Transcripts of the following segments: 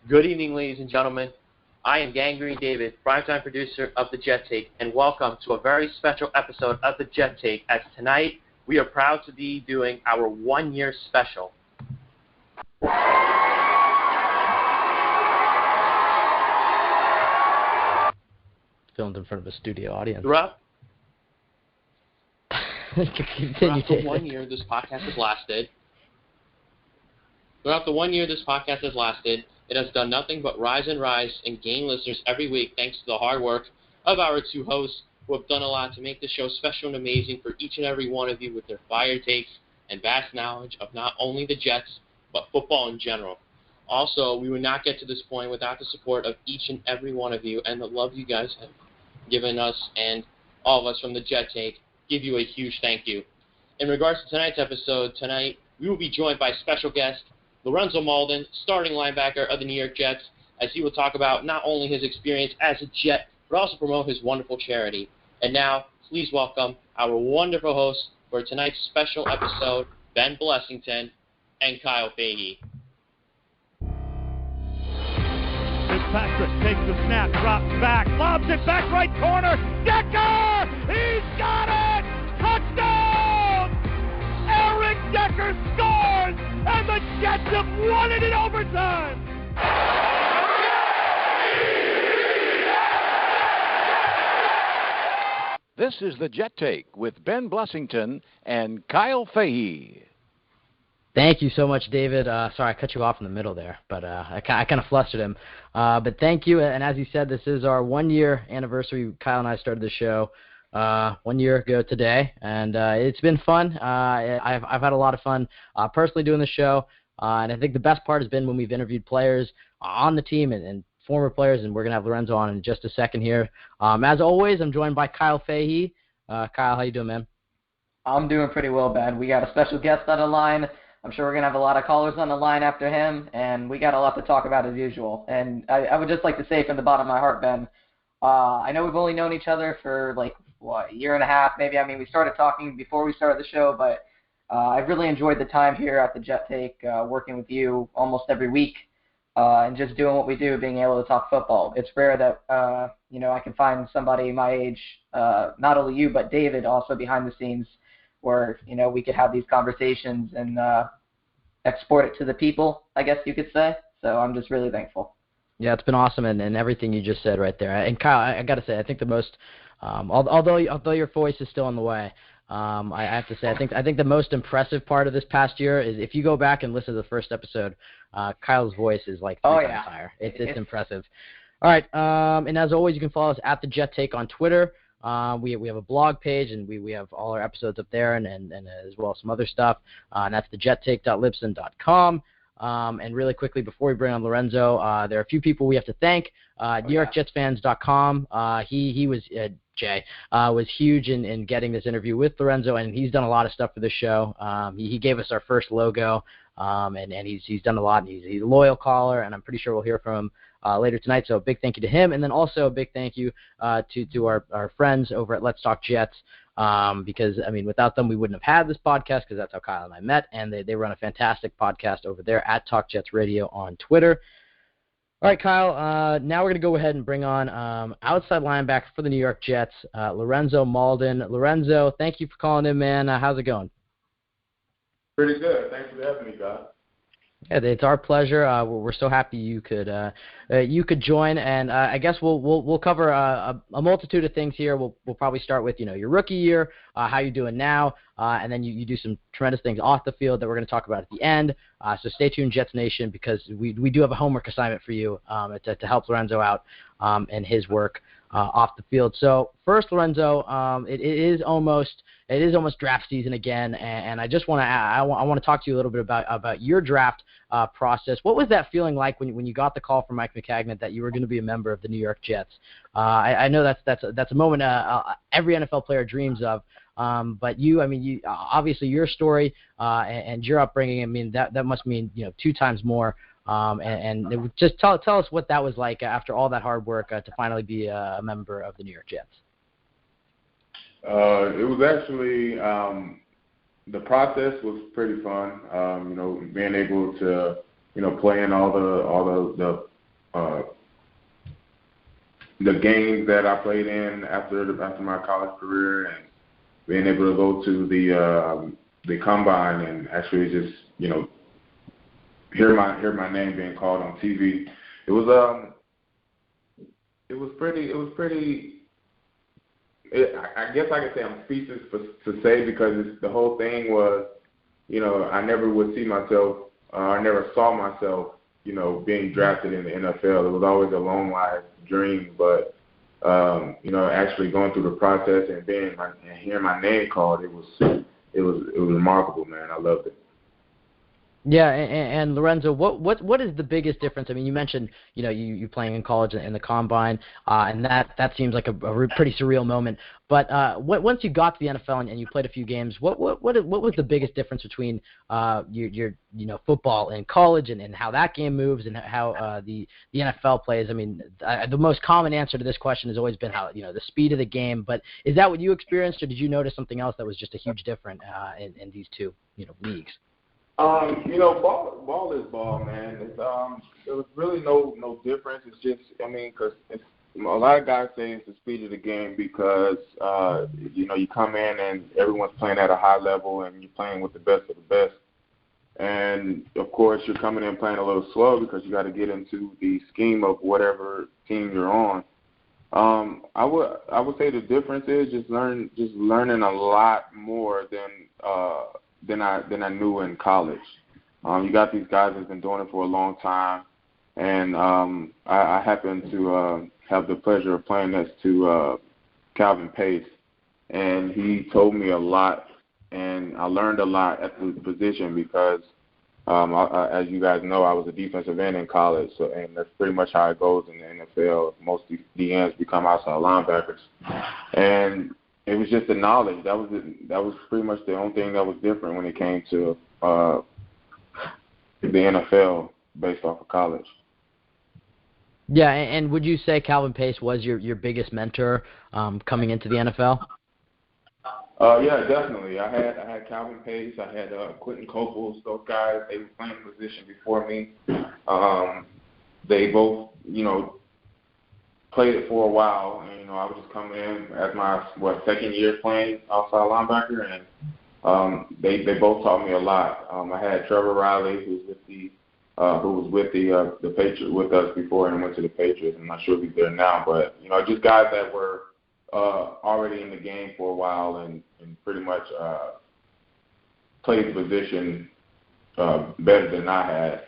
Good evening, ladies and gentlemen. I am Gangrene David, primetime producer of The Jet Take, and welcome to a very special episode of The Jet Take, as tonight we are proud to be doing our one-year special. Filmed in front of a studio audience. Throughout Continue, the 1 year this podcast has lasted, it has done nothing but rise and gain listeners every week thanks to the hard work of our two hosts who have done a lot to make the show special and amazing for each and every one of you with their fire takes and vast knowledge of not only the Jets, but football in general. Also, we would not get to this point without the support of each and every one of you and the love you guys have given us, and all of us from the Jet Take give you a huge thank you. In regards to tonight's episode, tonight we will be joined by special guest Lorenzo Mauldin, starting linebacker of the New York Jets, as he will talk about not only his experience as a Jet, but also promote his wonderful charity. And now, please welcome our wonderful hosts for tonight's special episode, Ben Blessington and Kyle Fahey. Fitzpatrick takes the snap, drops back, lobs it back right corner. Decker! He's got it! Touchdown! Eric Decker scores, and the Jets have won it in overtime! This is the Jet Take with Ben Blessington and Kyle Fahey. Thank you so much, David. Sorry, I cut you off in the middle there, but I kind of flustered him. But thank you, and as you said, this is our one-year anniversary. Kyle and I started the show 1 year ago today, and it's been fun. I've had a lot of fun personally doing the show, and I think the best part has been when we've interviewed players on the team and former players, and we're going to have Lorenzo on in just a second here. As always, I'm joined by Kyle Fahey. Kyle, how you doing, man? I'm doing pretty well, Ben. We got a special guest on the line. I'm sure we're going to have a lot of callers on the line after him, and we got a lot to talk about as usual. And I would just like to say from the bottom of my heart, Ben, I know we've only known each other for a year and a half maybe. I mean, we started talking before we started the show, but I've really enjoyed the time here at the Jet Take, working with you almost every week, and just doing what we do, being able to talk football. It's rare that, I can find somebody my age, not only you, but David also behind the scenes, where, we could have these conversations and export it to the people, I guess you could say. So I'm just really thankful. Yeah, it's been awesome, and everything you just said right there. And Kyle, I got to say, I think the most, although your voice is still on the way, I have to say, I think the most impressive part of this past year is if you go back and listen to the first episode, Kyle's voice is like three times higher. It's impressive. All right, and as always, you can follow us at the Jet Take on Twitter. We have a blog page, and we have all our episodes up there, and as well as some other stuff, and that's thejettake.libsyn.com. And really quickly, before we bring on Lorenzo, there are a few people we have to thank. NewYorkJetsFans.com. He was Jay was huge in getting this interview with Lorenzo, and he's done a lot of stuff for the show. He gave us our first logo, and he's done a lot. And he's a loyal caller, and I'm pretty sure we'll hear from him later tonight. So a big thank you to him, and then also a big thank you to our friends over at Let's Talk Jets, because, I mean, without them we wouldn't have had this podcast, because that's how Kyle and I met, and they run a fantastic podcast over there at Talk Jets Radio on Twitter. All right, Kyle, now we're going to go ahead and bring on outside linebacker for the New York Jets, Lorenzo Mauldin. Lorenzo, thank you for calling in, man. How's it going? Pretty good. Thanks for having me, guys. Yeah, it's our pleasure. We're so happy you could join, and I guess we'll cover a multitude of things here. We'll probably start with your rookie year, how you're doing now, and then you do some tremendous things off the field that we're going to talk about at the end. So stay tuned, Jets Nation, because we do have a homework assignment for you to help Lorenzo out and his work off the field. So first, Lorenzo, it is almost draft season again, and I just want to talk to you a little bit about your draft process. What was that feeling like when you got the call from Mike McCagnon that you were going to be a member of the New York Jets? I know that's a moment every NFL player dreams of. But you obviously your story and your upbringing, I mean, that must mean 2 times more. And just tell us what that was like after all that hard work to finally be a member of the New York Jets. It was actually the process was pretty fun. Being able to play in all the the games that I played in after my college career, and being able to go to the combine and actually just hear my name being called on TV. It was pretty. I guess I could say I'm speechless to say, because the whole thing was, I never would see myself. I never saw myself, being drafted in the NFL. It was always a long life dream, but actually going through the process and hearing my name called, it was remarkable, man. I loved it. Yeah, and Lorenzo, what is the biggest difference? I mean, you mentioned you playing in college and the combine, and that seems like a pretty surreal moment. But once you got to the NFL and you played a few games, what was the biggest difference between your football in college and how that game moves and how the NFL plays? I mean, the most common answer to this question has always been how the speed of the game. But is that what you experienced, or did you notice something else that was just a huge difference in these two leagues? Ball is ball, man. It's there was really no difference. It's just, because a lot of guys say it's the speed of the game because you come in and everyone's playing at a high level and you're playing with the best of the best, and of course you're coming in playing a little slow because you got to get into the scheme of whatever team you're on. I would say the difference is just learning a lot more than I knew in college. You got these guys that's been doing it for a long time, and I happen to have the pleasure of playing next to Calvin Pace, and he told me a lot, and I learned a lot at the position because, as you guys know, I was a defensive end in college, and that's pretty much how it goes in the NFL. Most DNs become outside linebackers, and it was just the knowledge. That was pretty much the only thing that was different when it came to the NFL based off of college. Yeah, and would you say Calvin Pace was your biggest mentor coming into the NFL? Yeah, definitely. I had Calvin Pace. I had Quentin Coples. Those guys, they were playing the position before me. They both, played it for a while, and I was just coming in as my second year playing outside linebacker, and they both taught me a lot. I had Trevor Riley, who was with the Patriots with us before and went to the Patriots. I'm not sure if he's there now, but just guys that were already in the game for a while and pretty much played the position better than I had.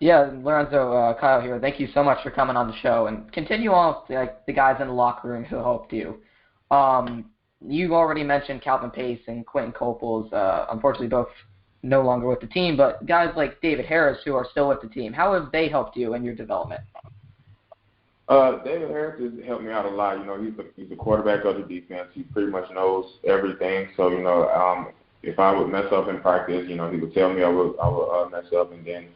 Yeah, Lorenzo, Kyle here. Thank you so much for coming on the show, and continue on with the guys in the locker room who helped you. You already mentioned Calvin Pace and Quentin Coples. Unfortunately, both no longer with the team, but guys like David Harris who are still with the team. How have they helped you in your development? David Harris has helped me out a lot. He's the quarterback of the defense. He pretty much knows everything. So if I would mess up in practice, he would tell me I would mess up, and then.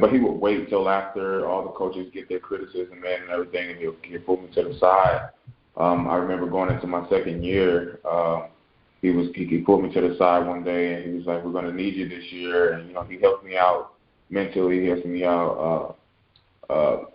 But he would wait till after all the coaches get their criticism in and everything, and he'll pull me to the side. I remember going into my second year, he pulled me to the side one day, and he was like, "We're going to need you this year," and he helped me out mentally. He helped me out, to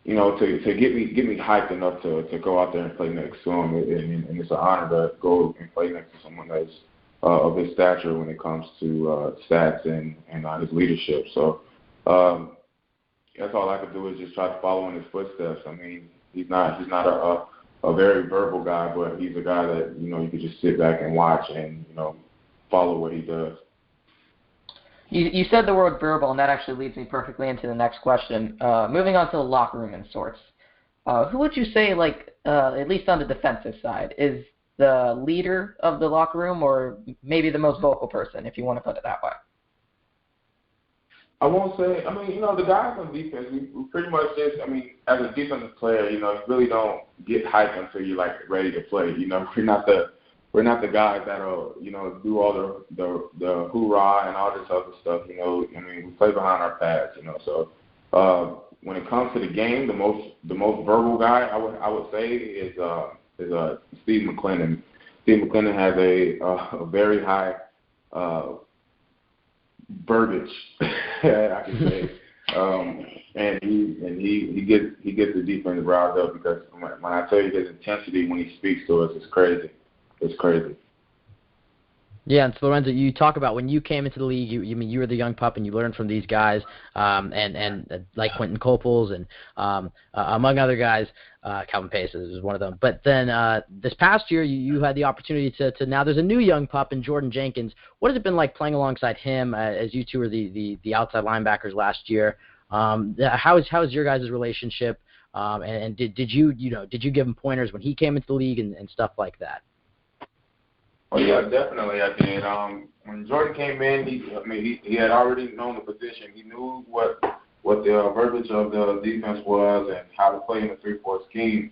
get me hyped enough to go out there and play next to him, and it's an honor to go and play next to someone that's of his stature when it comes to stats and his leadership. So that's all I could do is just try to follow in his footsteps. He's not a very verbal guy, but he's a guy that you could just sit back and watch and follow what he does. You said the word verbal, and that actually leads me perfectly into the next question. Moving on to the locker room in sorts, who would you say, at least on the defensive side, is the leader of the locker room, or maybe the most vocal person, if you want to put it that way? I won't say. The guys on defense, we pretty much just. As a defensive player, you really don't get hyped until you're ready to play. We're not the guys that'll do all the hoorah and all this other stuff. We play behind our pads. So when it comes to the game, the most verbal guy I would say is Steve McClendon. Steve McClendon has a very high verbiage I can say. And he gets the defense riled up because when I tell you his intensity when he speaks to us, it's crazy. It's crazy. Yeah, and so Lorenzo, you talk about when you came into the league, you were the young pup and you learned from these guys, and like Quentin Copels and among other guys, Calvin Pace is one of them. But then this past year, you had the opportunity to now there's a new young pup in Jordan Jenkins. What has it been like playing alongside him as you two were the outside linebackers last year? How is your guys' relationship? And did you give him pointers when he came into the league and stuff like that? Oh yeah, definitely I did. When Jordan came in, he had already known the position. He knew what the verbiage of the defense was and how to play in a 3-4 scheme.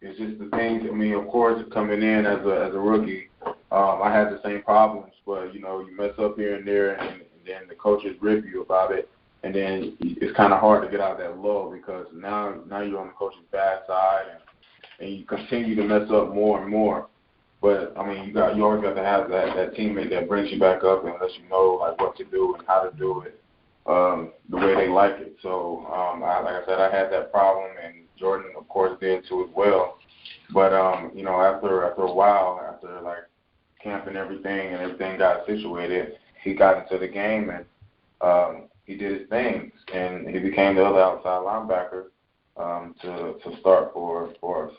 It's just the things. Of course, coming in as a rookie, I had the same problems. But you mess up here and there, and then the coaches rip you about it, and then it's kind of hard to get out of that lull because now you're on the coach's bad side, and you continue to mess up more and more. But you always got to have that teammate that brings you back up and lets you know like what to do and how to do it the way they like it. So like I said, I had that problem, and Jordan of course did too as well. But after a while, after like camp and everything got situated, he got into the game and he did his things, and he became the other outside linebacker to start for us.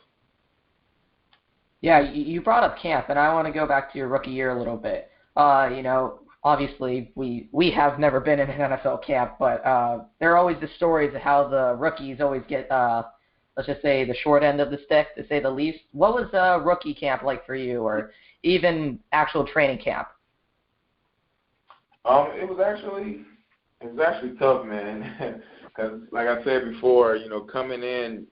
Yeah, you brought up camp, and I want to go back to your rookie year a little bit. Obviously we have never been in an NFL camp, but there are always the stories of how the rookies always get, let's just say, the short end of the stick, to say the least. What was rookie camp like for you, or even actual training camp? It was actually tough, man. Because, like I said before, coming in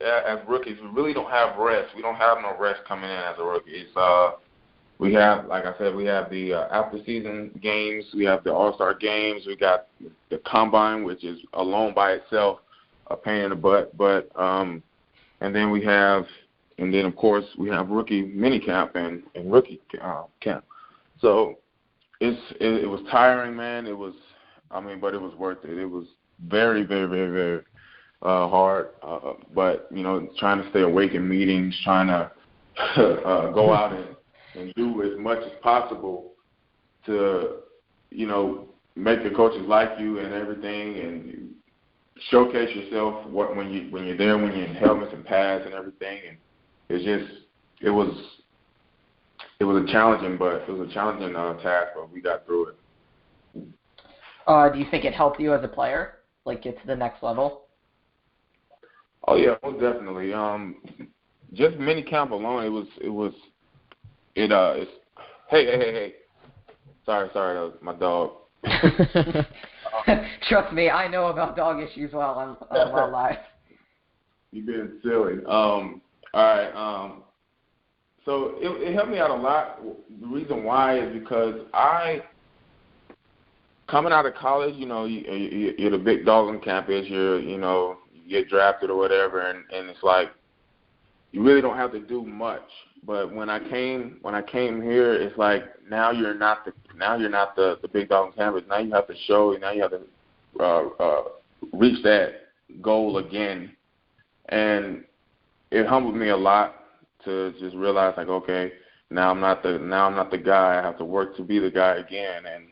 as rookies, we really don't have rest. We don't have no rest coming in as a rookie. It's, we have, like I said, we have the after-season games. We have the All-Star games. We got the Combine, which is alone by itself a pain in the butt. But and then of course we have rookie mini camp and rookie camp. So it was tiring, man. It was, but it was worth it. It was very, very, very, very hard. But trying to stay awake in meetings, trying to go out and do as much as possible to, make the coaches like you and everything, and showcase yourself when you're there, when you're in helmets and pads and everything. And it was a challenging task, but we got through it. Do you think it helped you as a player, like get to the next level? Oh yeah, most definitely. Just mini camp alone, it's hey. Sorry, that was my dog. Trust me, I know about dog issues while I'm live. You've been silly. All right. So it helped me out a lot. The reason why is because coming out of college, you're the big dog on campus. You get drafted or whatever, and it's like you really don't have to do much. But when I came here, it's like now you're not the big dog on campus. Now you have to show. Now you have to reach that goal again, and it humbled me a lot to just realize like, okay, now I'm not the guy. I have to work to be the guy again, and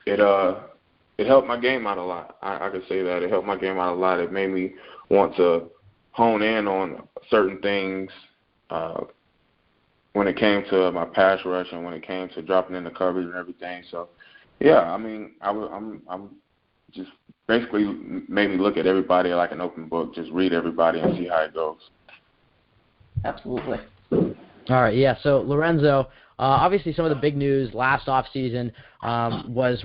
it helped my game out a lot. I could say that it helped my game out a lot. It made me want to hone in on certain things when it came to my pass rush and when it came to dropping in the coverage and everything. So, yeah, I'm just basically made me look at everybody like an open book. Just read everybody and see how it goes. Absolutely. All right, yeah. So Lorenzo, obviously some of the big news last offseason was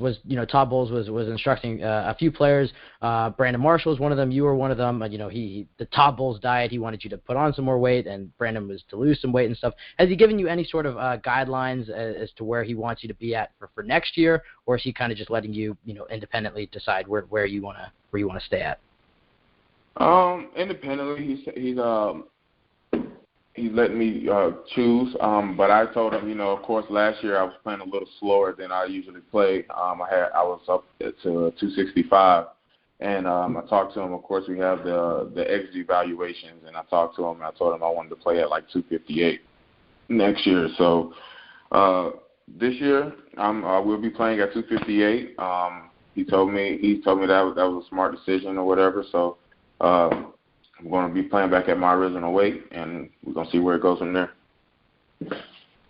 Todd Bowles was instructing a few players. Brandon Marshall was one of them. You were one of them. The Todd Bowles diet, he wanted you to put on some more weight, and Brandon was to lose some weight and stuff. Has he given you any sort of guidelines as to where he wants you to be at for next year, or is he kind of just letting you independently decide where you want to stay at? Independently, he's letting me choose. But I told him, of course, last year I was playing a little slower than I usually play. I was up to 265, and I talked to him. Of course, we have the XG evaluations, and I talked to him. And I told him I wanted to play at like 258 next year. So this year I will be playing at 258. He told me that was a smart decision or whatever. So I'm going to be playing back at my original weight, and we're going to see where it goes from there.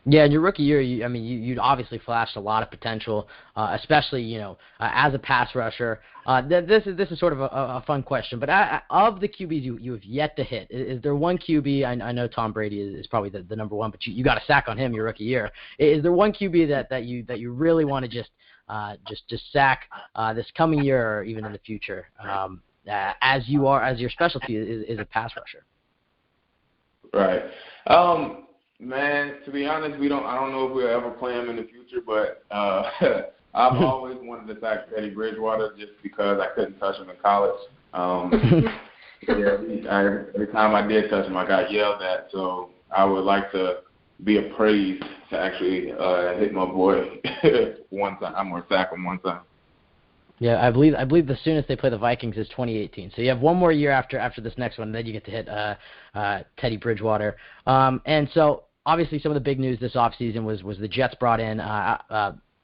Yeah, in your rookie year, you'd obviously flashed a lot of potential, especially as a pass rusher. This is sort of a fun question, but of the QBs you have yet to hit, is there one QB? I know Tom Brady is probably the number one, but you got a sack on him your rookie year. Is there one QB that you really want to just sack this coming year or even in the future, as your specialty is a pass rusher? Right. Man, to be honest, I don't know if we'll ever play him in the future, but I've always wanted to sack Teddy Bridgewater just because I couldn't touch him in college. Every time I did touch him, I got yelled at. So I would like to be appraised to actually hit my boy one time or sack him one time. Yeah, I believe the soonest they play the Vikings is 2018. So you have one more year after this next one, and then you get to hit Teddy Bridgewater. And so obviously some of the big news this offseason was the Jets brought in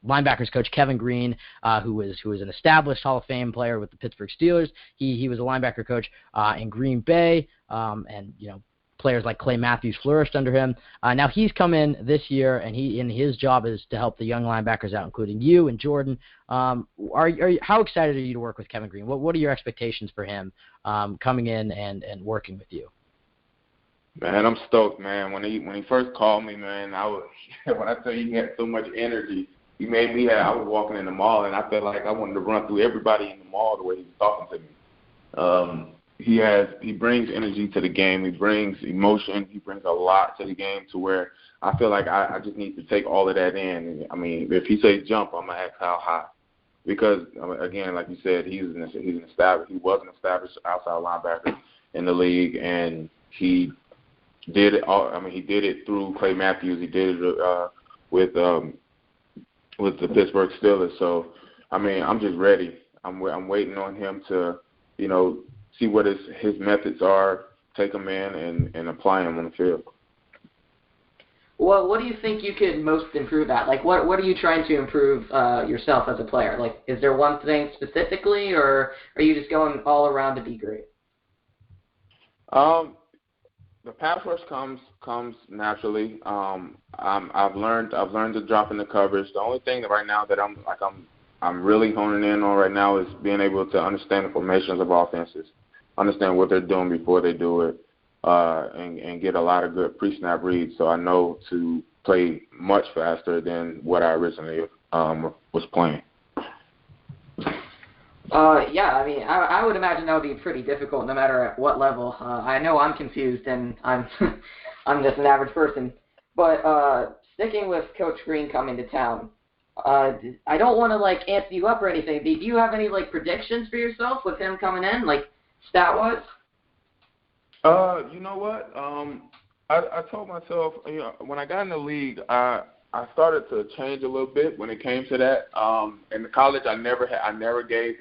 linebackers coach Kevin Green, who was an established Hall of Fame player with the Pittsburgh Steelers. He was a linebacker coach in Green Bay, and players like Clay Matthews flourished under him. Now he's come in this year, and his job is to help the young linebackers out, including you and Jordan. How excited are you to work with Kevin Green? What are your expectations for him coming in and working with you? Man, I'm stoked, man. When he first called me, man, when I tell you he had so much energy, he made me. I was walking in the mall, and I felt like I wanted to run through everybody in the mall the way he was talking to me. He brings energy to the game. He brings emotion. He brings a lot to the game to where I feel like I just need to take all of that in. I mean, if he says jump, I'm gonna ask how high, because again, like you said, he was an established outside linebacker in the league, and he did it all. I mean, he did it through Clay Matthews. He did it with the Pittsburgh Steelers. So I mean, I'm just ready. I'm waiting on him to see what his methods are, take them in, and apply them on the field. Well, what do you think you could most improve at? Like, what are you trying to improve yourself as a player? Like, is there one thing specifically, or are you just going all around to be great? The pass rush comes naturally. I've learned to drop in the coverage. The only thing that right now that I'm really honing in on right now is being able to understand the formations of offenses, understand what they're doing before they do it, and get a lot of good pre-snap reads, so I know to play much faster than what I originally was playing. Yeah, I mean, I would imagine that would be pretty difficult no matter at what level. I know I'm confused, and I'm I'm just an average person. But sticking with Coach Green coming to town, I don't want to amp you up or anything. Do you have any predictions for yourself with him coming in, stat-wise? You know what? I told myself, when I got in the league, I started to change a little bit when it came to that. In the college, I never gave,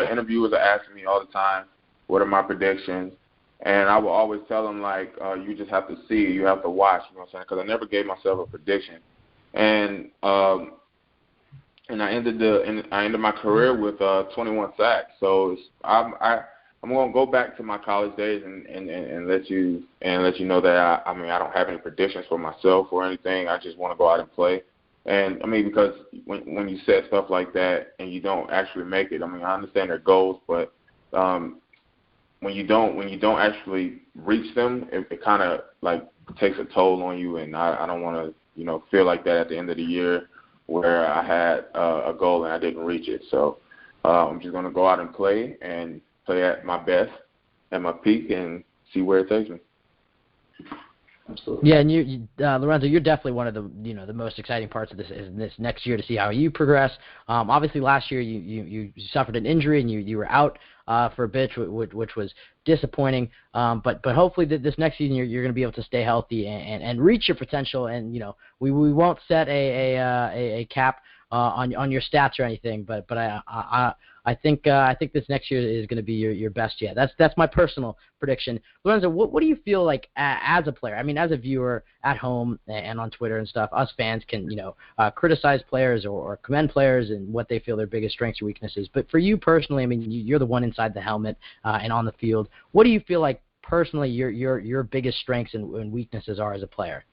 interviewers are asking me all the time, what are my predictions? And I would always tell them, you just have to see, you have to watch, you know what I'm saying? Because I never gave myself a prediction. And I ended my career with 21 sacks. So I'm going to go back to my college days and let you know that I don't have any predictions for myself or anything. I just want to go out and play. And I mean, because when you set stuff like that and you don't actually make it, I mean, I understand their goals, but when you don't actually reach them, it kind of takes a toll on you. And I don't want to feel like that at the end of the year where I had a goal and I didn't reach it. So I'm just going to go out and play and play at my best, at my peak, and see where it takes me. Absolutely. Yeah, and Lorenzo, you're definitely one of the the most exciting parts of this next year to see how you progress. Obviously, last year you suffered an injury and you were out for a bit, which was disappointing. But hopefully this next season you're going to be able to stay healthy and reach your potential. And we won't set a cap on your stats or anything. But I think this next year is going to be your best yet. That's my personal prediction. Lorenzo, what do you feel like as a player? I mean, as a viewer at home and on Twitter and stuff, us fans can criticize players or commend players and what they feel their biggest strengths or weaknesses. But for you personally, I mean, you're the one inside the helmet and on the field. What do you feel like personally your biggest strengths and weaknesses are as a player?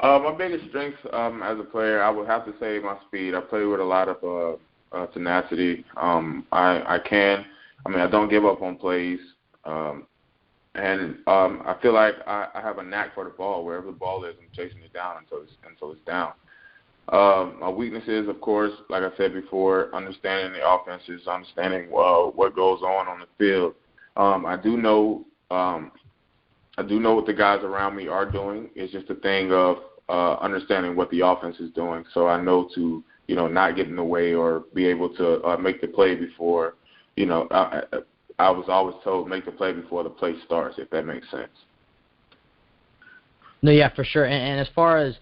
My biggest strengths as a player, I would have to say my speed. I play with a lot of tenacity. I don't give up on plays. And I feel like I have a knack for the ball. Wherever the ball is, I'm chasing it down until it's down. My weaknesses, of course, like I said before, understanding the offenses, understanding what goes on the field. I do know what the guys around me are doing. It's just a thing of understanding what the offense is doing. So I know to not get in the way or be able to make the play before. I was always told make the play before the play starts, if that makes sense. No, yeah, for sure. And as far as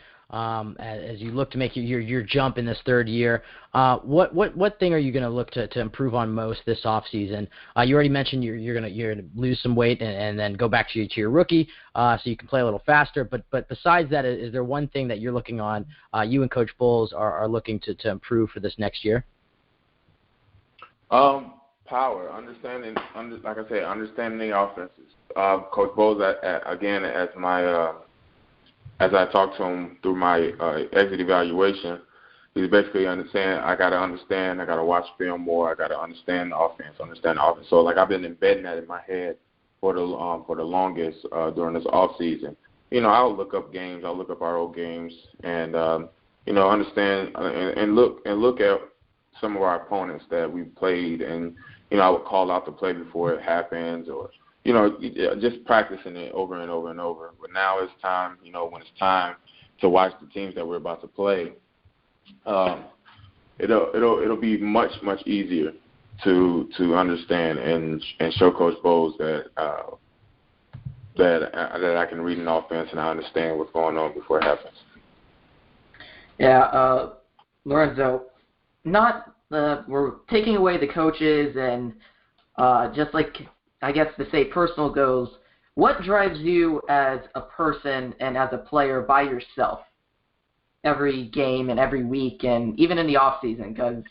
you look to make your jump in this third year, what thing are you going to look to improve on most this off season? You already mentioned you're gonna lose some weight and then go back to your rookie, so you can play a little faster. But besides that, is there one thing that you're looking on? You and Coach Bowles are looking to improve for this next year. Power, understanding the offenses. Coach Bowles, again, as I talked to him through my exit evaluation, he's basically I got to watch film more. I got to understand the offense. So I've been embedding that in my head for the longest during this off season. I'll look up games. I'll look up our old games and understand and look at some of our opponents that we played, and I would call out the play before it happens, or just practicing it over and over and over. But now it's time, when it's time to watch the teams that we're about to play, it'll be much easier to understand and show Coach Bowles that I can read an offense and I understand what's going on before it happens. Yeah, Lorenzo, we're taking away the coaches and just like, I guess to say personal goals, what drives you as a person and as a player by yourself every game and every week and even in the off season? Because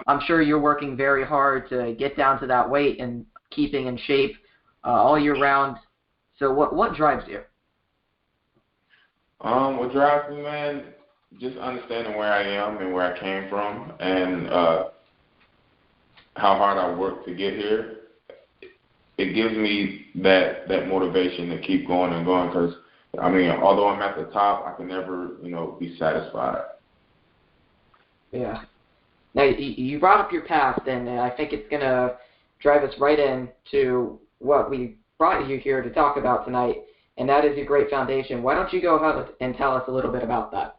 I'm sure you're working very hard to get down to that weight and keeping in shape all year round. So what drives you? What drives me, man, just understanding where I am and where I came from and how hard I worked to get here. It gives me that motivation to keep going and going because, although I'm at the top, I can never, be satisfied. Yeah. Now, you brought up your past, and I think it's going to drive us right into what we brought you here to talk about tonight, and that is your great foundation. Why don't you go ahead and tell us a little bit about that?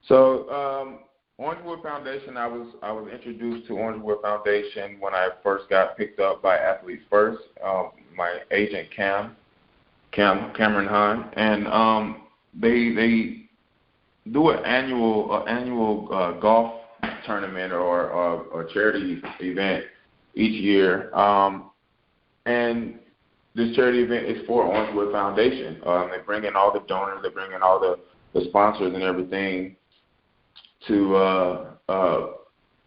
So, Orangewood Foundation, I was introduced to Orangewood Foundation when I first got picked up by Athletes First, my agent Cameron Hahn, and they do an annual golf tournament or charity event each year, and this charity event is for Orangewood Foundation. They bring in all the donors, they bring in all the sponsors and everything to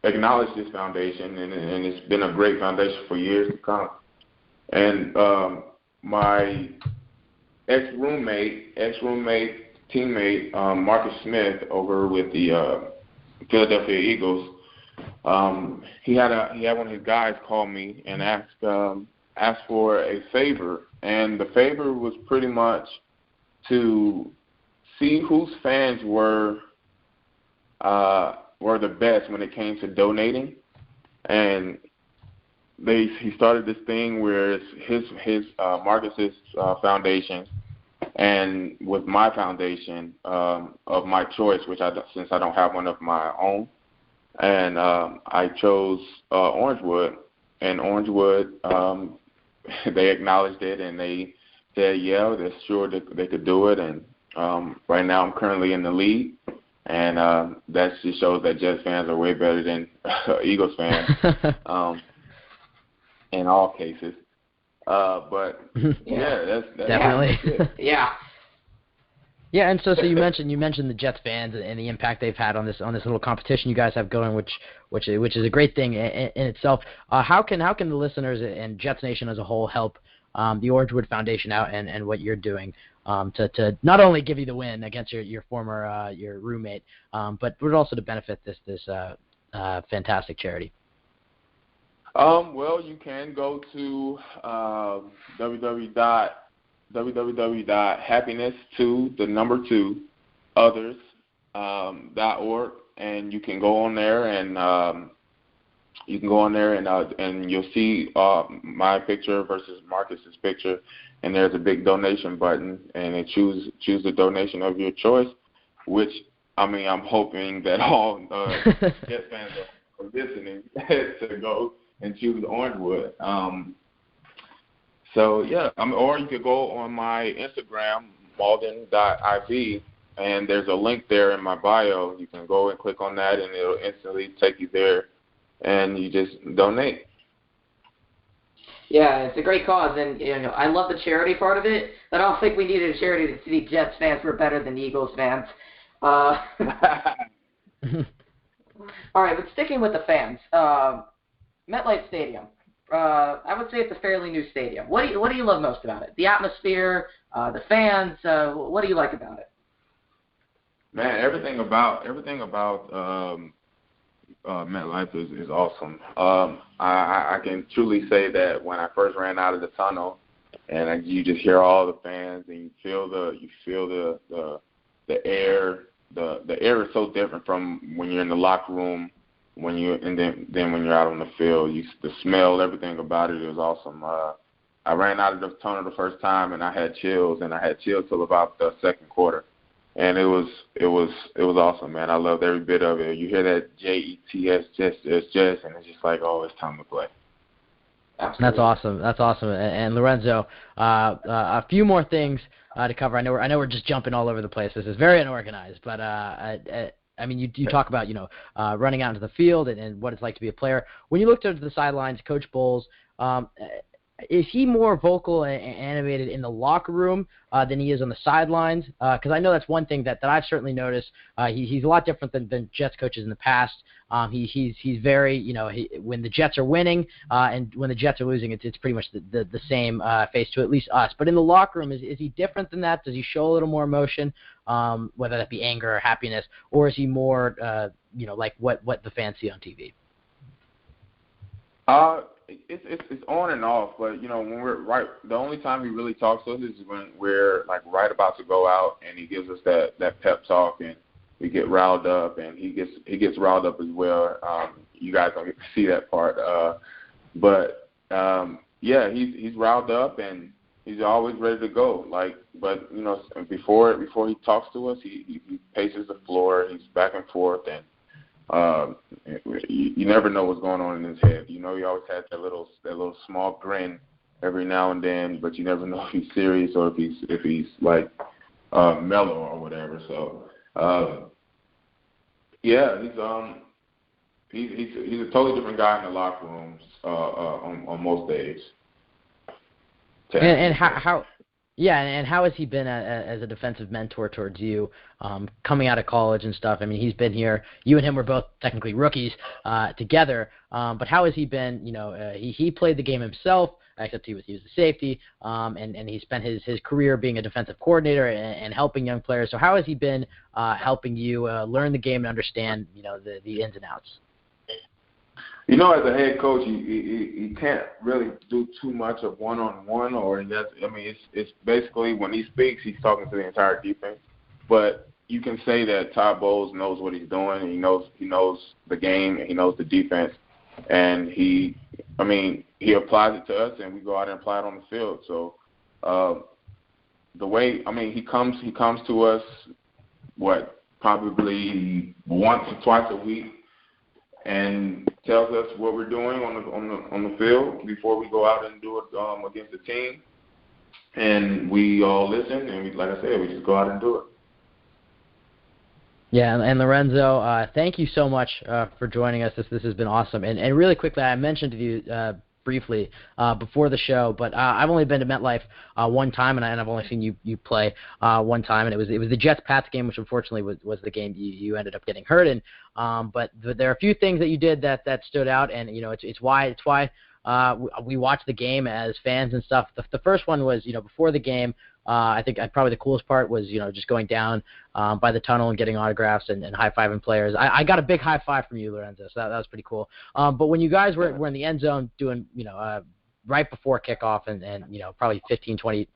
acknowledge this foundation, and it's been a great foundation for years to come. And my ex-roommate, teammate, Marcus Smith over with the Philadelphia Eagles, he had one of his guys call me and ask for a favor, and the favor was pretty much to see whose fans were the best when it came to donating. And he started this thing where it's his Marcus's foundation, and with my foundation of my choice, since I don't have one of my own, and I chose Orangewood, and Orangewood they acknowledged it, and they said, yeah, they're sure they could do it, and right now I'm currently in the lead, and that just shows that Jets fans are way better than Eagles fans in all cases. But yeah, that's definitely. Yeah. Yeah, and so you mentioned the Jets fans and the impact they've had on this little competition you guys have going, which is a great thing in itself. How can the listeners and Jets Nation as a whole help the Orangewood Foundation out and what you're doing to not only give you the win against your former your roommate, but also to benefit this fantastic charity? Well, you can go to www.happiness2others.org, and you can go on there and you'll see my picture versus Marcus's picture, and there's a big donation button, and choose the donation of your choice, which I'm hoping that all Jets fans are listening to go and choose Orangewood. So yeah, or you could go on my Instagram, Mauldin.iv, and there's a link there in my bio. You can go and click on that, and it'll instantly take you there, and you just donate. Yeah, it's a great cause, and I love the charity part of it. But I don't think we needed a charity to see Jets fans were better than Eagles fans. All right, but sticking with the fans, MetLife Stadium. I would say it's a fairly new stadium. What do you love most about it? The atmosphere, the fans. What do you like about it? Man, everything about MetLife is awesome. I can truly say that when I first ran out of the tunnel, and you just hear all the fans, and you feel the air. The air is so different from when you're in the locker room, then when you're out on the field. The smell, everything about it is awesome. I ran out of the tunnel the first time, and I had chills till about the second quarter. And it was awesome, man. I loved every bit of it. You hear that Jets, Jets, and it's just like, oh, it's time to play. Absolutely. That's awesome. And Lorenzo, a few more things to cover. I know we're just jumping all over the place. This is very unorganized, but you talk about running out into the field and what it's like to be a player. When you look to the sidelines, Coach Bowles, is he more vocal and animated in the locker room than he is on the sidelines? Because I know that's one thing that I've certainly noticed. He's a lot different than Jets coaches in the past. He's very, when the Jets are winning and when the Jets are losing, it's pretty much the same face to at least us. But in the locker room, is he different than that? Does he show a little more emotion, whether that be anger or happiness, or is he more, like what the fans see on TV? It's on and off, but when we're right, the only time he really talks to us is when we're like right about to go out, and he gives us that pep talk, and we get riled up, and he gets riled up as well. You guys don't get to see that part, but he's riled up, and he's always ready to go. But before he talks to us, he paces the floor, he's back and forth, and you never know what's going on in his head. He always has that little small grin every now and then, but you never know if he's serious or if he's like mellow or whatever. So he's a totally different guy in the locker rooms on most days. And how? Yeah, and how has he been as a defensive mentor towards you, coming out of college and stuff? I mean, he's been here. You and him were both technically rookies together, but how has he been? He played the game himself, except he was a safety, and he spent his career being a defensive coordinator and helping young players. So how has he been helping you learn the game and understand the ins and outs? As a head coach, he can't really do too much of one-on-one, it's basically when he speaks, he's talking to the entire defense. But you can say that Todd Bowles knows what he's doing, and he knows the game, and he knows the defense, and he he applies it to us, and we go out and apply it on the field. So the way, he comes to us, probably once or twice a week, and tells us what we're doing on the field before we go out and do it against the team. And we all listen, and like I said, we just go out and do it. Yeah, and Lorenzo, thank you so much for joining us. This has been awesome. And really quickly, I mentioned to you briefly before the show, but I've only been to MetLife one time, and I've only seen you play one time, and it was the Jets-Pats game, which unfortunately was the game you ended up getting hurt in. But there are a few things that you did that stood out, and it's why we watched the game as fans and stuff. The first one was before the game. I think probably the coolest part was just going down by the tunnel and getting autographs and high-fiving players. I got a big high five from you, Lorenzo, so that was pretty cool. But when you guys were in the end zone doing right before kickoff and probably 15, 20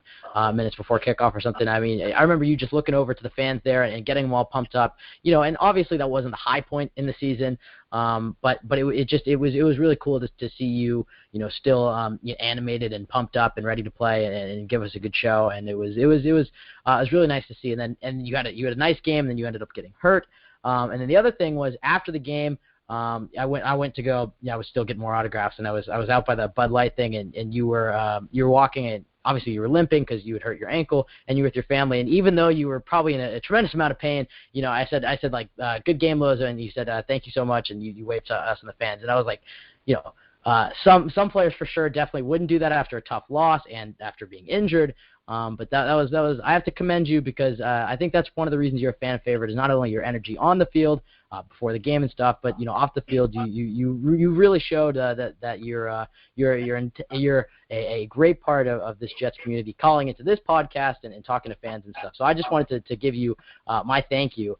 minutes before kickoff or something, I remember you just looking over to the fans there and getting them all pumped up. And obviously that wasn't the high point in the season, but it was really cool to see you still animated and pumped up and ready to play and give us a good show. And it was really nice to see. And then you had a nice game, and then you ended up getting hurt. And then the other thing was after the game, I went to go. I was still getting more autographs, and I was out by the Bud Light thing, and you were walking, and obviously you were limping because you had hurt your ankle, and you were with your family. And even though you were probably in a tremendous amount of pain, I said like good game, Loza, and you said thank you so much, and you waved to us and the fans, and I was like, some players for sure definitely wouldn't do that after a tough loss and after being injured. But that was I have to commend you because I think that's one of the reasons you're a fan favorite is not only your energy on the field before the game and stuff, but off the field you really showed that you're a great part of this Jets community, calling into this podcast and talking to fans and stuff. So I just wanted to give you my thank you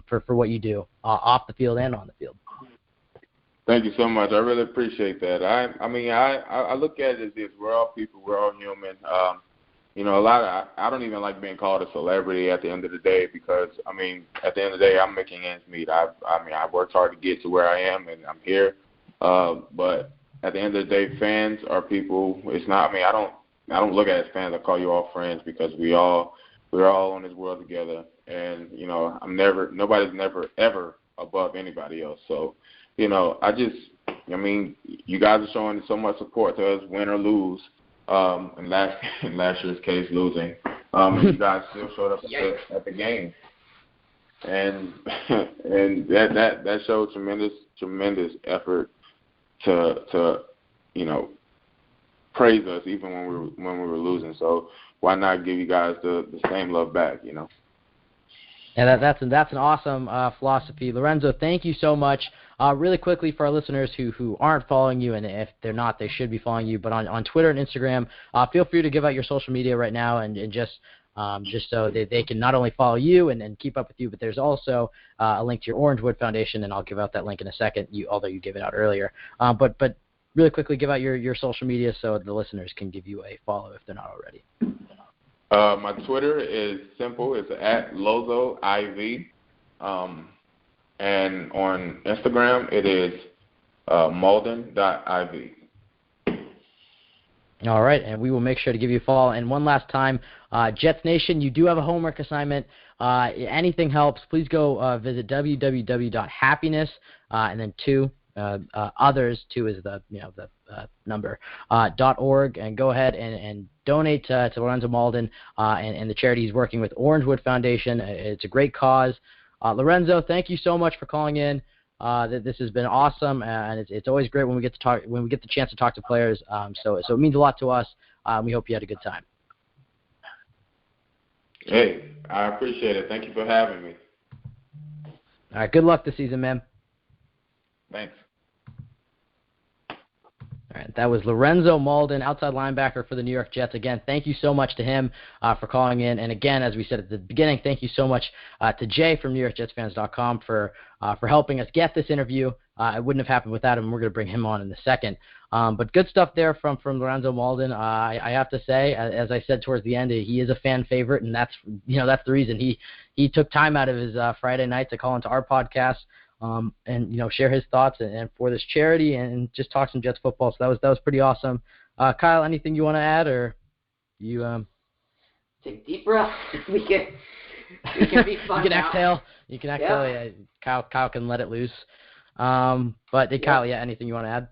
for what you do off the field and on the field. Thank you so much. I really appreciate that. I look at it as this: we're all people, we're all human. I don't even like being called a celebrity at the end of the day because, at the end of the day, I'm making ends meet. I worked hard to get to where I am, and I'm here. But at the end of the day, fans are people. It's not. I don't look at it as fans. I call you all friends because we're all in this world together. And nobody's never ever above anybody else. So, you guys are showing so much support to us, win or lose. In last year's case, losing. You guys still showed up at the game, and that showed tremendous effort to praise us even when we were losing. So why not give you guys the same love back? Yeah, that's an awesome philosophy. Lorenzo, thank you so much. Really quickly for our listeners who aren't following you, and if they're not, they should be following you, but on Twitter and Instagram, feel free to give out your social media right now and just so they can not only follow you and keep up with you, but there's also a link to your Orangewood Foundation, and I'll give out that link in a second, although you gave it out earlier. But really quickly, give out your social media so the listeners can give you a follow if they're not already. My Twitter is simple. It's @LozoIV. And on Instagram, it is Mauldin.iv. All right, and we will make sure to give you a follow. And one last time, Jets Nation, you do have a homework assignment. Anything helps. Please go visit www.happiness and then others. 2 is the number .org, and go ahead and donate to Lorenzo Mauldin and the charity he's working with, Orangewood Foundation. It's a great cause. Lorenzo, thank you so much for calling in. This has been awesome, and it's always great when we get the chance to talk to players. So it means a lot to us. We hope you had a good time. Hey, I appreciate it. Thank you for having me. All right, good luck this season, man. Thanks. All right, that was Lorenzo Mauldin, outside linebacker for the New York Jets. Again, thank you so much to him for calling in. And again, as we said at the beginning, thank you so much to Jay from NewYorkJetsFans.com for helping us get this interview. It wouldn't have happened without him. We're going to bring him on in a second. But good stuff there from Lorenzo Mauldin. I have to say, as I said towards the end, he is a fan favorite, and that's the reason he took time out of his Friday night to call into our podcast. and share his thoughts and for this charity and just talk some Jets football. So that was pretty awesome. Kyle, anything you want to add, or you? Take a deep breath. We can be fun. You can exhale. You can exhale. Yeah. Kyle can let it loose. But Kyle, anything you want to add?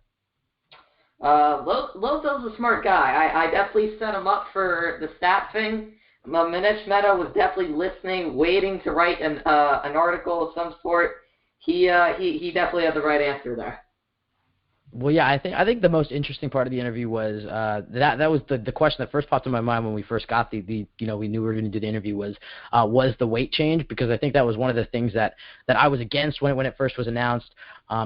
Lozo's a smart guy. I definitely set him up for the stat thing. Manish Mehta was definitely listening, waiting to write an article of some sort. He definitely had the right answer there. Well, yeah, I think the most interesting part of the interview was that was the question that first popped in my mind when we first got we knew we were going to do the interview was the weight change, because I think that was one of the things that I was against when it first was announced,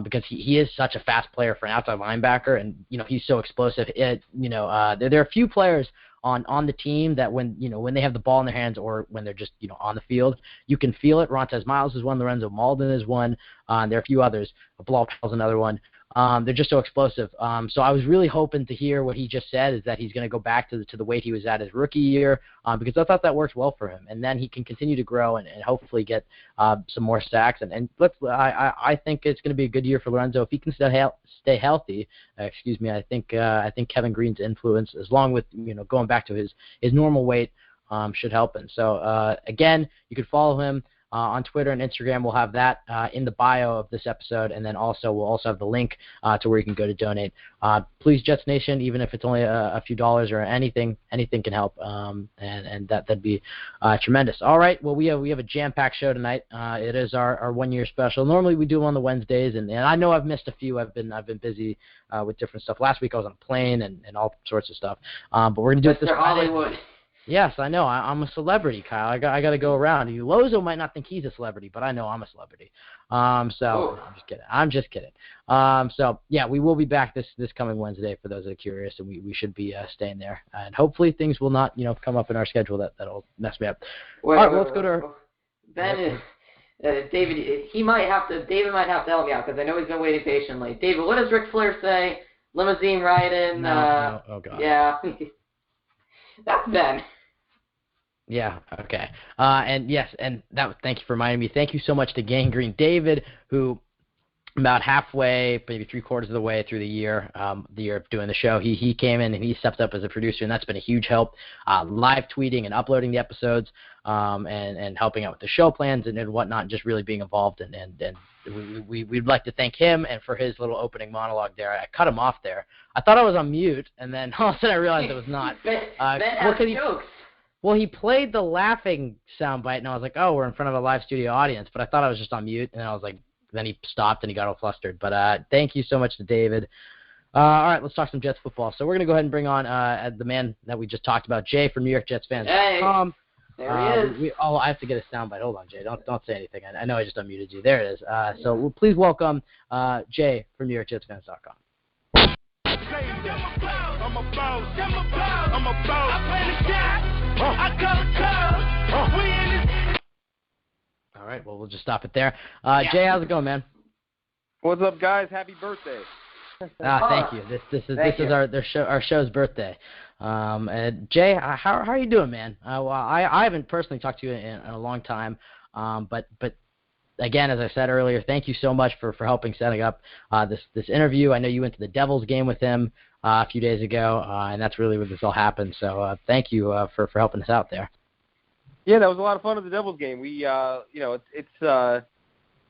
because he is such a fast player for an outside linebacker, and he's so explosive. There are a few players on the team that when they have the ball in their hands or when they're just on the field, you can feel it. Rontez Miles is one, Lorenzo Mauldin is one, there are a few others. Bilal Powell's another one. They're just so explosive. So I was really hoping to hear what he just said, is that he's going to go back to the weight he was at his rookie year, because I thought that worked well for him. And then he can continue to grow and hopefully get some more sacks. And I think it's going to be a good year for Lorenzo if he can stay healthy. I think Kevin Green's influence, along with going back to his normal weight, should help him. So again, you can follow him on Twitter and Instagram. We'll have that in the bio of this episode, and then we'll also have the link to where you can go to donate. Please, Jets Nation, even if it's only a few dollars or anything can help, and that'd be tremendous. All right, well, we have a jam-packed show tonight. It is our 1 year special. Normally we do them on the Wednesdays, and I know I've missed a few. I've been busy with different stuff. Last week I was on a plane and all sorts of stuff. But we're gonna do it this Friday. Hollywood. Yes, I know. I'm a celebrity, Kyle. I got to go around. Lozo might not think he's a celebrity, but I know I'm a celebrity. I'm just kidding. So yeah, we will be back this coming Wednesday for those that are curious, and we should be staying there. And hopefully things will not come up in our schedule that'll mess me up. All right, let's go to our Ben. David, David might have to help me out because I know he's been waiting patiently. David, what does Ric Flair say? Limousine riding. No. Oh God. Yeah. That's Ben. Yeah, okay. And yes, and thank you for reminding me. Thank you so much to Gangrene David, who about halfway, maybe 3/4 of the way through the year of doing the show, he came in and he stepped up as a producer, and that's been a huge help. Live tweeting and uploading the episodes, and helping out with the show plans and whatnot, and just really being involved. And we'd like to thank him and for his little opening monologue there. I cut him off there. I thought I was on mute, and then all of a sudden I realized it was not. Ben has jokes. Well, he played the laughing soundbite, and I was like, oh, we're in front of a live studio audience. But I thought I was just on mute, and I was like, then he stopped and he got all flustered. But thank you so much to David. All right, let's talk some Jets football. So we're going to go ahead and bring on the man that we just talked about, Jay from NewYorkJetsFans.com. Hey, there he is. I have to get a soundbite. Hold on, Jay. Don't say anything. I know I just unmuted you. There it is. So please welcome Jay from NewYorkJetsFans.com. I'm a boss. I play the shot. I call the club. We in this. All right. Well, we'll just stop it there. Jay, how's it going, man? What's up, guys? Happy birthday. Thank you. This is our show's birthday. And Jay, how are you doing, man? Well, I haven't personally talked to you in a long time. But again, as I said earlier, thank you so much for helping setting up this interview. I know you went to the Devils game with him a few days ago, and that's really where this all happened. So thank you for helping us out there. Yeah, that was a lot of fun at the Devils game. We,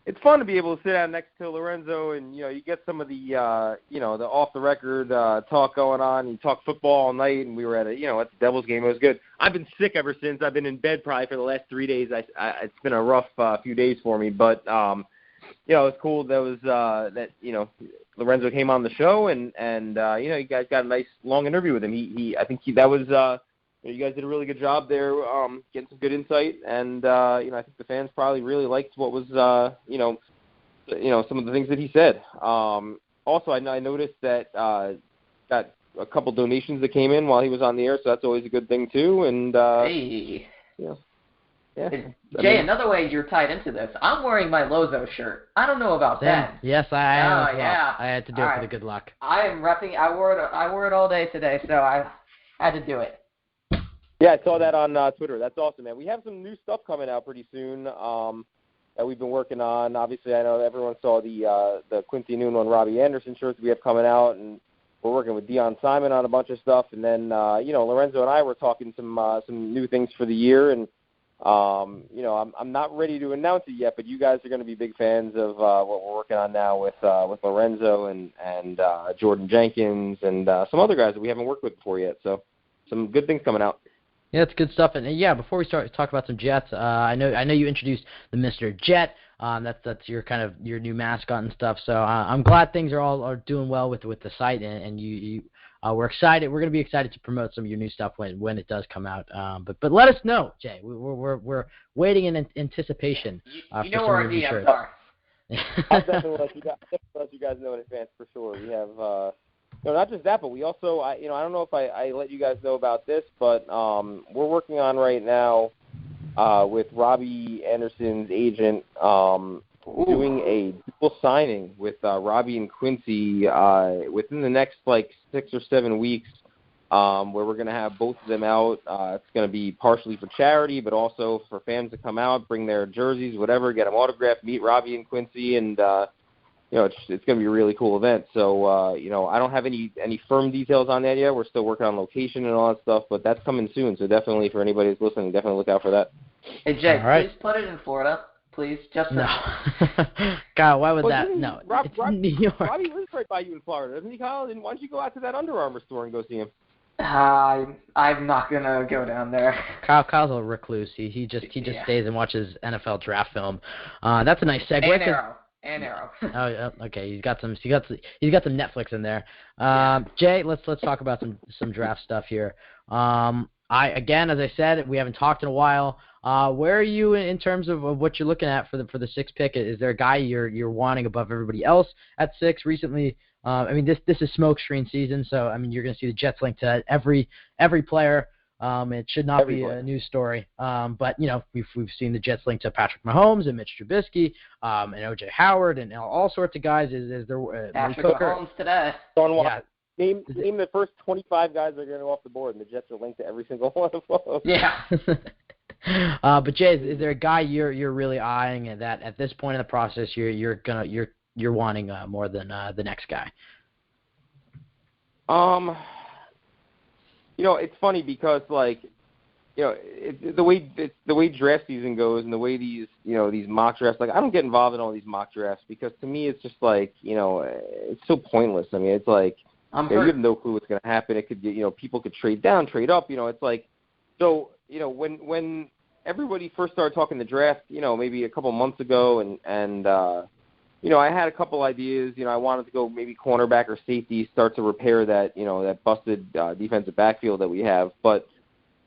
it's fun to be able to sit down next to Lorenzo, and you get some of the the off the record talk going on. You talk football all night, and we were at at the Devils game. It was good. I've been sick ever since. I've been in bed probably for the last 3 days. It's been a rough few days for me, but it was cool. That was that Lorenzo came on the show, and you guys got a nice long interview with him. I think that was. You guys did a really good job there, getting some good insight, and I think the fans probably really liked what was, some of the things that he said. Also, I noticed that got a couple donations that came in while he was on the air, so that's always a good thing too. And hey, yeah. Jay, another way you're tied into this. I'm wearing my Lozo shirt. I don't know about that. Yes, I am. Oh, yeah. I had to do it for the good luck. I am repping. I wore it all day today, so I had to do it. Yeah, I saw that on Twitter. That's awesome, man. We have some new stuff coming out pretty soon. that we've been working on. Obviously, I know everyone saw the Quincy Nuno and Robbie Anderson shirts we have coming out, and we're working with Deion Simon on a bunch of stuff. And then, Lorenzo and I were talking some new things for the year. And, I'm not ready to announce it yet, but you guys are going to be big fans of what we're working on now with Lorenzo and Jordan Jenkins and some other guys that we haven't worked with before yet. So some good things coming out. Yeah, it's good stuff. And before we start talk about some Jets, I know you introduced the Mr. Jet. That's your kind of your new mascot and stuff. So I'm glad things are doing well with the site, and we're excited. We're going to be excited to promote some of your new stuff when it does come out. But let us know, Jay. We're waiting in anticipation. You know where our DMs are. I'll definitely let you guys know in advance for sure. We have. Not just that, but we also, I don't know if I let you guys know about this, but we're working on right now with Robbie Anderson's agent doing a dual signing with Robbie and Quincy within the next 6 or 7 weeks, where we're going to have both of them out. It's going to be partially for charity, but also for fans to come out, bring their jerseys, whatever, get them autographed, meet Robbie and Quincy, and it's going to be a really cool event. So, I don't have any firm details on that yet. We're still working on location and all that stuff, but that's coming soon. So definitely, for anybody who's listening, definitely look out for that. Hey, Jay, please put it in Florida. Please, just no. Kyle, why would that? No, it's New York. Robbie lives right by you in Florida, doesn't he, Kyle? And why don't you go out to that Under Armour store and go see him? I'm not gonna go down there. Kyle's a recluse. He just stays and watches NFL draft film. That's a nice segue. And Arrow. Oh, okay. He's got some Netflix in there. Jay, let's talk about some draft stuff here. Again, as I said, we haven't talked in a while. Where are you in terms of what you're looking at for the 6th pick? Is there a guy you're wanting above everybody else at 6 recently? This is smoke screen season, so you're going to see the Jets linked to every player. It should not be a news story, but we've seen the Jets linked to Patrick Mahomes and Mitch Trubisky, and O.J. Howard, and all sorts of guys. Is there Patrick Mahomes today? Name the first 25 guys that are going to go off the board, and the Jets are linked to every single one of them. Yeah. But Jay, is there a guy you're really eyeing, and that at this point in the process you're wanting more than the next guy? It's funny because the way draft season goes and the way these mock drafts, I don't get involved in all these mock drafts because to me it's just it's so pointless. It's you have no clue what's going to happen. It could people could trade down, trade up. When everybody first started talking the draft, maybe a couple months ago, and I had a couple ideas. I wanted to go maybe cornerback or safety, start to repair that, that busted defensive backfield that we have. But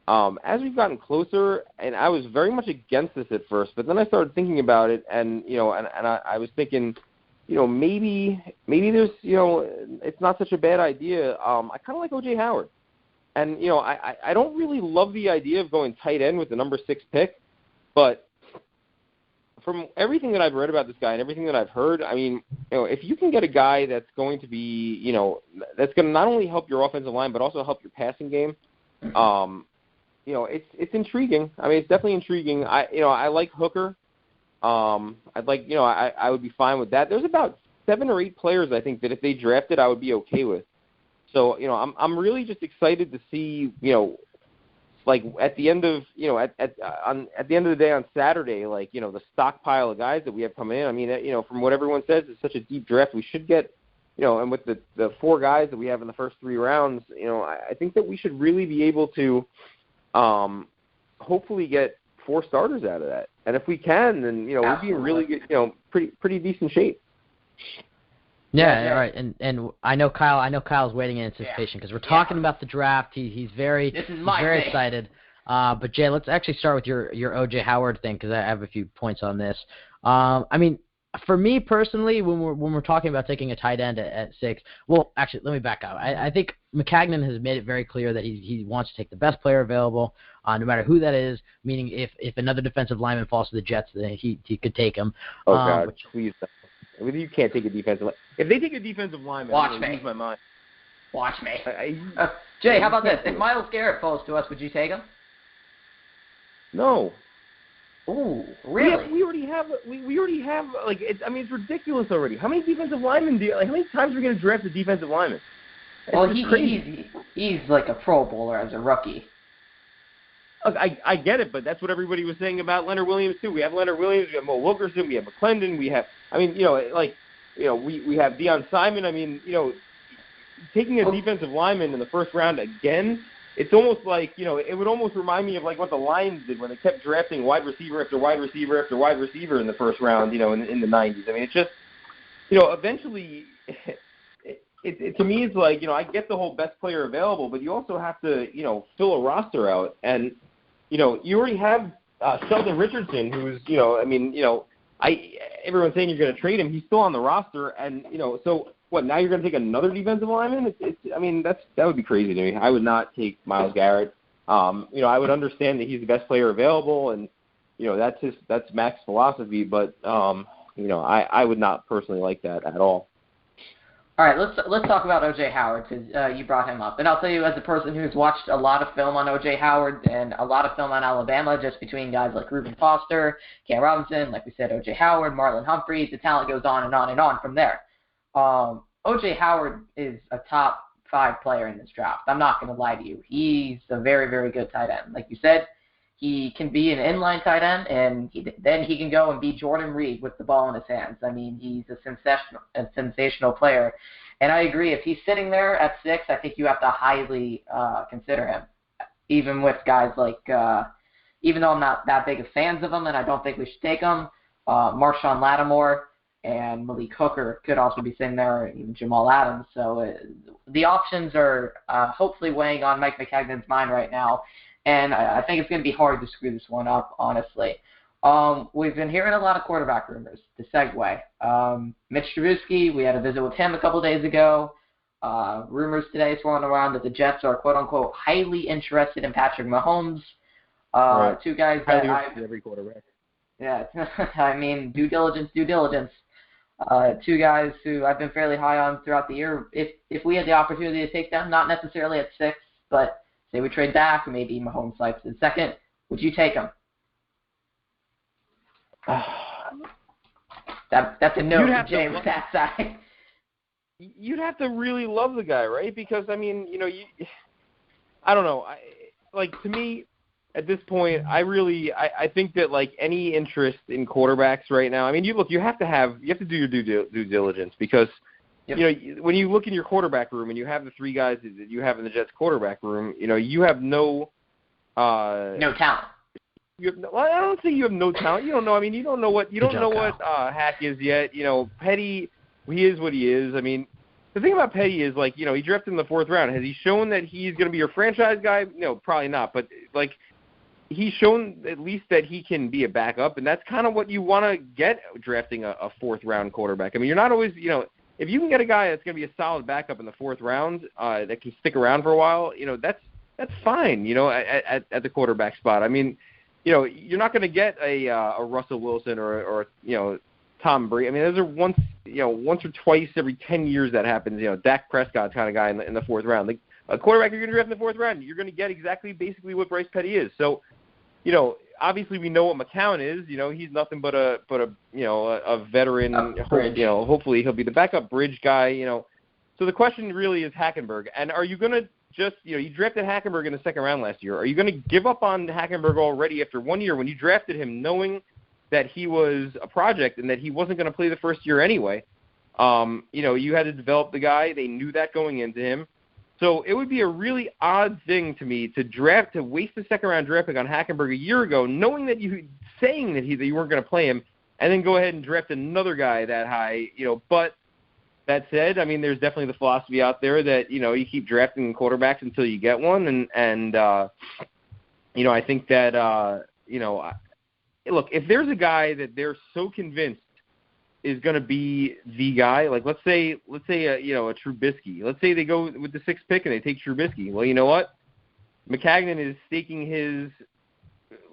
as we've gotten closer, and I was very much against this at first, but then I started thinking about it, and I was thinking, maybe there's, it's not such a bad idea. I kind of like O.J. Howard. And, I don't really love the idea of going tight end with the number 6 pick, but from everything that I've read about this guy and everything that I've heard, if you can get a guy that's going to be, that's going to not only help your offensive line but also help your passing game, it's intriguing. It's definitely intriguing. I like Hooker. I would be fine with that. There's about 7 or 8 players I think that if they drafted, I would be okay with. So I'm really just excited to see at the end of at the end of the day on Saturday, the stockpile of guys that we have coming in. From what everyone says, it's such a deep draft. We should get, and with the 4 guys that we have in the first 3 rounds, I think that we should really be able to, hopefully get 4 starters out of that. And if we can, then we'll be in really good, pretty decent shape. Yeah, right. And I know Kyle's waiting in anticipation because we're talking about the draft. He's very excited. But Jay, let's actually start with your O.J. Howard thing because I have a few points on this. For me personally, when we're talking about taking a tight end at 6, well, actually, let me back up. I think Maccagnan has made it very clear that he wants to take the best player available, no matter who that is. Meaning, if another defensive lineman falls to the Jets, then he could take him. Oh God, please. You can't take a defensive line. If they take a defensive lineman, I'm going to lose my mind. Watch me. Jay, how about this? If Myles Garrett falls to us, would you take him? No. Ooh, really? We already have like it's ridiculous already. How many defensive linemen how many times are we going to draft a defensive lineman? Well, he's like a Pro Bowler as a rookie. Look, I get it, but that's what everybody was saying about Leonard Williams too. We have Leonard Williams, we have Mo Wilkerson, we have McClendon, we have we have Deion Simon. I mean, taking a defensive lineman in the first round again, it's almost like, it would almost remind me of like what the Lions did when they kept drafting wide receiver after wide receiver after wide receiver in the first round, in the 90s. I mean, it's just, eventually it to me it's like, I get the whole best player available, but you also have to, fill a roster out. And, you already have Sheldon Richardson, who's, everyone's saying you're going to trade him. He's still on the roster. And, so what, now you're going to take another defensive lineman? That would be crazy to me. I would not take Myles Garrett. I would understand that he's the best player available, and, that's Mac's philosophy. But, I would not personally like that at all. All right, let's talk about O.J. Howard, because you brought him up. And I'll tell you, as a person who's watched a lot of film on O.J. Howard and a lot of film on Alabama, just between guys like Reuben Foster, Cam Robinson, like we said, O.J. Howard, Marlon Humphreys, the talent goes on and on and on from there. O.J. Howard is a top 5 player in this draft. I'm not going to lie to you. He's a very, very good tight end. Like you said, he can be an inline tight end, and then he can go and be Jordan Reed with the ball in his hands. I mean, he's a sensational player. And I agree, if he's sitting there at 6, I think you have to highly consider him. Even with guys like, even though I'm not that big of fans of him, and I don't think we should take him, Marshawn Lattimore and Malik Hooker could also be sitting there, and even Jamal Adams. So the options are hopefully weighing on Mike McCagnon's mind right now. And I think it's going to be hard to screw this one up, honestly. We've been hearing a lot of quarterback rumors, to segue. Mitch Trubisky, we had a visit with him a couple days ago. Rumors today swirling around that the Jets are, quote-unquote, highly interested in Patrick Mahomes. Right. Two guys that every quarterback. Yeah, I mean, due diligence. Two guys who I've been fairly high on throughout the year. If we had the opportunity to take them, not necessarily at 6, but say we trade Dak, maybe Mahomes slides in 2nd. Would you take him? That's a no from James that side. You'd have to really love the guy, right? Because, I mean, I don't know. To me, at this point, I think that, like, any interest in quarterbacks right now, I mean, you have to do your due diligence, because yep. When you look in your quarterback room and you have the 3 guys that you have in the Jets quarterback room, you have no talent. I don't think you have no talent. You don't know. I mean, you don't know what Hack is yet. Petty, he is what he is. I mean, the thing about Petty is, like, he drafted in the 4th round. Has he shown that he's going to be your franchise guy? No, probably not. But, like, he's shown at least that he can be a backup, and that's kind of what you want to get drafting a 4th round quarterback. I mean, you're not always, if you can get a guy that's going to be a solid backup in the 4th round that can stick around for a while, that's fine, at the quarterback spot. I mean, you're not going to get a Russell Wilson or Tom Brady. I mean, those are once or twice every 10 years that happens. Dak Prescott kind of guy in the 4th round. Like, a quarterback you're going to draft in the 4th round, you're going to get basically what Bryce Petty is. So, obviously we know what McCown is. He's nothing but a veteran. Hopefully he'll be the backup bridge guy. So the question really is Hackenberg. And are you going to just, you drafted Hackenberg in the 2nd round last year. Are you going to give up on Hackenberg already after 1 year when you drafted him, knowing that he was a project and that he wasn't going to play the first year anyway? You had to develop the guy. They knew that going into him. So it would be a really odd thing to me to waste the 2nd round draft pick on Hackenberg a year ago, knowing that you weren't going to play him, and then go ahead and draft another guy that high. But that said, I mean, there's definitely the philosophy out there that you keep drafting quarterbacks until you get one, and I think that look, if there's a guy that they're so convinced is going to be the guy, like let's say a Trubisky. Let's say they go with the 6th pick and they take Trubisky. Well, you know what? McCagnon is staking his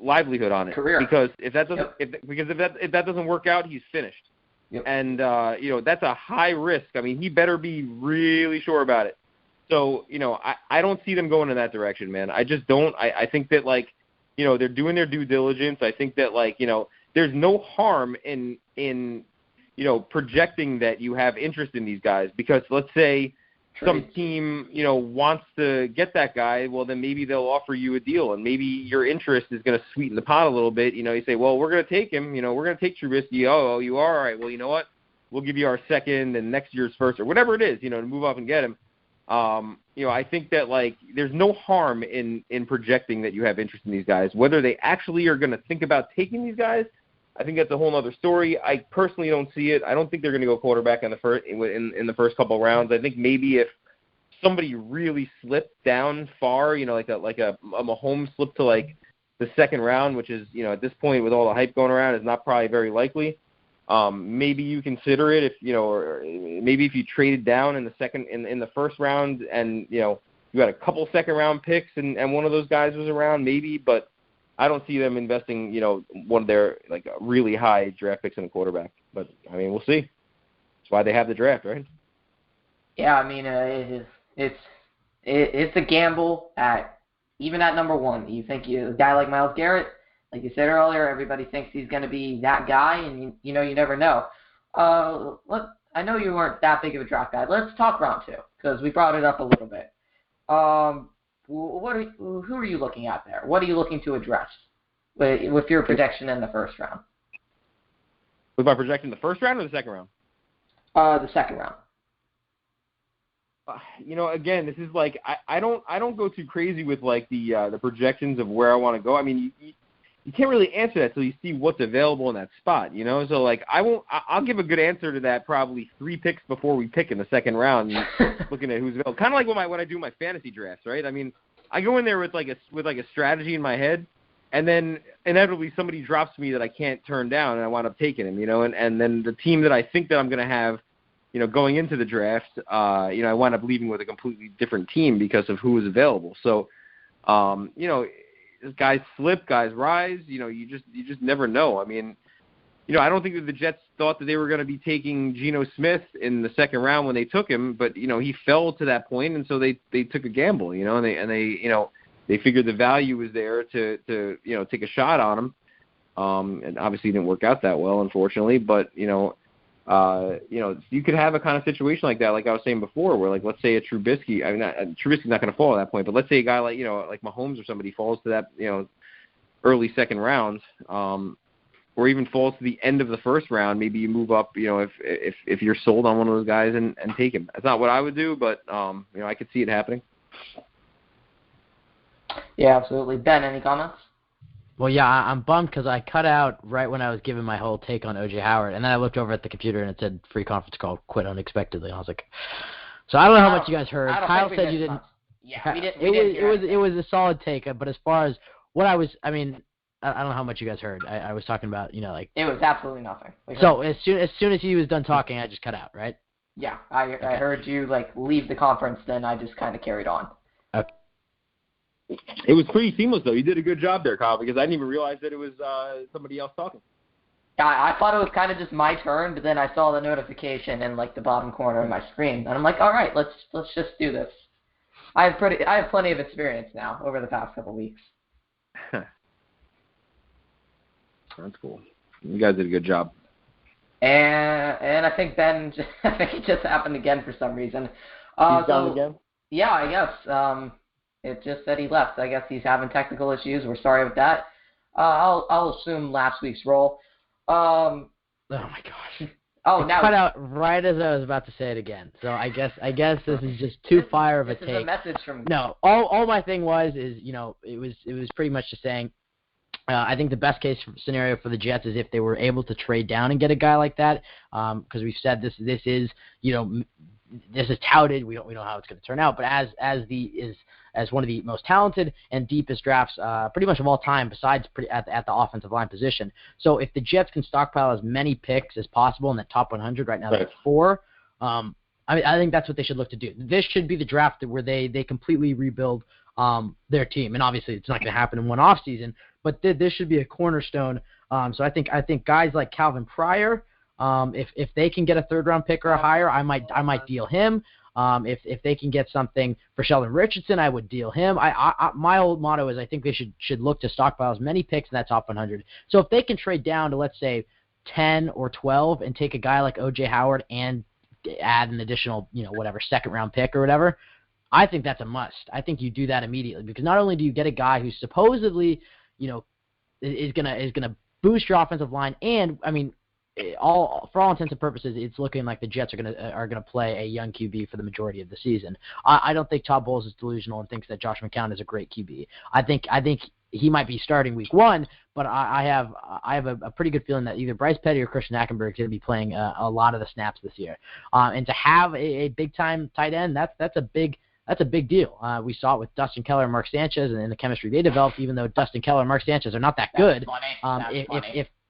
livelihood on it. Career. Because if that doesn't work out, he's finished. Yep. And that's a high risk. I mean, he better be really sure about it. So, I don't see them going in that direction, man. I just don't. I think that, like, they're doing their due diligence. I think that, there's no harm in projecting that you have interest in these guys, because let's say some team, wants to get that guy, well, then maybe they'll offer you a deal, and maybe your interest is going to sweeten the pot a little bit. You say, well, we're going to take him. We're going to take Trubisky. Oh, you are? All right. Well, you know what? We'll give you our second and next year's first, or whatever it is, to move up and get him. I think that, there's no harm in projecting that you have interest in these guys. Whether they actually are going to think about taking these guys, I think that's a whole other story. I personally don't see it. I don't think they're going to go quarterback in the first couple of rounds. I think maybe if somebody really slipped down far, like a Mahomes slip to the second round, which is, at this point with all the hype going around, is not probably very likely. Maybe you consider it or maybe if you traded down in the first round and you had a couple second round picks and one of those guys was around, maybe, but I don't see them investing, one of their really high draft picks in a quarterback. But I mean, we'll see. That's why they have the draft, right? Yeah, I mean, it's a gamble even at number one. You think a guy like Myles Garrett, like you said earlier, everybody thinks he's going to be that guy, and you never know. I know you weren't that big of a draft guy. Let's talk round two, because we brought it up a little bit. Who are you looking at there? What are you looking to address with your projection in the first round? With my projection in the first round or the second round? The second round. Again, this is I don't go too crazy with the projections of where I want to go. I mean, you can't really answer that till you see what's available in that spot, So I'll give a good answer to that probably 3 picks before we pick in the second round, looking at who's available. Kind of like when I do my fantasy drafts, right? I mean, I go in there with a strategy in my head, and then inevitably somebody drops me that I can't turn down, and I wind up taking him, and then the team that I think that I'm going to have, going into the draft, I wind up leaving with a completely different team because of who was available. So, guys slip, guys rise. You just never know. I mean, I don't think that the Jets thought that they were going to be taking Geno Smith in the second round when they took him, but he fell to that point, and so they took a gamble. And they figured the value was there to take a shot on him. And obviously it didn't work out that well, unfortunately. But you could have a kind of situation like that, like I was saying before, where let's say a Trubisky. I mean, Trubisky's not going to fall at that point, but let's say a guy like Mahomes or somebody falls to that early second round, or even falls to the end of the first round. Maybe you move up, if you're sold on one of those guys and take him. That's not what I would do, but I could see it happening. Yeah, absolutely. Ben, any comments? Well, yeah, I'm bummed because I cut out right when I was giving my whole take on O.J. Howard, and then I looked over at the computer and it said free conference call, quit unexpectedly. I was like, so I don't know how much you guys heard. Kyle said you didn't. Yeah, we didn't. It was a solid take, but as far as what I don't know how much you guys heard. I was talking about, it was absolutely nothing. So as soon as he was done talking, I just cut out, right? Yeah, I heard you leave the conference, then I just kind of carried on. Okay. It was pretty seamless, though. You did a good job there, Kyle, because I didn't even realize that it was somebody else talking. Yeah, I thought it was kind of just my turn, but then I saw the notification in the bottom corner of my screen, and I'm like, all right, let's just do this. I have plenty of experience now over the past couple weeks. That's cool. You guys did a good job. And I think Ben, I think it just happened again for some reason. He's gone again? Yeah, I guess. It just said he left. I guess he's having technical issues. We're sorry with that. I'll assume last week's role. Oh my gosh. Oh, now cut out right as I was about to say it again. So I guess this is just too fire of a take. This is a message from. No, all my thing was it was pretty much just saying. I think the best case scenario for the Jets is if they were able to trade down and get a guy like that, because we've said this is this is touted. We don't know how it's going to turn out, but as one of the most talented and deepest drafts pretty much of all time, besides at the offensive line position. So if the Jets can stockpile as many picks as possible in the top 100 right now, that's 4. I think that's what they should look to do. This should be the draft where they completely rebuild their team, and obviously it's not going to happen in one off season, but this should be a cornerstone. So I think guys like Calvin Pryor, If they can get a third-round pick or a higher, I might deal him. If they can get something for Sheldon Richardson, I would deal him. My old motto is I think they should look to stockpile as many picks in that top 100. So if they can trade down to, let's say, 10 or 12 and take a guy like O.J. Howard and add an additional, whatever, second-round pick or whatever, I think that's a must. I think you do that immediately because not only do you get a guy who supposedly, is gonna boost your offensive line, and I mean, for all intents and purposes, it's looking like the Jets are gonna play a young QB for the majority of the season. I don't think Todd Bowles is delusional and thinks that Josh McCown is a great QB. I think he might be starting week 1, but I have a pretty good feeling that either Bryce Petty or Christian Hackenberg is going to be playing a lot of the snaps this year. And to have a big time tight end, that's a big deal. We saw it with Dustin Keller and Mark Sanchez and the chemistry they developed, even though Dustin Keller and Mark Sanchez are not that good.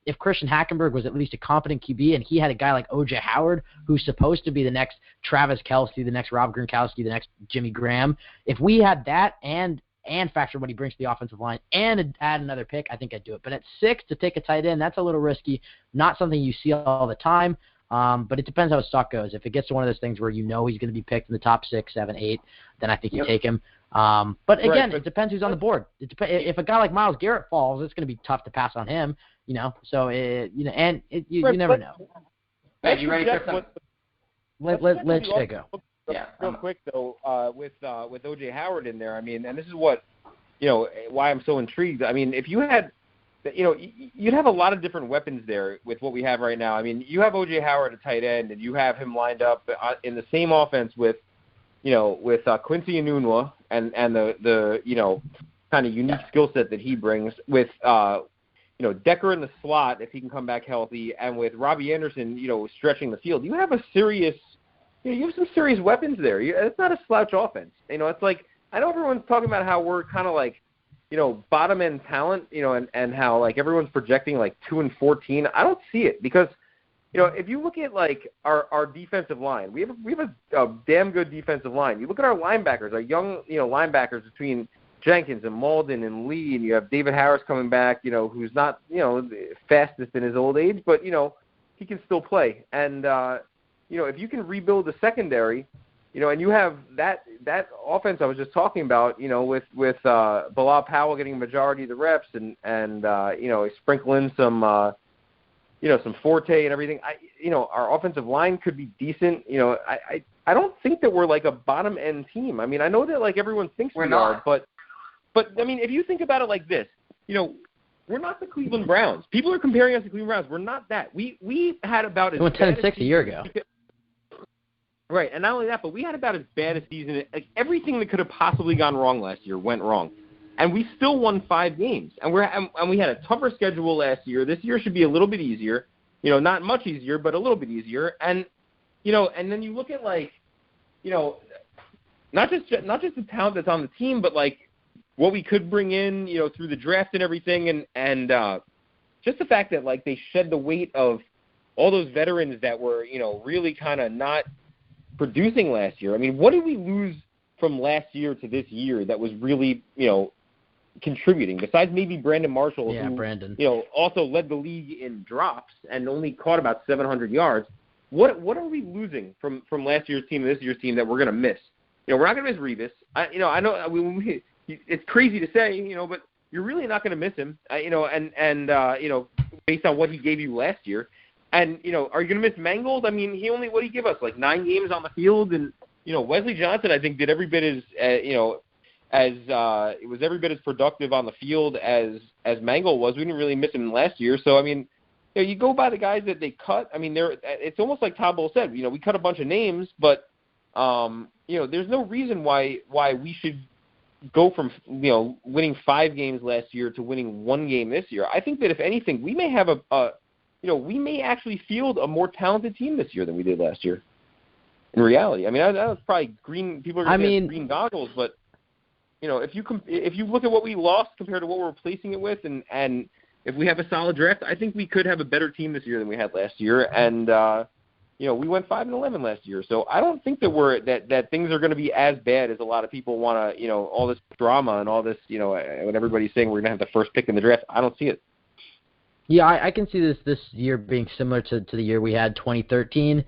If Christian Hackenberg was at least a competent QB and he had a guy like O.J. Howard, who's supposed to be the next Travis Kelce, the next Rob Gronkowski, the next Jimmy Graham, if we had that and factor what he brings to the offensive line and add another pick, I think I'd do it. But at 6 to take a tight end, that's a little risky. Not something you see all the time. But it depends how his stock goes. If it gets to one of those things where he's going to be picked in the top 6, 7, 8, then I think you take him. But again, it depends who's on the board. If a guy like Myles Garrett falls, it's going to be tough to pass on him. So you never know. Hey, you ready for some? Let's go. Yeah. Real quick though, with O.J. Howard in there, I mean, and this is what why I'm so intrigued. I mean, if you had, you'd have a lot of different weapons there with what we have right now. I mean, you have O.J. Howard at tight end, and you have him lined up in the same offense with Quincy Enunwa and the kind of unique skill set that he brings with Decker in the slot if he can come back healthy, and with Robbie Anderson stretching the field. You have a serious. You have some serious weapons there. It's not a slouch offense. It's like I know everyone's talking about how we're kind of like, bottom end talent, and how like everyone's projecting like 2-14. I don't see it because, if you look at like our defensive line, we have a damn good defensive line. You look at our linebackers, our young linebackers between Jenkins and Mauldin and Lee, and you have David Harris coming back, who's not fastest in his old age, but he can still play. And if you can rebuild the secondary, and you have that offense I was just talking about, with Bilal Powell getting a majority of the reps and sprinkle in some Forte and everything. Our offensive line could be decent. I don't think that we're like a bottom end team. I mean, I know that like everyone thinks we are, but I mean, if you think about it like this, we're not the Cleveland Browns. People are comparing us to Cleveland Browns. We're not that. We had about as we went 10-6 a year ago. Right, and not only that, but we had about as bad a season. Like everything that could have possibly gone wrong last year went wrong, and we still won 5 games. And we had a tougher schedule last year. This year should be a little bit easier. Not much easier, but a little bit easier. And and then you look at like, not just the talent that's on the team, but like what we could bring in, through the draft and everything, and just the fact that like they shed the weight of all those veterans that were really kind of not producing last year. I mean, what did we lose from last year to this year that was really, contributing, besides maybe Brandon Marshall, who, also led the league in drops and only caught about 700 yards. What are we losing from last year's team to this year's team that we're going to miss? We're not going to miss Revis. I know it's crazy to say, but you're really not going to miss him, based on what he gave you last year. And, are you going to miss Mangold? I mean, what did he give us? Like 9 games on the field? And, Wesley Johnson, I think, did every bit it was every bit as productive on the field as Mangold was. We didn't really miss him last year. So, I mean, you go by the guys that they cut. I mean, it's almost like Todd Bowles said, we cut a bunch of names, but, there's no reason why we should go from, winning 5 games last year to winning 1 game this year. I think that if anything, we may have we may actually field a more talented team this year than we did last year. In reality, I mean, that was probably green. People are going to say green goggles, but if you look at what we lost compared to what we're replacing it with, and if we have a solid draft, I think we could have a better team this year than we had last year. And we went 5-11 last year, so I don't think that that things are going to be as bad as a lot of people want to. All this drama and all this. When everybody's saying we're going to have the first pick in the draft, I don't see it. Yeah, I can see this year being similar to the year we had 2013.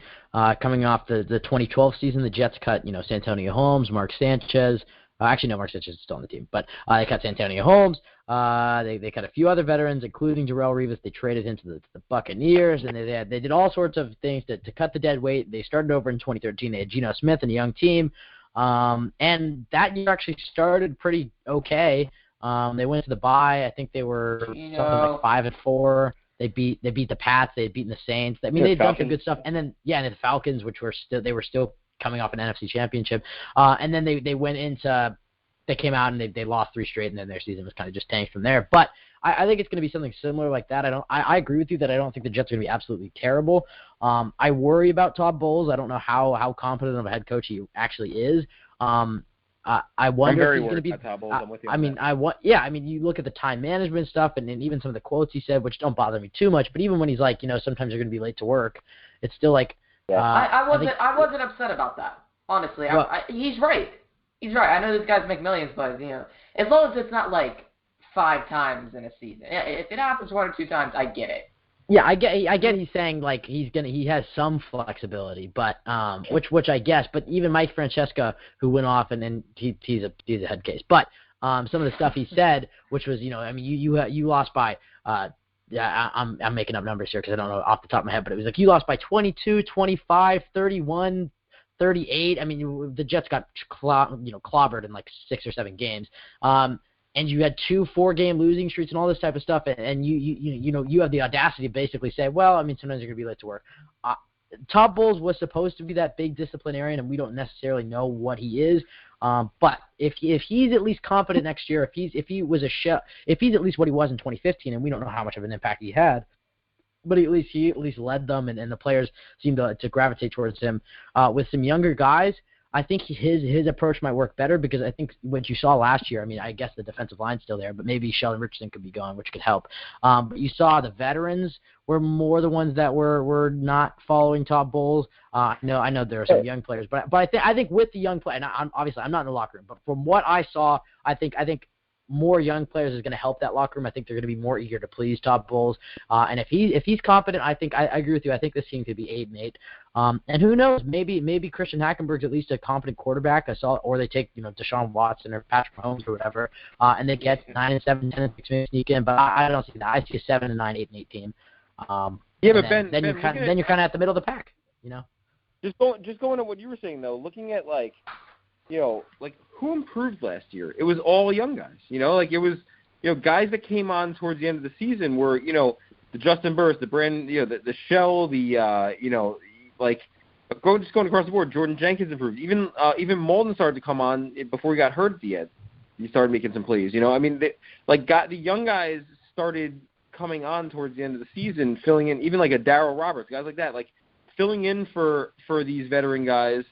Coming off the 2012 season, the Jets cut Santonio Holmes, Mark Sanchez. Actually, no, Mark Sanchez is still on the team, but they cut Santonio Holmes. They cut a few other veterans, including Darrelle Revis. They traded him to the Buccaneers, and they did all sorts of things to cut the dead weight. They started over in 2013. They had Geno Smith and a young team, and that year actually started pretty okay. They went to the bye. I think they were something like 5-4. They beat the Pats. They had beaten the Saints. I mean, they had done some good stuff. And then and the Falcons, which were still coming off an NFC Championship. And then they went into they came out and they lost 3 straight, and then their season was kind of just tanked from there. But I think it's going to be something similar like that. I agree with you that I don't think the Jets are going to be absolutely terrible. I worry about Todd Bowles. I don't know how competent of a head coach he actually is. I wonder if he's going to be. I'm with you. I mean, you look at the time management stuff, and even some of the quotes he said, which don't bother me too much. But even when he's like, sometimes you're going to be late to work, it's still like. Yeah. I wasn't upset about that. Honestly, he's right. He's right. I know these guys make millions, but as long as it's not like 5 times in a season. If it happens 1 or 2 times, I get it. Yeah, I get he's saying like he has some flexibility, but which I guess, but even Mike Francesca, who went off and he's a head case, but some of the stuff he said, which was you lost by I'm making up numbers here because I don't know off the top of my head, but it was like you lost by 22, 25, 31, 38. I mean, the Jets got clobbered in like 6 or 7 games. And you had 2 4-game losing streaks and all this type of stuff, and you have the audacity to basically say, well, I mean, sometimes you're going to be late to work. Todd Bowles was supposed to be that big disciplinarian, and we don't necessarily know what he is. But if he's at least competent next year, if he's at least what he was in 2015, and we don't know how much of an impact he had, but he at least led them, and the players seem to gravitate towards him. With some younger guys, I think his approach might work better because I think what you saw last year, I mean, I guess the defensive line's still there, but maybe Sheldon Richardson could be gone, which could help. But you saw the veterans were more the ones that were not following Todd Bowles. I know there are some young players, but I think with the young players, and obviously I'm not in the locker room, but from what I saw, I think more young players is going to help that locker room. I think they're going to be more eager to please Todd Bowles. And if he's competent, I think I agree with you. I think this team could be 8-8. And who knows? Maybe Christian Hackenberg's at least a competent quarterback. Or they take Deshaun Watson or Patrick Mahomes or whatever, and they get 9-7, 10-6, maybe sneak in. But I don't see that. I see a 7-9, 8-8 team. But Ben, you're kind of at the middle of the pack. Just going to what you were saying though, looking at like who improved last year? It was all young guys. It was guys that came on towards the end of the season were the Justin Burris, the Brand, the Shell, going across the board. Jordan Jenkins improved. Even Mauldin started to come on before he got hurt at the end. He started making some plays. I mean, the young guys started coming on towards the end of the season, filling in. Even like a Darryl Roberts, guys like that, filling in for these veteran guys.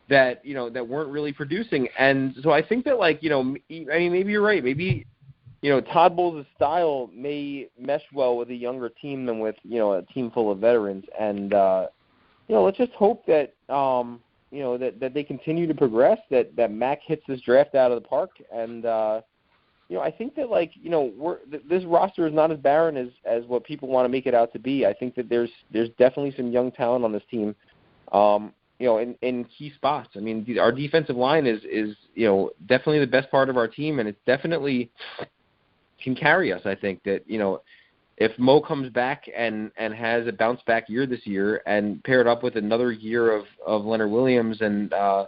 That weren't really producing, and so I think that maybe you're right. Maybe Todd Bowles' style may mesh well with a younger team than with a team full of veterans, and let's just hope that that they continue to progress. That Mac hits this draft out of the park, and I think that this roster is not as barren as what people want to make it out to be. I think that there's definitely some young talent on this team. In key spots. I mean, our defensive line is definitely the best part of our team, and it definitely can carry us. I think that if Mo comes back and has a bounce back year this year, and paired up with another year of Leonard Williams and and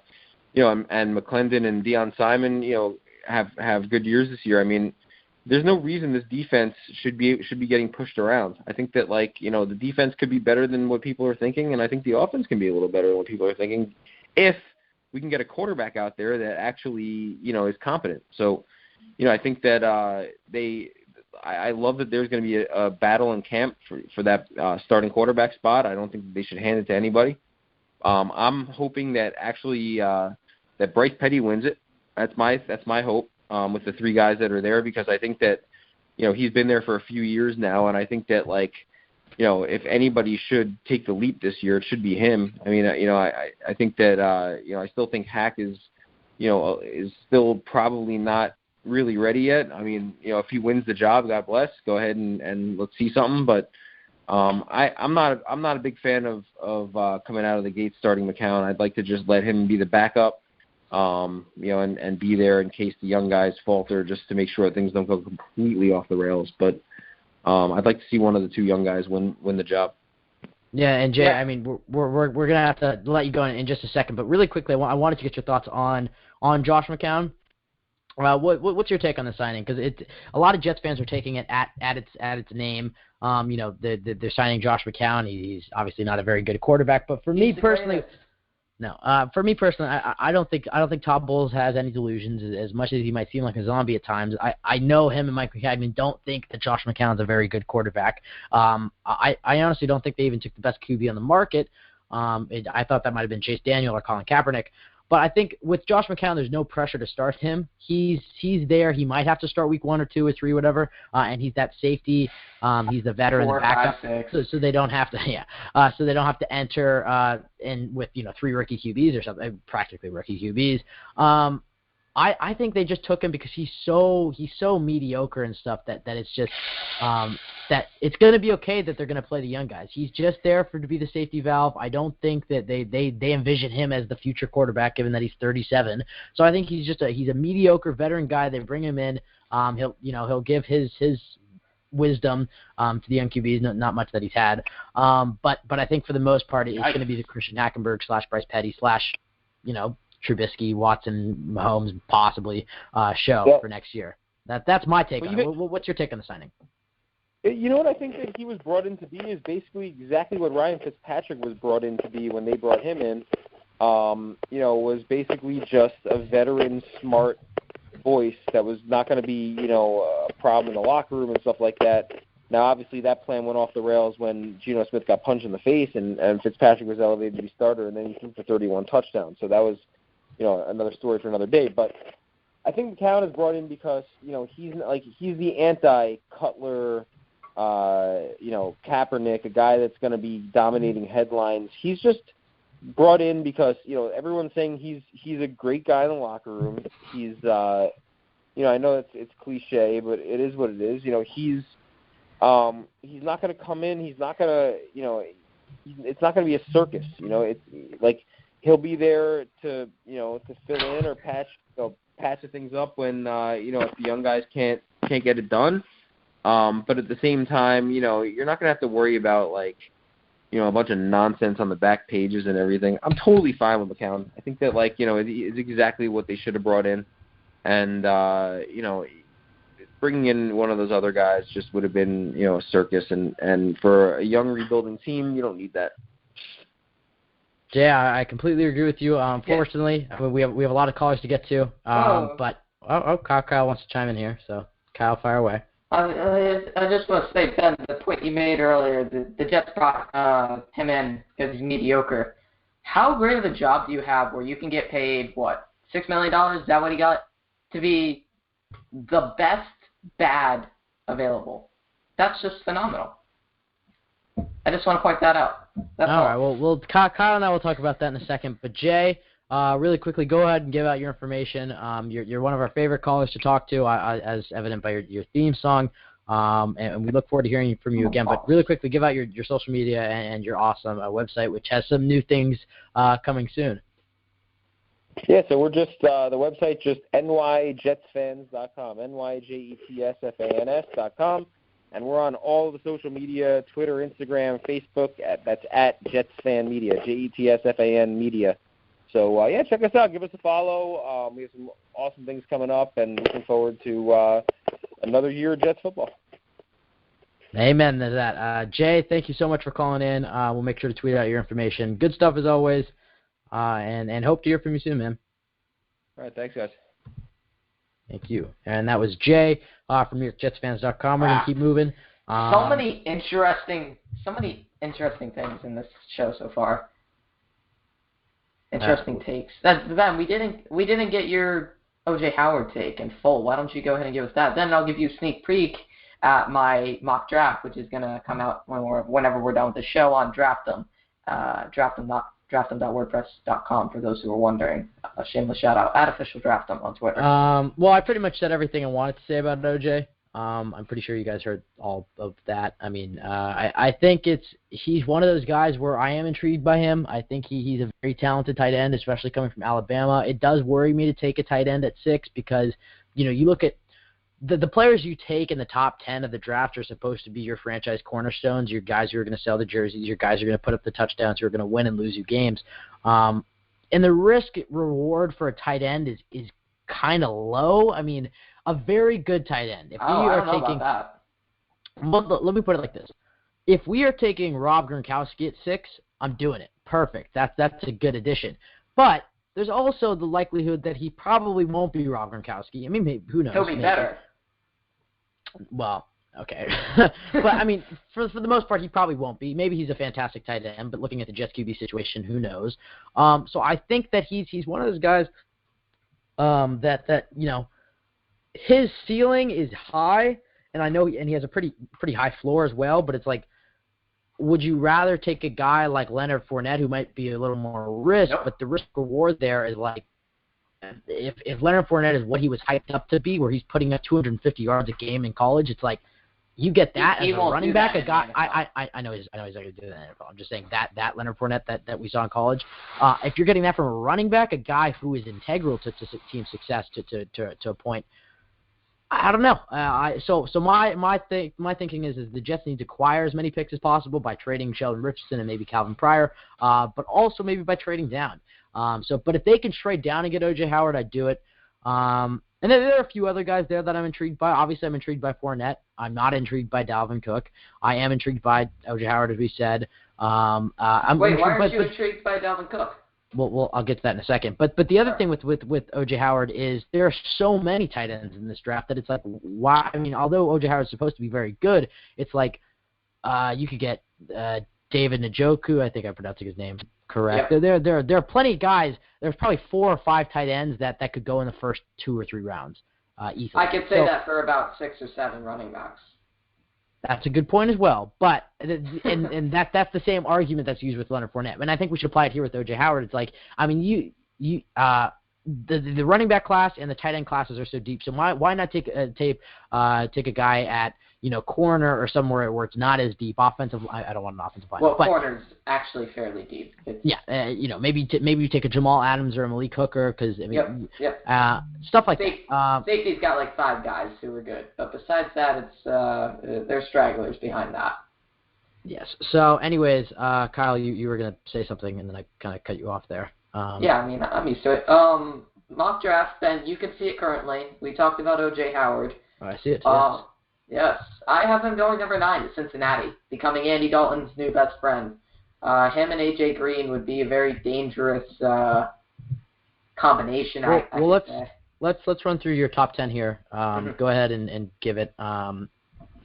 McClendon and Deion Simon, have good years this year. I mean, there's no reason this defense should be getting pushed around. I think that the defense could be better than what people are thinking, and I think the offense can be a little better than what people are thinking if we can get a quarterback out there that actually is competent. So I think that I love that there's going to be a battle in camp for that starting quarterback spot. I don't think they should hand it to anybody. I'm hoping that actually that Bryce Petty wins it. That's my hope. With the 3 guys that are there, because I think that he's been there for a few years now, and I think that if anybody should take the leap this year, it should be him. I mean, I think that I still think Hack is still probably not really ready yet. I mean, if he wins the job, God bless. Go ahead and let's see something. But I'm not a big fan of coming out of the gate starting McCown. I'd like to just let him be the backup, and be there in case the young guys falter, just to make sure that things don't go completely off the rails. But I'd like to see one of the two young guys win the job. Yeah, and Jay, I mean, we're gonna have to let you go in just a second, but really quickly, I wanted to get your thoughts on Josh McCown. What's your take on the signing? Because a lot of Jets fans are taking it at its name. They're signing Josh McCown. He's obviously not a very good quarterback, but for me personally, I don't think Todd Bowles has any delusions. As much as he might seem like a zombie at times, I know him and Mike McCagnon don't think that Josh McCown's a very good quarterback. I honestly don't think they even took the best QB on the market. I thought that might have been Chase Daniel or Colin Kaepernick. But I think with Josh McCown, there's no pressure to start him. He's there. He might have to start week 1 or 2 or 3, whatever. And he's that safety. He's the veteran, the backup. 5, 6. So they don't have to. Yeah. So they don't have to enter in with 3 rookie QBs or something, practically rookie QBs. I think they just took him because he's so mediocre and stuff that it's just that it's going to be okay that they're going to play the young guys. He's just there to be the safety valve. I don't think that they envision him as the future quarterback, given that he's 37. So I think he's a mediocre veteran guy. They bring him in. He'll give his wisdom to the young QBs. Not much that he's had. But I think for the most part, it's going to be the Christian Hackenberg / Bryce Petty / Trubisky, Watson, Mahomes, possibly show for next year. That's my take on it. What's your take on the signing? You know what I think that he was brought in to be is basically exactly what Ryan Fitzpatrick was brought in to be when they brought him in. Was basically just a veteran, smart voice that was not going to be, a problem in the locker room and stuff like that. Now, obviously, that plan went off the rails when Geno Smith got punched in the face and Fitzpatrick was elevated to be starter, and then he threw for 31 touchdowns. So that was another story for another day. But I think McCown is brought in because, he's the anti-Cutler, Kaepernick, a guy that's going to be dominating headlines. He's just brought in because, everyone's saying he's a great guy in the locker room. He's, I know it's cliche, but it is what it is. He's not going to come in. He's not going to, it's not going to be a circus. It's like, he'll be there to fill in or patch things up when if the young guys can't get it done. But at the same time, you're not gonna have to worry about a bunch of nonsense on the back pages and everything. I'm totally fine with McCown. I think that it's exactly what they should have brought in, and bringing in one of those other guys just would have been a circus. And for a young rebuilding team, you don't need that. Yeah, I completely agree with you. Fortunately, we have a lot of callers to get to. But Kyle wants to chime in here, so Kyle, fire away. I just want to say, Ben, the point you made earlier, the Jets brought him in because he's mediocre. How great of a job do you have where you can get paid, $6 million? Is that what he got? To be the best bad available. That's just phenomenal. I just want to point that out. That's all right. Well, Kyle and I will talk about that in a second. But Jay, really quickly, go ahead and give out your information. You're one of our favorite callers to talk to, as evident by your theme song. And we look forward to hearing from you again. But really quickly, give out your social media and your awesome website, which has some new things coming soon. Yeah, so we're just the website just nyjetsfans.com, nyjetsfans.com. And we're on all of the social media, Twitter, Instagram, Facebook. That's at JetsFan Media, JETSFAN Media. So, check us out. Give us a follow. We have some awesome things coming up, and looking forward to another year of Jets football. Amen to that. Jay, thank you so much for calling in. We'll make sure to tweet out your information. Good stuff as always, and hope to hear from you soon, man. All right, thanks, guys. Thank you. And that was Jay from NewYorkJetsFans.com. We're going to keep moving. So many interesting things in this show so far. Interesting takes. Ben, we didn't get your O.J. Howard take in full. Why don't you go ahead and give us that? Then I'll give you a sneak peek at my mock draft, which is going to come out whenever we're done with the show on Draft 'em. Draft officialdraftem.wordpress.com for those who are wondering. A shameless shout out at officialdraftem on Twitter. Well, I pretty much said everything I wanted to say about OJ. I'm pretty sure you guys heard all of that. I mean, I think he's one of those guys where I am intrigued by him. I think he's a very talented tight end, especially coming from Alabama. It does worry me to take a tight end at 6 because, you look at the players you take in the top 10 of the draft are supposed to be your franchise cornerstones, your guys who are going to sell the jerseys, your guys who are going to put up the touchdowns, who are going to win and lose you games. And the risk reward for a tight end is kind of low. I mean, a very good tight end. If we are I don't know taking, about that. Well, let me put it like this: if we are taking Rob Gronkowski at 6, I'm doing it. Perfect. That's a good addition. But there's also the likelihood that he probably won't be Rob Gronkowski. I mean, maybe, who knows? He'll be better. Well, okay. But, I mean, for the most part, he probably won't be. Maybe he's a fantastic tight end, but looking at the Jets QB situation, who knows? So I think that he's one of those guys that his ceiling is high, and I know he has a pretty high floor as well, but it's like, would you rather take a guy like Leonard Fournette, who might be a little more risk, but the risk-reward there is like, if Leonard Fournette is what he was hyped up to be, where he's putting up 250 yards a game in college, it's like you get that as a running back. A guy, I know he's not going to do that in the NFL. I'm just saying that Leonard Fournette that we saw in college. If you're getting that from a running back, a guy who is integral to team success to a point, I don't know. So my thinking is the Jets need to acquire as many picks as possible by trading Sheldon Richardson and maybe Calvin Pryor, but also maybe by trading down. But if they can trade down and get O.J. Howard, I'd do it. And then there are a few other guys there that I'm intrigued by. Obviously, I'm intrigued by Fournette. I'm not intrigued by Dalvin Cook. I am intrigued by O.J. Howard, as we said. Why aren't you intrigued by Dalvin Cook? Well, I'll get to that in a second. But the other thing with O.J. Howard is there are so many tight ends in this draft that it's like, why? I mean, although O.J. Howard is supposed to be very good, it's like you could get David Njoku. I think I'm pronouncing his name correct. Yeah. There are plenty of guys. There's probably 4 or 5 tight ends that could go in the first 2 or 3 rounds easily. I could say that for about 6 or 7 running backs. That's a good point as well, but and that's the same argument that's used with Leonard Fournette. And I think we should apply it here with O.J. Howard. It's like, I mean, the running back class and the tight end classes are so deep. So why not take a guy at corner or somewhere where it's not as deep. Offensive, I don't want an offensive line. Well, corner's actually fairly deep. Maybe you take a Jamal Adams or a Malik Hooker because stuff like that. Safety's got like 5 guys who are good, but besides that, it's there's stragglers behind that. Yes. So, anyways, Kyle, you were gonna say something, and then I kind of cut you off there. Yeah, I mean, I'm used to it. Mock draft, Ben, you can see it currently. We talked about O.J. Howard. Oh, I see it. Yes. Yes, I have him going number 9 to Cincinnati, becoming Andy Dalton's new best friend. Him and A.J. Green would be a very dangerous combination. Let's run through your top 10 here. Go ahead and give it.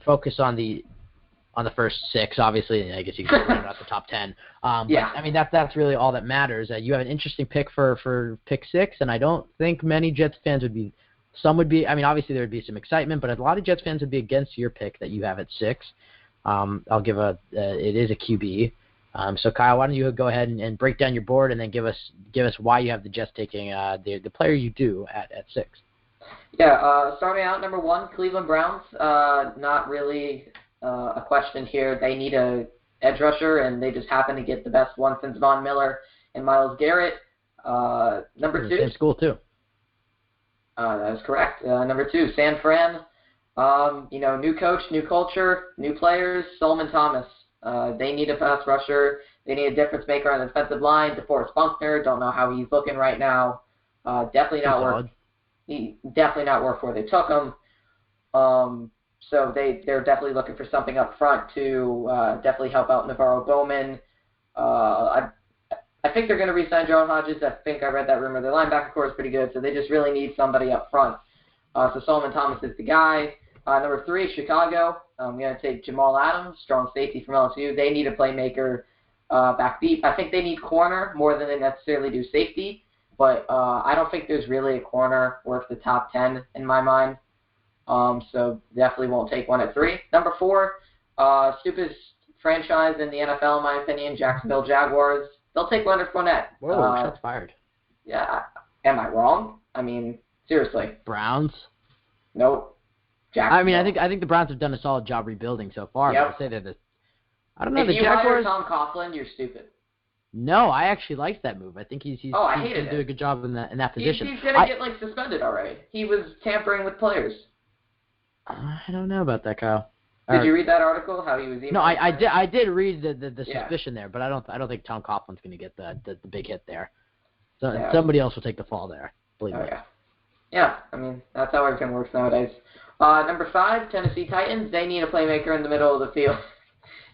Focus on the first 6, obviously. I guess you can run out the top 10. But, I mean, that's really all that matters. You have an interesting pick for pick 6, and I don't think many Jets fans would be. Some would be. I mean, obviously there would be some excitement, but a lot of Jets fans would be against your pick that you have at 6. I'll give it is a QB. So Kyle, why don't you go ahead and break down your board and then give us why you have the Jets taking the player you do at 6. Yeah, starting out number 1, Cleveland Browns. Not really a question here. They need a edge rusher, and they just happen to get the best one since Von Miller and Myles Garrett. Number 2. Same school too. That is correct. Number 2, San Fran. New coach, new culture, new players. Solomon Thomas. They need a pass rusher. They need a difference maker on the defensive line. DeForest Buckner. Don't know how he's looking right now. Definitely not worth where they took him. So they're definitely looking for something up front to definitely help out Navarro Bowman. I think they're going to re-sign Gerald Hodges. I think I read that rumor. Their linebacker core is pretty good, so they just really need somebody up front. So Solomon Thomas is the guy. Number 3, Chicago. I'm going to take Jamal Adams, strong safety from LSU. They need a playmaker back deep. I think they need corner more than they necessarily do safety, but I don't think there's really a corner worth the top 10 in my mind. So definitely won't take one at 3. Number 4, stupidest franchise in the NFL, in my opinion, Jacksonville Jaguars. they'll take Leonard Fournette. Whoa, shots fired. Yeah. Am I wrong? I mean, seriously. Browns? Nope. I mean, I think the Browns have done a solid job rebuilding so far. Yep. But I say that I don't know. If The you Jaguars. hire Tom Coughlin, you're stupid. No, I actually liked that move. I think he's I hated doing a good job in that position. He's gonna get suspended already. He was tampering with players. I don't know about that, Kyle. Did you read that article? How he was? No, I did read the suspicion there, but I don't think Tom Coughlin's going to get the big hit there. So somebody else will take the fall there. Believe me. Yeah. I mean, that's how everything works nowadays. Number 5, Tennessee Titans. They need a playmaker in the middle of the field.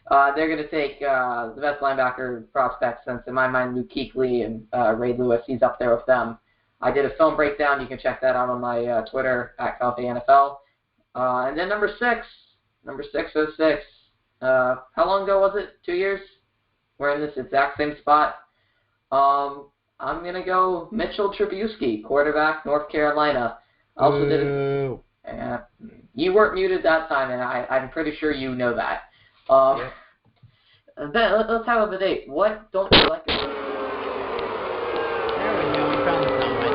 They're going to take the best linebacker prospects since, in my mind, Luke Kuechly and Ray Lewis. He's up there with them. I did a film breakdown. You can check that out on my Twitter at Kyle Fahey NFL. And then number 606. How long ago was it? 2 years? We're in this exact same spot. I'm going to go Mitchell Trubisky, quarterback, North Carolina. Also did you weren't muted that time, and I'm pretty sure you know that. Then let's have a debate. What don't you like about it? There we go. We found the sound right.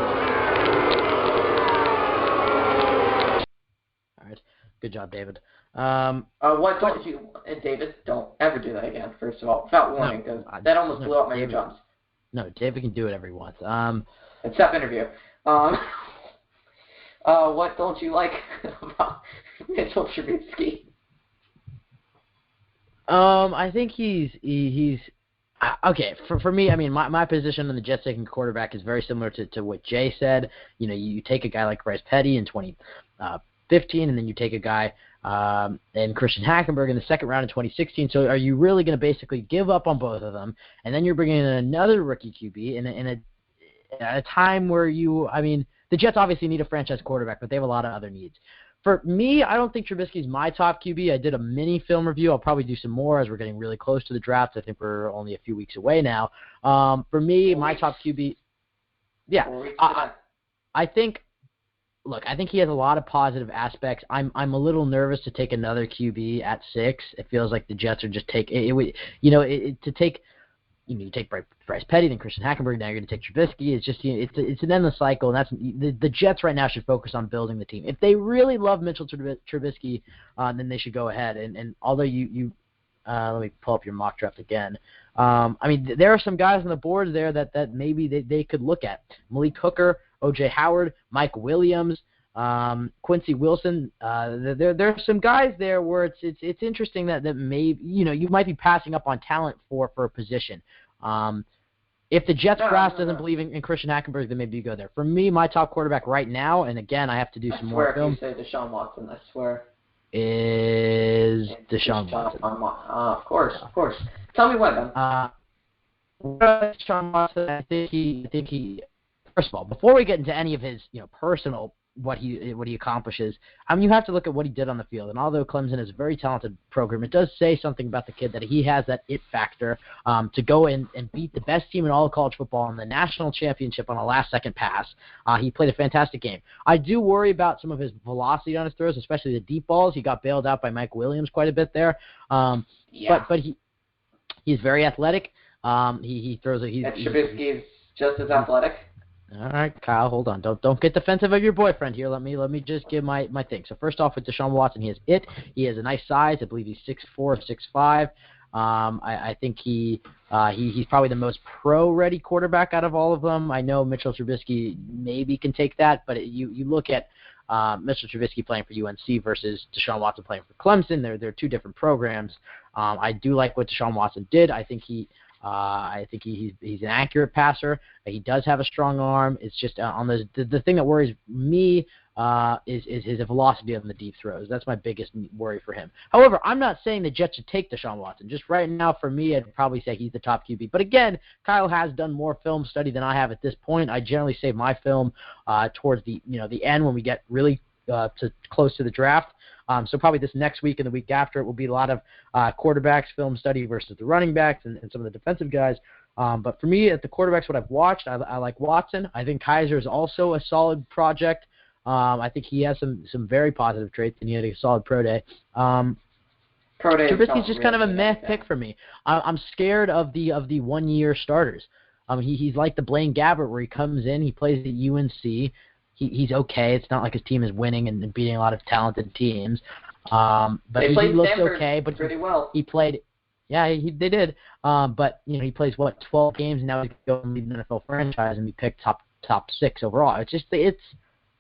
All right. Good job, David. What don't you, and David, don't ever do that again, first of all, without warning, because that almost blew up my eardrums. No, David can do whatever he wants. Except interview. What don't you like about Mitchell Trubisky? I think he's okay. For me, I mean, my position on the Jets taking quarterback is very similar to what Jay said. You know, you take a guy like Bryce Petty in 2015, and then you take a guy and Christian Hackenberg in the second round in 2016. So are you really going to basically give up on both of them, and then you're bringing in another rookie QB at a time where the Jets obviously need a franchise quarterback, but they have a lot of other needs. For me, I don't think Trubisky's my top QB. I did a mini film review. I'll probably do some more as we're getting really close to the draft. I think we're only a few weeks away now. For me, my top QB, I think he has a lot of positive aspects. I'm a little nervous to take another QB at 6. It feels like the Jets are just you take Bryce Petty, then Christian Hackenberg, now you're going to take Trubisky. It's just it's an endless cycle, and that's the Jets right now should focus on building the team. If they really love Mitchell Trubisky, then they should go ahead. And although let me pull up your mock draft again. There are some guys on the board there that maybe they could look at. Malik Hooker, O.J. Howard, Mike Williams, Quincy Wilson. There are some guys there where it's interesting that maybe you might be passing up on talent for a position. If the Jets brass doesn't believe in Christian Hackenberg, then maybe you go there. For me, my top quarterback right now, and again, I have to do some more film. I swear if you say Deshaun Watson, I swear. Is Deshaun Watson. Of course. Tell me what, then. Deshaun Watson, I think he. First of all, before we get into any of his personal what he accomplishes, you have to look at what he did on the field. And although Clemson is a very talented program, it does say something about the kid that he has that it factor to go in and beat the best team in all of college football in the national championship on a last-second pass. He played a fantastic game. I do worry about some of his velocity on his throws, especially the deep balls. He got bailed out by Mike Williams quite a bit there. But he's very athletic. He throws. Trubisky is just as athletic. All right, Kyle, hold on. Don't get defensive of your boyfriend here. Let me just give my thing. So first off, with Deshaun Watson, he has it. He has a nice size. I believe he's 6'4", 6'5". I think he's probably the most pro-ready quarterback out of all of them. I know Mitchell Trubisky maybe can take that, but you look at Mitchell Trubisky playing for UNC versus Deshaun Watson playing for Clemson. They're two different programs. I do like what Deshaun Watson did. I think he's an accurate passer. He does have a strong arm. It's just on the thing that worries me is his velocity on the deep throws. That's my biggest worry for him. However, I'm not saying the Jets should take Deshaun Watson. Just right now, for me, I'd probably say he's the top QB. But again, Kyle has done more film study than I have at this point. I generally save my film towards the end when we get really close to the draft. So probably this next week and the week after, it will be a lot of quarterbacks film study versus the running backs and some of the defensive guys. But for me, at the quarterbacks, what I've watched, I like Watson. I think Kaiser is also a solid project. I think he has some very positive traits, and he had a solid pro day. Pro days Trubisky's just kind of a really meh anything. pick for me. I'm scared of the 1 year starters. He's like the Blaine Gabbert where he comes in, he plays at UNC, he's okay. It's not like his team is winning and beating a lot of talented teams. But they he played looks Stanford okay. But pretty well. He played. Yeah, they did. But he plays 12 games and now he's going to lead an NFL franchise and be picked top 6 overall. It's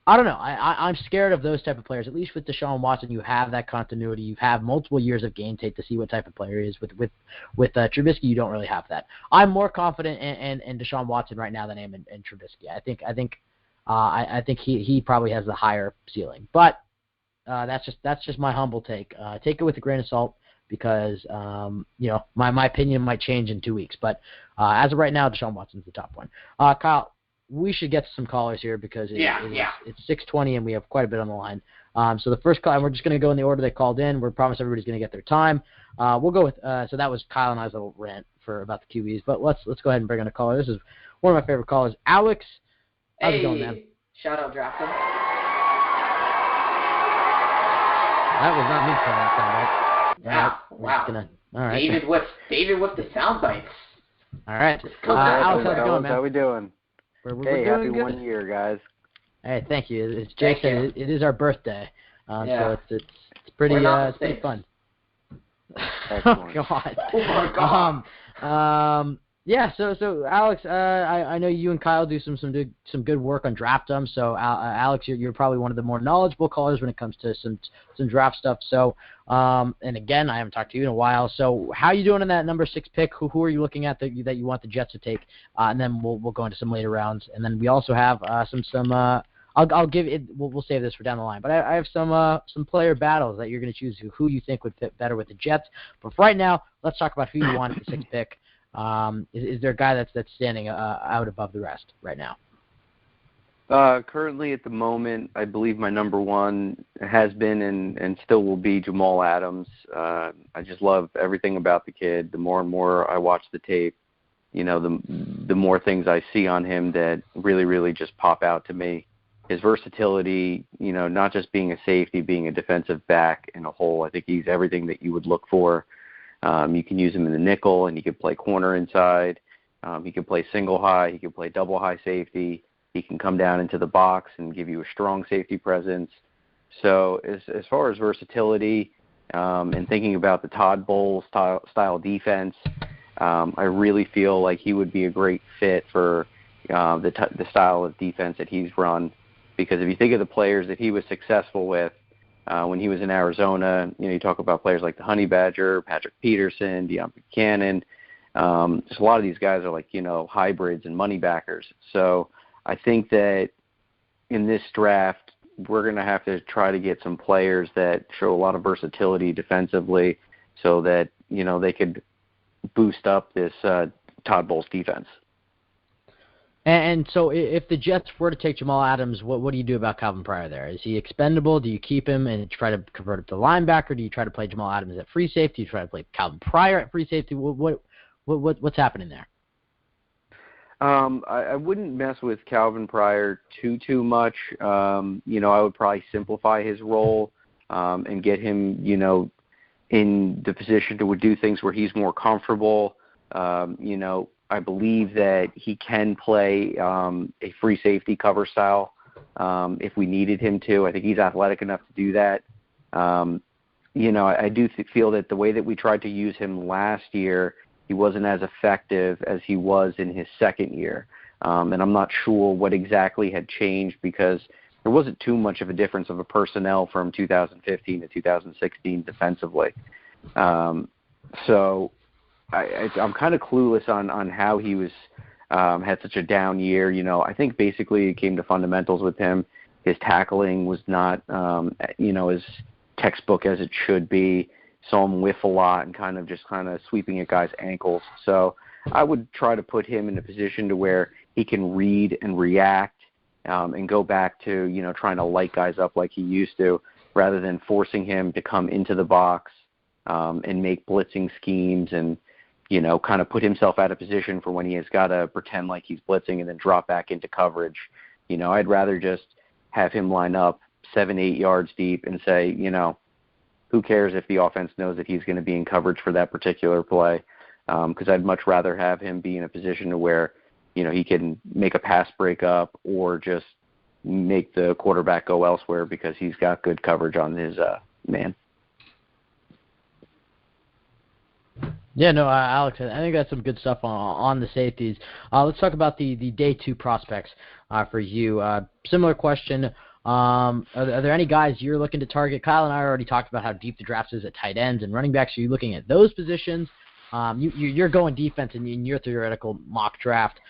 I don't know. I'm scared of those type of players. At least with Deshaun Watson, you have that continuity. You have multiple years of game tape to see what type of player he is. With Trubisky, you don't really have that. I'm more confident in Deshaun Watson right now than I am in Trubisky. I think he probably has the higher ceiling. But that's just my humble take. Take it with a grain of salt because my opinion might change in 2 weeks. But as of right now, Deshaun Watson's the top one. Kyle, we should get to some callers here because it's 6:20 and we have quite a bit on the line. So the first call, and we're just going to go in the order they called in. We promise everybody's going to get their time. We'll go with so that was Kyle and I's little rant for about the QBs. But let's go ahead and bring in a caller. This is one of my favorite callers, Alex. How's it going, man? Shout out Drafton. That was not me calling that sound, right? Yeah, wow. All right. David with the sound bites. All right. Alex, how's it going, man? How we doing? We're happy doing good. 1 year, guys. Hey, thank you. As Jake said, it is our birthday, so it's pretty fun. Oh God! Oh my God! Yeah. So Alex, I know you and Kyle do some good work on Draftum. So Alex, you're probably one of the more knowledgeable callers when it comes to some draft stuff. So and again, I haven't talked to you in a while. So how are you doing in that number 6 pick? Who are you looking at that you want the Jets to take? And then we'll go into some later rounds. And then we also have some. I'll give it. We'll save this for down the line. But I have some player battles that you're going to choose who you think would fit better with the Jets. But for right now, let's talk about who you want at the 6th pick. Is there a guy that's standing out above the rest right now? Currently, at the moment, I believe my number 1 has been and still will be Jamal Adams. I just love everything about the kid. The more and more I watch the tape, the more things I see on him that really, really just pop out to me. His versatility, not just being a safety, being a defensive back in a whole. I think he's everything that you would look for. You can use him in the nickel, and he can play corner inside. He can play single high. He can play double high safety. He can come down into the box and give you a strong safety presence. So as far as versatility and thinking about the Todd Bowles style defense, I really feel like he would be a great fit for the style of defense that he's run. Because if you think of the players that he was successful with when he was in Arizona, you talk about players like the Honey Badger, Patrick Peterson, Deion Buchanan. Just a lot of these guys are like, hybrids and money backers. So I think that in this draft, we're going to have to try to get some players that show a lot of versatility defensively so that, they could boost up this Todd Bowles defense. And so if the Jets were to take Jamal Adams, what do you do about Calvin Pryor there? Is he expendable? Do you keep him and try to convert him to linebacker? Do you try to play Jamal Adams at free safety? Do you try to play Calvin Pryor at free safety? What's happening there? I wouldn't mess with Calvin Pryor too much. I would probably simplify his role and get him, in the position to do things where he's more comfortable. I believe that he can play a free safety cover style if we needed him to. I think he's athletic enough to do that. I do feel that the way that we tried to use him last year, he wasn't as effective as he was in his second year. And I'm not sure what exactly had changed because there wasn't too much of a difference of a personnel from 2015 to 2016 defensively. So I'm kind of clueless on how he was had such a down year. I think basically it came to fundamentals with him. His tackling was not, as textbook as it should be. Saw him whiff a lot and kind of sweeping at guys' ankles. So I would try to put him in a position to where he can read and react and go back to, trying to light guys up like he used to rather than forcing him to come into the box and make blitzing schemes and, kind of put himself out of position for when he has got to pretend like he's blitzing and then drop back into coverage. I'd rather just have him line up 7-8 yards deep and say, who cares if the offense knows that he's going to be in coverage for that particular play? Because I'd much rather have him be in a position to where, he can make a pass break up or just make the quarterback go elsewhere because he's got good coverage on his man. Yeah, no, Alex, I think that's some good stuff on the safeties. Let's talk about the day 2 prospects for you. Similar question. Are there any guys you're looking to target? Kyle and I already talked about how deep the draft is at tight ends and running backs. Are you looking at those positions? You're going defense in your theoretical mock draft.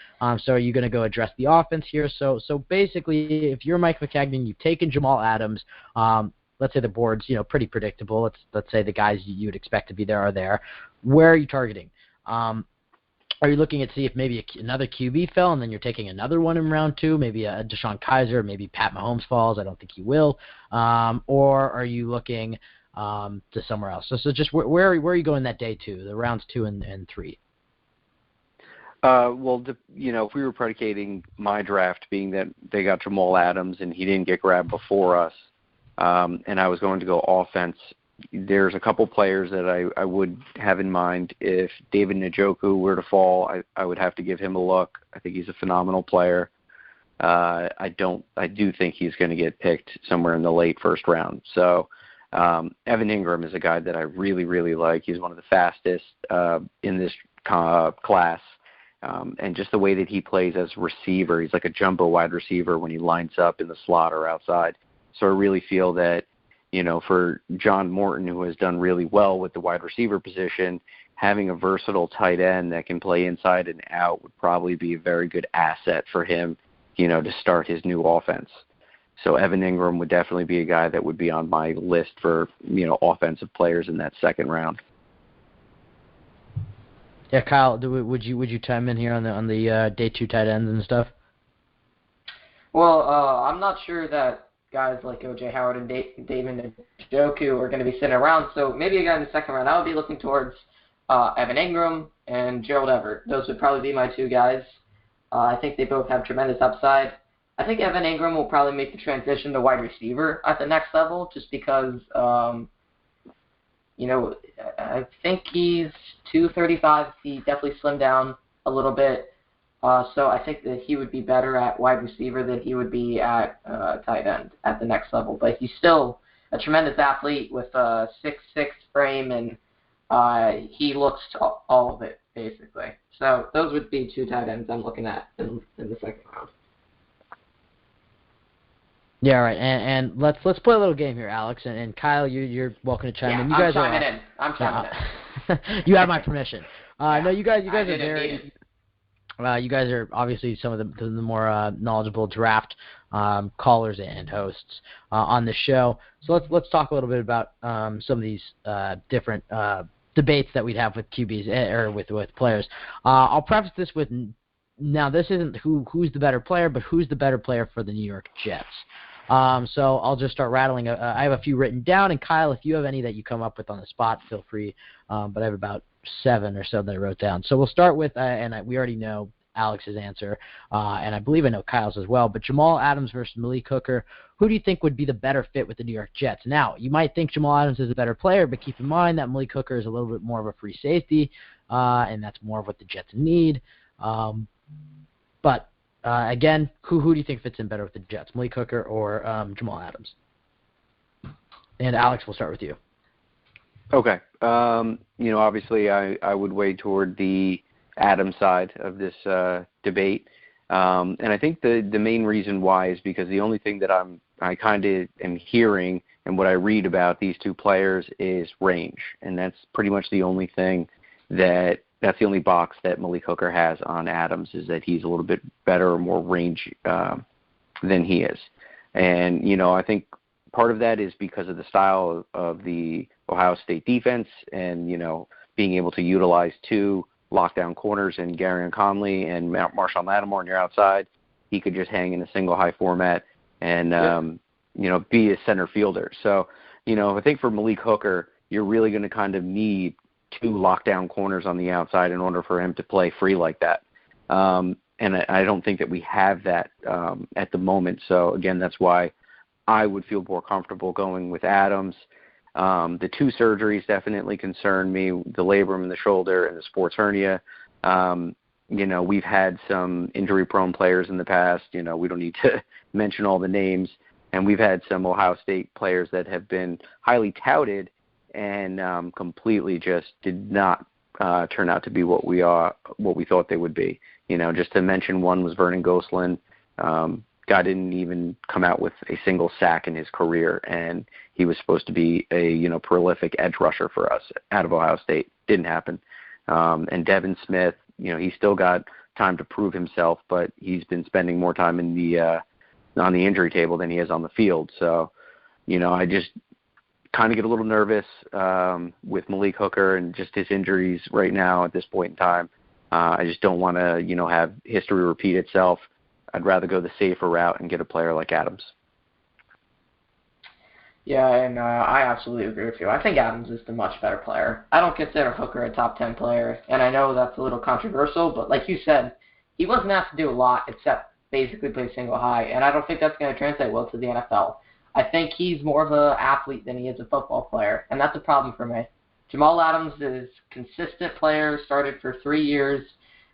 So are you going to go address the offense here? So basically, if you're Mike McCagnon, you've taken Jamal Adams. Let's say the board's pretty predictable. Let's say the guys you would expect to be there are there. Where are you targeting? Are you looking at see if maybe another QB fell and then you're taking another one in round 2, maybe a Deshaun Kaiser, maybe Pat Mahomes falls? I don't think he will. Or are you looking to somewhere else? So just where are you going that day 2, the rounds 2 and 3? Well, if we were predicating my draft being that they got Jamal Adams and he didn't get grabbed before us, and I was going to go offense, there's a couple players that I would have in mind. If David Njoku were to fall, I would have to give him a look. I think he's a phenomenal player. I do think he's going to get picked somewhere in the late first round. So Evan Ingram is a guy that I really, really like. He's one of the fastest in this class. And just the way that he plays as a receiver, he's like a jumbo wide receiver when he lines up in the slot or outside. So I really feel that, for John Morton, who has done really well with the wide receiver position, having a versatile tight end that can play inside and out would probably be a very good asset for him, to start his new offense. So Evan Ingram would definitely be a guy that would be on my list for, offensive players in that second round. Yeah, Kyle, would you chime in here on the day 2 tight ends and stuff? Well, I'm not sure that guys like O.J. Howard and David Njoku are going to be sitting around, so maybe a guy in the second round. I would be looking towards Evan Ingram and Gerald Everett. Those would probably be my 2 guys. I think they both have tremendous upside. I think Evan Ingram will probably make the transition to wide receiver at the next level just because, I think he's 235. He definitely slimmed down a little bit. So I think that he would be better at wide receiver than he would be at tight end at the next level. But he's still a tremendous athlete with a 6'6" frame, and he looks to all of it, basically. So those would be 2 tight ends I'm looking at in the second round. Yeah, right. And let's play a little game here, Alex. And Kyle, you're welcome to chime in. I'm chiming in. You have my permission. No, you guys are very. You guys are obviously some of the more knowledgeable draft callers and hosts on the show. So let's talk a little bit about some of these different debates that we'd have with QBs or with players. I'll preface this with now this isn't who's the better player, but who's the better player for the New York Jets. So I'll just start rattling. I have a few written down, and Kyle, if you have any that you come up with on the spot, feel free. But I have about 7 or so that I wrote down. So we'll start with, we already know Alex's answer, and I believe I know Kyle's as well, but Jamal Adams versus Malik Hooker, who do you think would be the better fit with the New York Jets? Now, you might think Jamal Adams is a better player, but keep in mind that Malik Hooker is a little bit more of a free safety, and that's more of what the Jets need. But again, who do you think fits in better with the Jets, Malik Hooker or Jamal Adams? And Alex, we'll start with you. Okay. Obviously I would weigh toward the Adams side of this debate. And I think the main reason why is because the only thing that I kind of am hearing and what I read about these 2 players is range. And that's pretty much the only thing that's the only box that Malik Hooker has on Adams, is that he's a little bit better or more range than he is. And, I think part of that is because of the style of the Ohio State defense and, being able to utilize 2 lockdown corners in Gary and Conley and Marshawn Lattimore on your outside. He could just hang in a single high format and, be a center fielder. So, I think for Malik Hooker, you're really going to kind of need 2 lockdown corners on the outside in order for him to play free like that. And I don't think that we have that at the moment. So, again, that's why I would feel more comfortable going with Adams. The 2 surgeries definitely concern me, the labrum in the shoulder and the sports hernia. We've had some injury-prone players in the past. We don't need to mention all the names. And we've had some Ohio State players that have been highly touted and completely just did not turn out to be what we thought they would be. Just to mention one was Vernon Gosselin. Guy didn't even come out with a single sack in his career, and he was supposed to be a prolific edge rusher for us out of Ohio State. Didn't happen. And Devin Smith, he's still got time to prove himself, but he's been spending more time in the on the injury table than he is on the field. So, I just kind of get a little nervous with Malik Hooker and just his injuries right now at this point in time. I just don't want to, have history repeat itself. I'd rather go the safer route and get a player like Adams. Yeah, and I absolutely agree with you. I think Adams is the much better player. I don't consider Hooker a top 10 player, and I know that's a little controversial, but like you said, he wasn't asked to do a lot except basically play single high, and I don't think that's going to translate well to the NFL. I think he's more of an athlete than he is a football player, and that's a problem for me. Jamal Adams is a consistent player, started for 3 years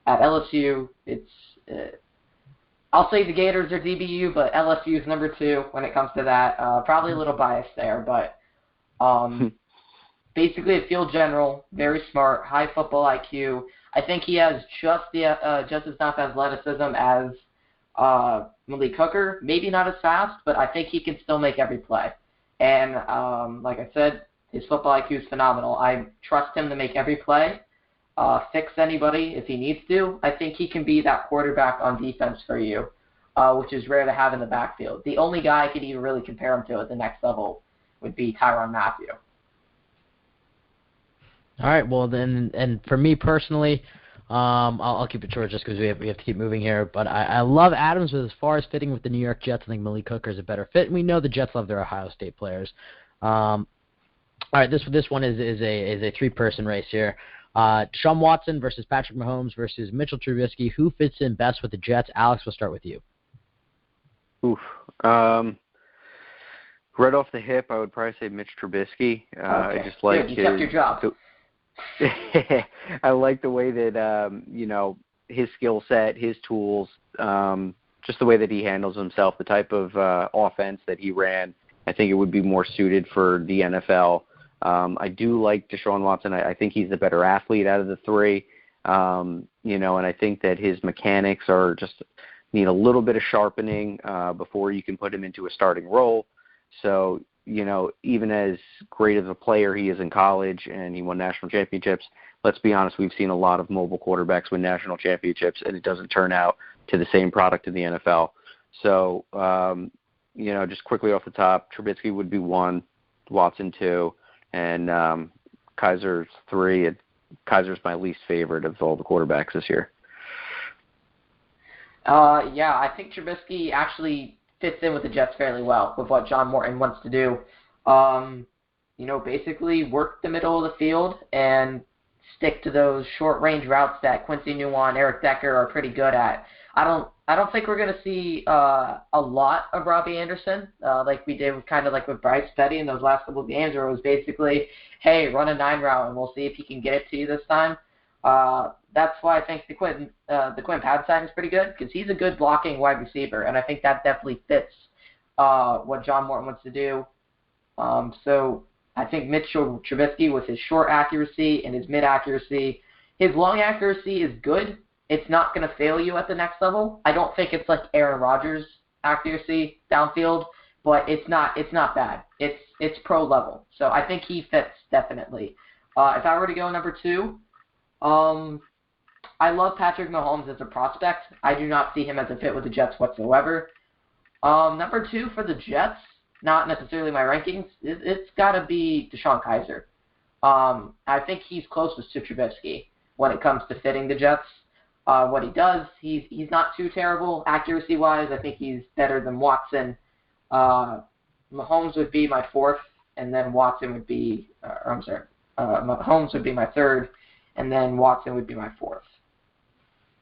at LSU. I'll say the Gators are DBU, but LSU is number 2 when it comes to that. Probably a little biased there, but basically a field general, very smart, high football IQ. I think he has just as enough athleticism as Malik Hooker. Maybe not as fast, but I think he can still make every play. And like I said, his football IQ is phenomenal. I trust him to make every play. Fix anybody if he needs to. I think he can be that quarterback on defense for you, which is rare to have in the backfield. The only guy I could even really compare him to at the next level would be Tyrann Mathieu. All right, well then, and for me personally, I'll keep it short just because we have to keep moving here. But I love Adams, but as far as fitting with the New York Jets, I think Malik Hooker is a better fit. And we know the Jets love their Ohio State players. All right, this one is a 3-person race here. Deshaun Watson versus Patrick Mahomes versus Mitchell Trubisky. Who fits in best with the Jets? Alex, we'll start with you. Oof. Right off the hip, I would probably say Mitch Trubisky. Okay. I just like you kept your job. I like the way that his skill set, his tools, just the way that he handles himself, the type of offense that he ran. I think it would be more suited for the NFL. I do like Deshaun Watson. I think he's the better athlete out of the 3, and I think that his mechanics are just need a little bit of sharpening before you can put him into a starting role. So, even as great of a player he is in college and he won national championships, let's be honest, we've seen a lot of mobile quarterbacks win national championships, and it doesn't turn out to the same product in the NFL. So, just quickly off the top, Trubisky would be 1, Watson 2, and Kaiser's 3. Kaiser's my least favorite of all the quarterbacks this year. Yeah, I think Trubisky actually fits in with the Jets fairly well with what John Morton wants to do. Basically work the middle of the field and stick to those short-range routes that Quincy Newon, Eric Decker are pretty good at. I don't think we're going to see a lot of Robbie Anderson like we did kind of like with Bryce Petty in those last couple of games, where it was basically, hey, run a 9 route and we'll see if he can get it to you this time. That's why I think the Quentin Patton signing is pretty good, because he's a good blocking wide receiver, and I think that definitely fits what John Morton wants to do. So I think Mitchell Trubisky, with his short accuracy and his mid accuracy, his long accuracy is good. It's not going to fail you at the next level. I don't think it's like Aaron Rodgers' accuracy downfield, but it's not bad. It's pro level. So I think he fits definitely. If I were to go number 2, I love Patrick Mahomes as a prospect. I do not see him as a fit with the Jets whatsoever. Number 2 for the Jets, not necessarily my rankings, it's got to be DeShone Kizer. I think he's closest to Trubisky when it comes to fitting the Jets. What he does, he's not too terrible accuracy-wise. I think he's better than Watson. Mahomes would be my 4th, and then Watson would be, Mahomes would be my 3rd, and then Watson would be my 4th.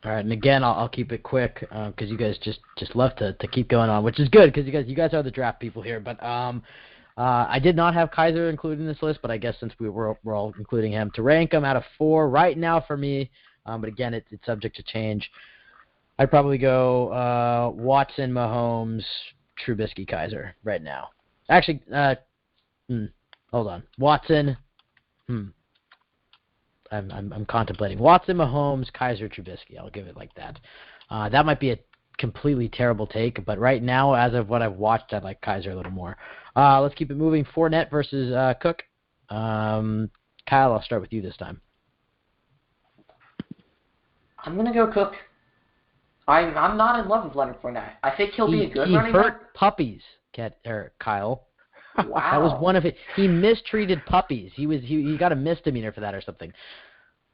All right, and again, I'll keep it quick because you guys just love to keep going on, which is good because you guys are the draft people here. But I did not have Kaiser included in this list, but I guess since we're all including him, to rank him out of 4 right now for me, but again, it's subject to change. I'd probably go Watson, Mahomes, Trubisky, Kaiser right now. Actually, hold on. Watson. I'm contemplating. Watson, Mahomes, Kaiser, Trubisky. I'll give it like that. That might be a completely terrible take, but right now, as of what I've watched, I like Kaiser a little more. Let's keep it moving. Fournette versus Cook. Kyle, I'll start with you this time. I'm going to go Cook. I'm not in love with Leonard Fournette. I think he'll be a good running back. He hurt puppies, Kyle. Wow. That was one of it. He mistreated puppies. He got a misdemeanor for that or something.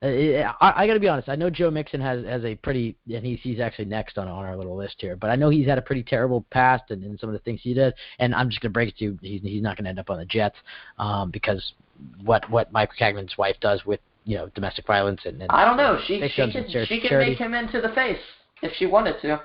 I got to be honest. I know Joe Mixon has a pretty, and he's actually next on our little list here. But I know he's had a pretty terrible past and some of the things he did. And I'm just gonna break it to you. He's not gonna end up on the Jets because what Mike Cagman's wife does with domestic violence and I don't know. She could make him into the face if she wanted to.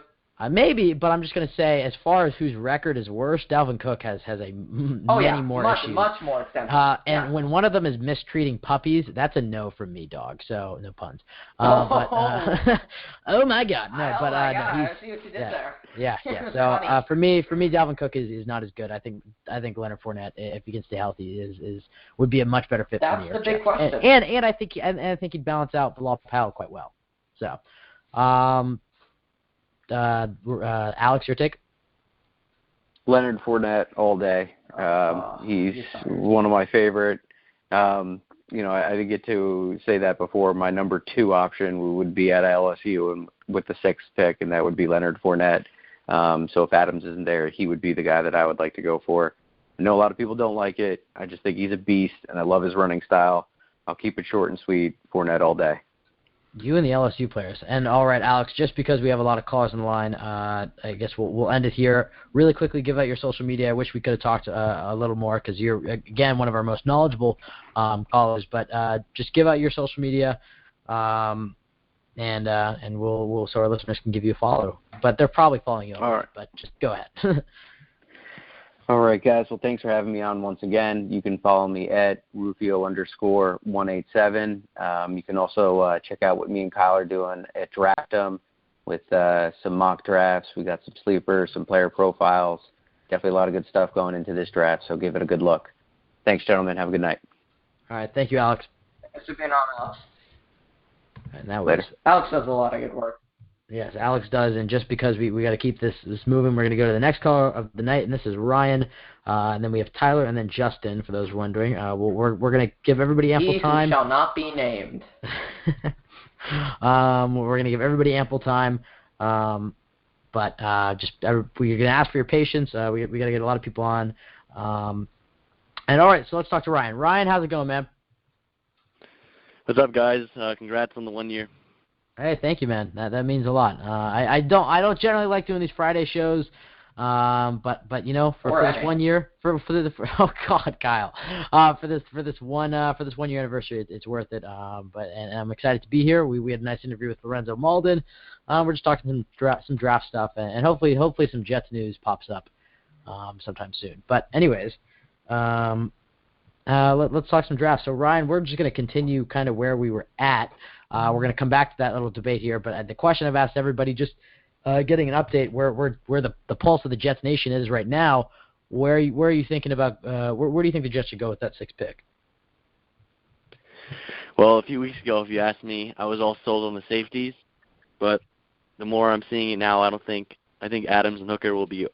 Maybe, but I'm just going to say, as far as whose record is worse, Dalvin Cook has many more issues. Much more extensive. And when one of them is mistreating puppies, that's a no from me, dog. So no puns. Oh my God, no. God, I see what you did there. Yeah. So for me, Dalvin Cook is not as good. I think Leonard Fournette, if he can stay healthy, would be a much better fit for me. That's the big question. And I think he'd balance out Bilal Powell quite well. So. Alex, your take? Leonard Fournette all day. He's one of my favorite. I didn't get to say that before. My number 2 option would be at LSU and with the 6th pick, and that would be Leonard Fournette. So if Adams isn't there, he would be the guy that I would like to go for. I know a lot of people don't like it. I just think he's a beast, and I love his running style. I'll keep it short and sweet. Fournette all day. You and the LSU players. And all right, Alex, just because we have a lot of callers on the line, I guess we'll end it here. Really quickly, give out your social media. I wish we could have talked a little more because you're, again, one of our most knowledgeable callers. But just give out your social media, and we'll so our listeners can give you a follow. But they're probably following you already, all right. But just go ahead. All right, guys. Well, thanks for having me on once again. You can follow me at Rufio_187. You can also check out what me and Kyle are doing at Draftem with some mock drafts. We got some sleepers, some player profiles. Definitely a lot of good stuff going into this draft, so give it a good look. Thanks, gentlemen. Have a good night. All right. Thank you, Alex. Thanks for being on, Alex. And that Later. Alex does a lot of good work. Yes, Alex does, and just because we got to keep this moving, we're going to go to the next caller of the night, and this is Ryan, and then we have Tyler, and then Justin, for those wondering. We're going to give everybody ample time. He who shall not be named. We're going to give everybody ample time, but we're going to ask for your patience. We got to get a lot of people on. And all right, so let's talk to Ryan. Ryan, how's it going, man? What's up, guys? Congrats on the 1 year. Hey, thank you, man. That means a lot. I don't generally like doing these Friday shows, but for this 1 year, for oh God, Kyle, for this 1 year anniversary, it's worth it. And I'm excited to be here. We had a nice interview with Lorenzo Mauldin. We're just talking some draft stuff, and hopefully some Jets news pops up sometime soon. But anyways, let's talk some drafts. So Ryan, we're just going to continue kind of where we were at. We're going to come back to that little debate here, but the question I've asked everybody, just getting an update where the pulse of the Jets nation is right now. Where are you thinking about? Where do you think the Jets should go with that 6th pick? Well, a few weeks ago, if you asked me, I was all sold on the safeties, but the more I'm seeing it now, I think Adams and Hooker won't be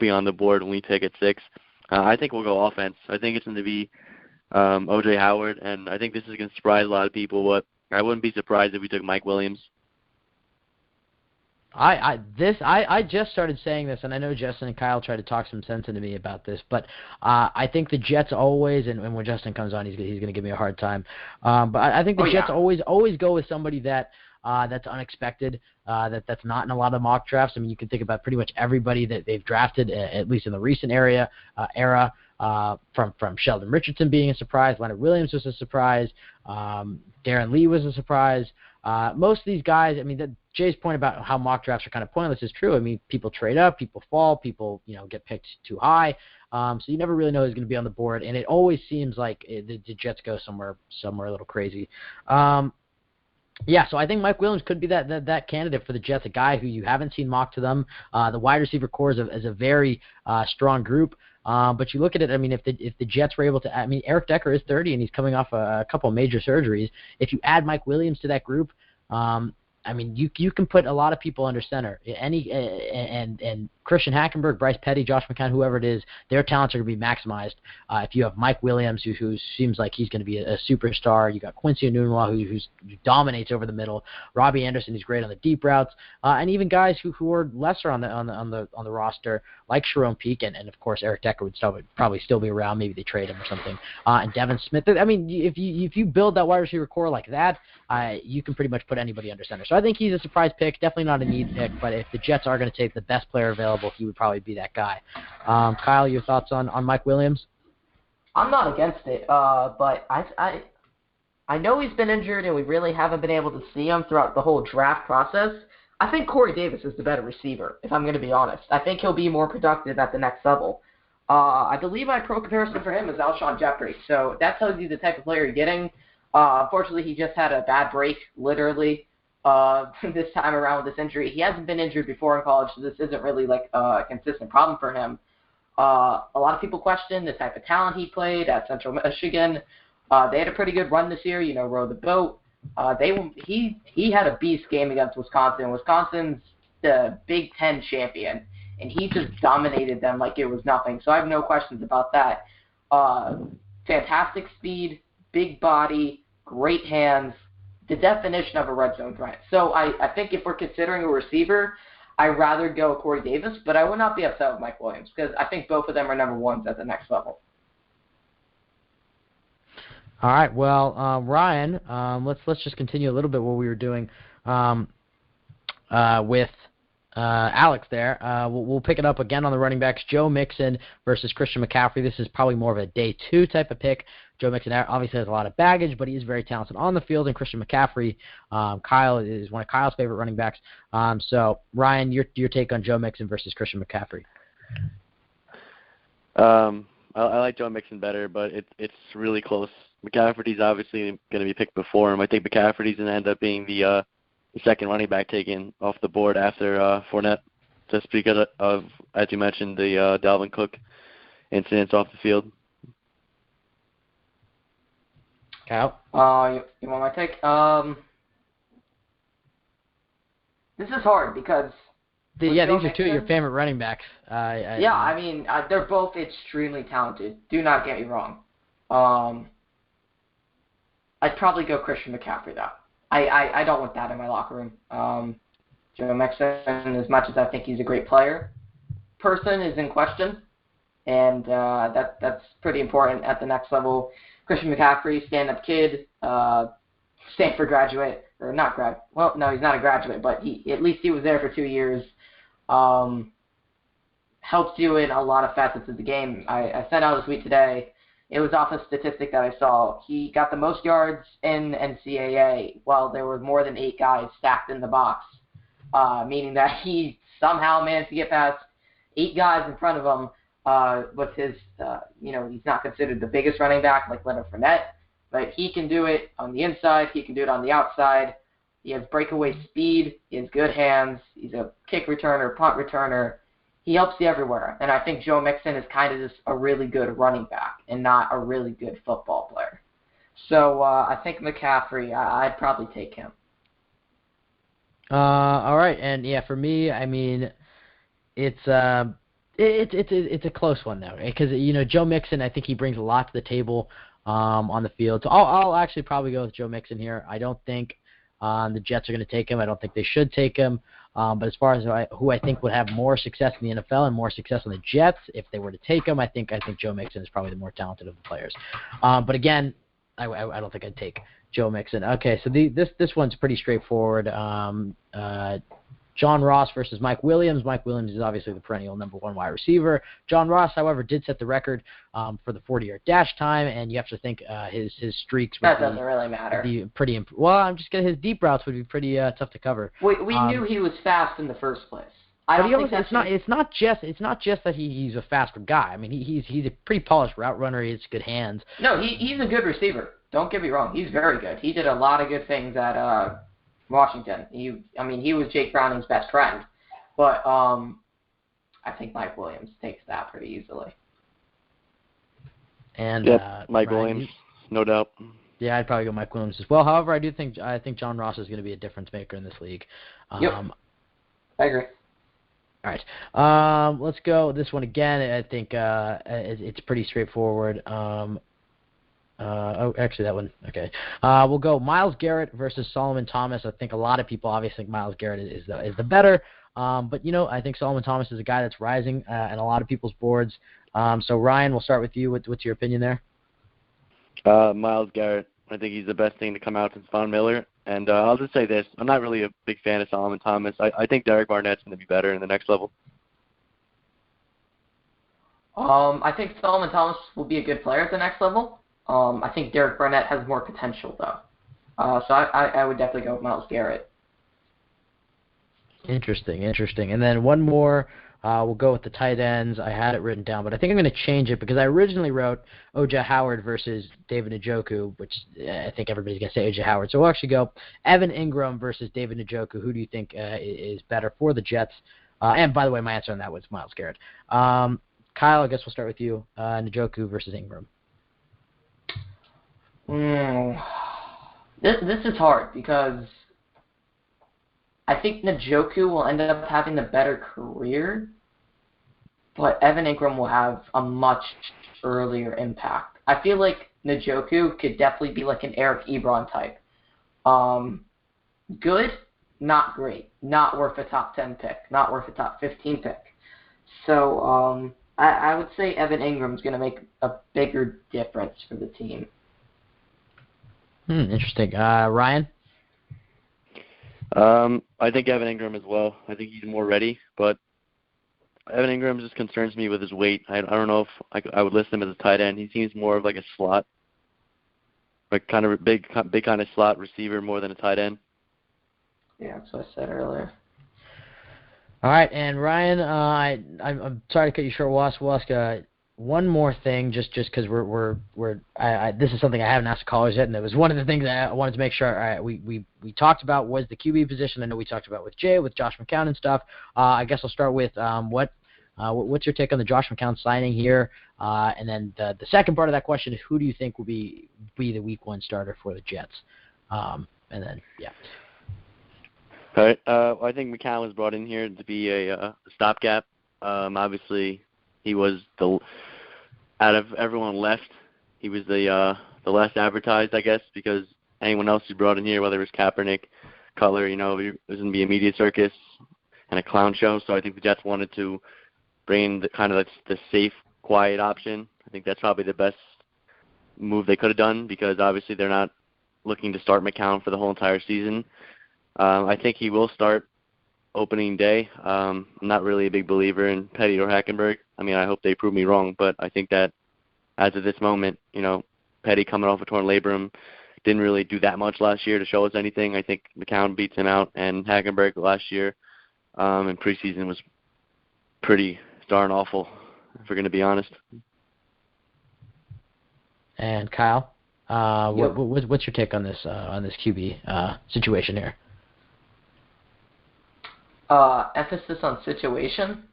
on the board when we pick at 6. I think we'll go offense. I think it's going to be O.J. Howard, and I think this is going to surprise a lot of people, but I wouldn't be surprised if we took Mike Williams. I just started saying this, and I know Justin and Kyle tried to talk some sense into me about this, but I think the Jets always, and when Justin comes on, he's going to give me a hard time. But I think the Jets always go with somebody that's unexpected, that's not in a lot of mock drafts. I mean, you can think about pretty much everybody that they've drafted, at least in the recent era. From Sheldon Richardson being a surprise, Leonard Williams was a surprise, Darren Lee was a surprise. Most of these guys, I mean, Jay's point about how mock drafts are kind of pointless is true. I mean, people trade up, people fall, people get picked too high. So you never really know who's going to be on the board, and it always seems like the Jets go somewhere a little crazy. Yeah, so I think Mike Williams could be that candidate for the Jets, a guy who you haven't seen mocked to them. The wide receiver core is a very strong group. But you look at it, I mean, if the Jets were able to, I mean, Eric Decker is 30 and he's coming off a couple of major surgeries. If you add Mike Williams to that group, I mean, you can put a lot of people under center. And Christian Hackenberg, Bryce Petty, Josh McCown, whoever it is, their talents are going to be maximized. If you have Mike Williams, who seems like he's going to be a superstar, you got Quincy Enunwa, who dominates over the middle, Robbie Anderson, who's great on the deep routes, and even guys who are lesser on the roster, like Sharon Peak, and of course Eric Decker would probably still be around. Maybe they trade him or something. And Devin Smith. I mean, if you build that wide receiver core like that, you can pretty much put anybody under center. So I think he's a surprise pick, definitely not a need pick, but if the Jets are going to take the best player available, he would probably be that guy. Kyle, your thoughts on Mike Williams? I'm not against it, but I know he's been injured and we really haven't been able to see him throughout the whole draft process. I think Corey Davis is the better receiver, if I'm going to be honest. I think he'll be more productive at the next level. I believe my pro comparison for him is Alshon Jeffrey, so that tells you the type of player you're getting. Unfortunately, he just had a bad break, literally, this time around with this injury. He hasn't been injured before in college, so this isn't really like a consistent problem for him. A lot of people question the type of talent he played at Central Michigan. They had a pretty good run this year, row the boat. He had a beast game against Wisconsin. Wisconsin's the Big Ten champion, and he just dominated them like it was nothing. So I have no questions about that. Fantastic speed, big body, great hands, the definition of a red zone threat. So I think if we're considering a receiver, I'd rather go Corey Davis, but I would not be upset with Mike Williams because I think both of them are number ones at the next level. All right, well, Ryan, let's just continue a little bit what we were doing with Alex there. We'll pick it up again on the running backs. Joe Mixon versus Christian McCaffrey. This is probably more of a day two type of pick. Joe Mixon obviously has a lot of baggage, but he is very talented on the field. And Christian McCaffrey, Kyle is one of Kyle's favorite running backs. So, Ryan, your take on Joe Mixon versus Christian McCaffrey? I like Joe Mixon better, but it's really close. McCaffrey's obviously going to be picked before him. I think McCaffrey's going to end up being the second running back taken off the board after Fournette, just because of, as you mentioned, the Dalvin Cook incidents off the field. Kyle? You want my take? This is hard because... these are two of your favorite running backs. I mean, they're both extremely talented. Do not get me wrong. I'd probably go Christian McCaffrey, though. I don't want that in my locker room. Joe Mixon, as much as I think he's a great player, person is in question, and that's pretty important at the next level. Christian McCaffrey, stand-up kid, Stanford graduate, or not grad. Well, no, he's not a graduate, but at least he was there for 2 years. Helps you in a lot of facets of the game. I sent out a tweet today. It was off a statistic that I saw. He got the most yards in NCAA while there were more than 8 guys stacked in the box, meaning that he somehow managed to get past 8 guys in front of him with his, he's not considered the biggest running back like Leonard Fournette, but he can do it on the inside. He can do it on the outside. He has breakaway speed. He has good hands. He's a kick returner, punt returner. He helps you everywhere. And I think Joe Mixon is kind of just a really good running back and not a really good football player. So I think McCaffrey, I'd probably take him. All right. And, yeah, for me, I mean, it's a close one, though. Because, Joe Mixon, I think he brings a lot to the table on the field. So I'll actually probably go with Joe Mixon here. I don't think the Jets are going to take him. I don't think they should take him. But as far as who I think would have more success in the NFL and more success on the Jets, if they were to take him, I think Joe Mixon is probably the more talented of the players. But again, I don't think I'd take Joe Mixon. Okay, so this one's pretty straightforward. John Ross versus Mike Williams. Mike Williams is obviously the perennial number 1 wide receiver. John Ross, however, did set the record for the 40-yard dash time, and you have to think his streaks would doesn't really matter. Be pretty well, I'm just kidding. His deep routes would be pretty tough to cover. We knew he was fast in the first place. It's not just that he's a faster guy. I mean, he's a pretty polished route runner. He has good hands. No, he's a good receiver. Don't get me wrong. He's very good. He did a lot of good things at Washington. He was Jake Browning's best friend. But I think Mike Williams takes that pretty easily. And Mike Williams, no doubt. Yeah, I'd probably go Mike Williams as well. However, I think John Ross is going to be a difference maker in this league. Yep. I agree. All right. Let's go this one again. I think it's pretty straightforward. Actually, that one. Okay. We'll go Myles Garrett versus Solomon Thomas. I think a lot of people obviously think Myles Garrett is the better. But, I think Solomon Thomas is a guy that's rising in a lot of people's boards. So, Ryan, we'll start with you. What's your opinion there? Myles Garrett. I think he's the best thing to come out since Von Miller. And I'll just say this. I'm not really a big fan of Solomon Thomas. I think Derek Barnett's going to be better in the next level. I think Solomon Thomas will be a good player at the next level. I think Derek Barnett has more potential, though. So I would definitely go with Myles Garrett. Interesting. And then one more. We'll go with the tight ends. I had it written down, but I think I'm going to change it because I originally wrote O.J. Howard versus David Njoku, which I think everybody's going to say O.J. Howard. So we'll actually go Evan Ingram versus David Njoku. Who do you think is better for the Jets? And by the way, my answer on that was Myles Garrett. Kyle, I guess we'll start with you. Njoku versus Ingram. This is hard because I think Njoku will end up having the better career, but Evan Ingram will have a much earlier impact. I feel like Njoku could definitely be like an Eric Ebron type. Good, not great. Not worth a top 10 pick. Not worth a top 15 pick. So I would say Evan Ingram's going to make a bigger difference for the team. Interesting. Ryan? I think Evan Ingram as well. I think he's more ready, but Evan Ingram just concerns me with his weight. I don't know if I would list him as a tight end. He seems more of like a slot, like kind of a big kind of slot receiver more than a tight end. Yeah, that's what I said earlier. All right, and Ryan, I'm sorry to cut you short. We'll ask one more thing, just because this is something I haven't asked callers yet, and it was one of the things that I wanted to make sure we talked about was the QB position. I know we talked about with Josh McCown and stuff. I guess I'll start with what's your take on the Josh McCown signing here, and then the second part of that question is who do you think will be the Week 1 starter for the Jets, and then yeah. All right. I think McCown was brought in here to be a stopgap. Obviously, he was out of everyone left, he was the less advertised, I guess, because anyone else who brought in here, whether it was Kaepernick, Cutler, it was going to be a media circus and a clown show. So I think the Jets wanted to bring in the safe, quiet option. I think that's probably the best move they could have done because obviously they're not looking to start McCown for the whole entire season. I think he will start opening day. I'm not really a big believer in Petty or Hackenberg. I mean, I hope they prove me wrong, but I think that as of this moment, Petty coming off a torn labrum didn't really do that much last year to show us anything. I think McCown beats him out, and Hackenberg last year in preseason was pretty darn awful, if we're going to be honest. And Kyle, Yep. what's your take on this QB situation here? Emphasis on situation.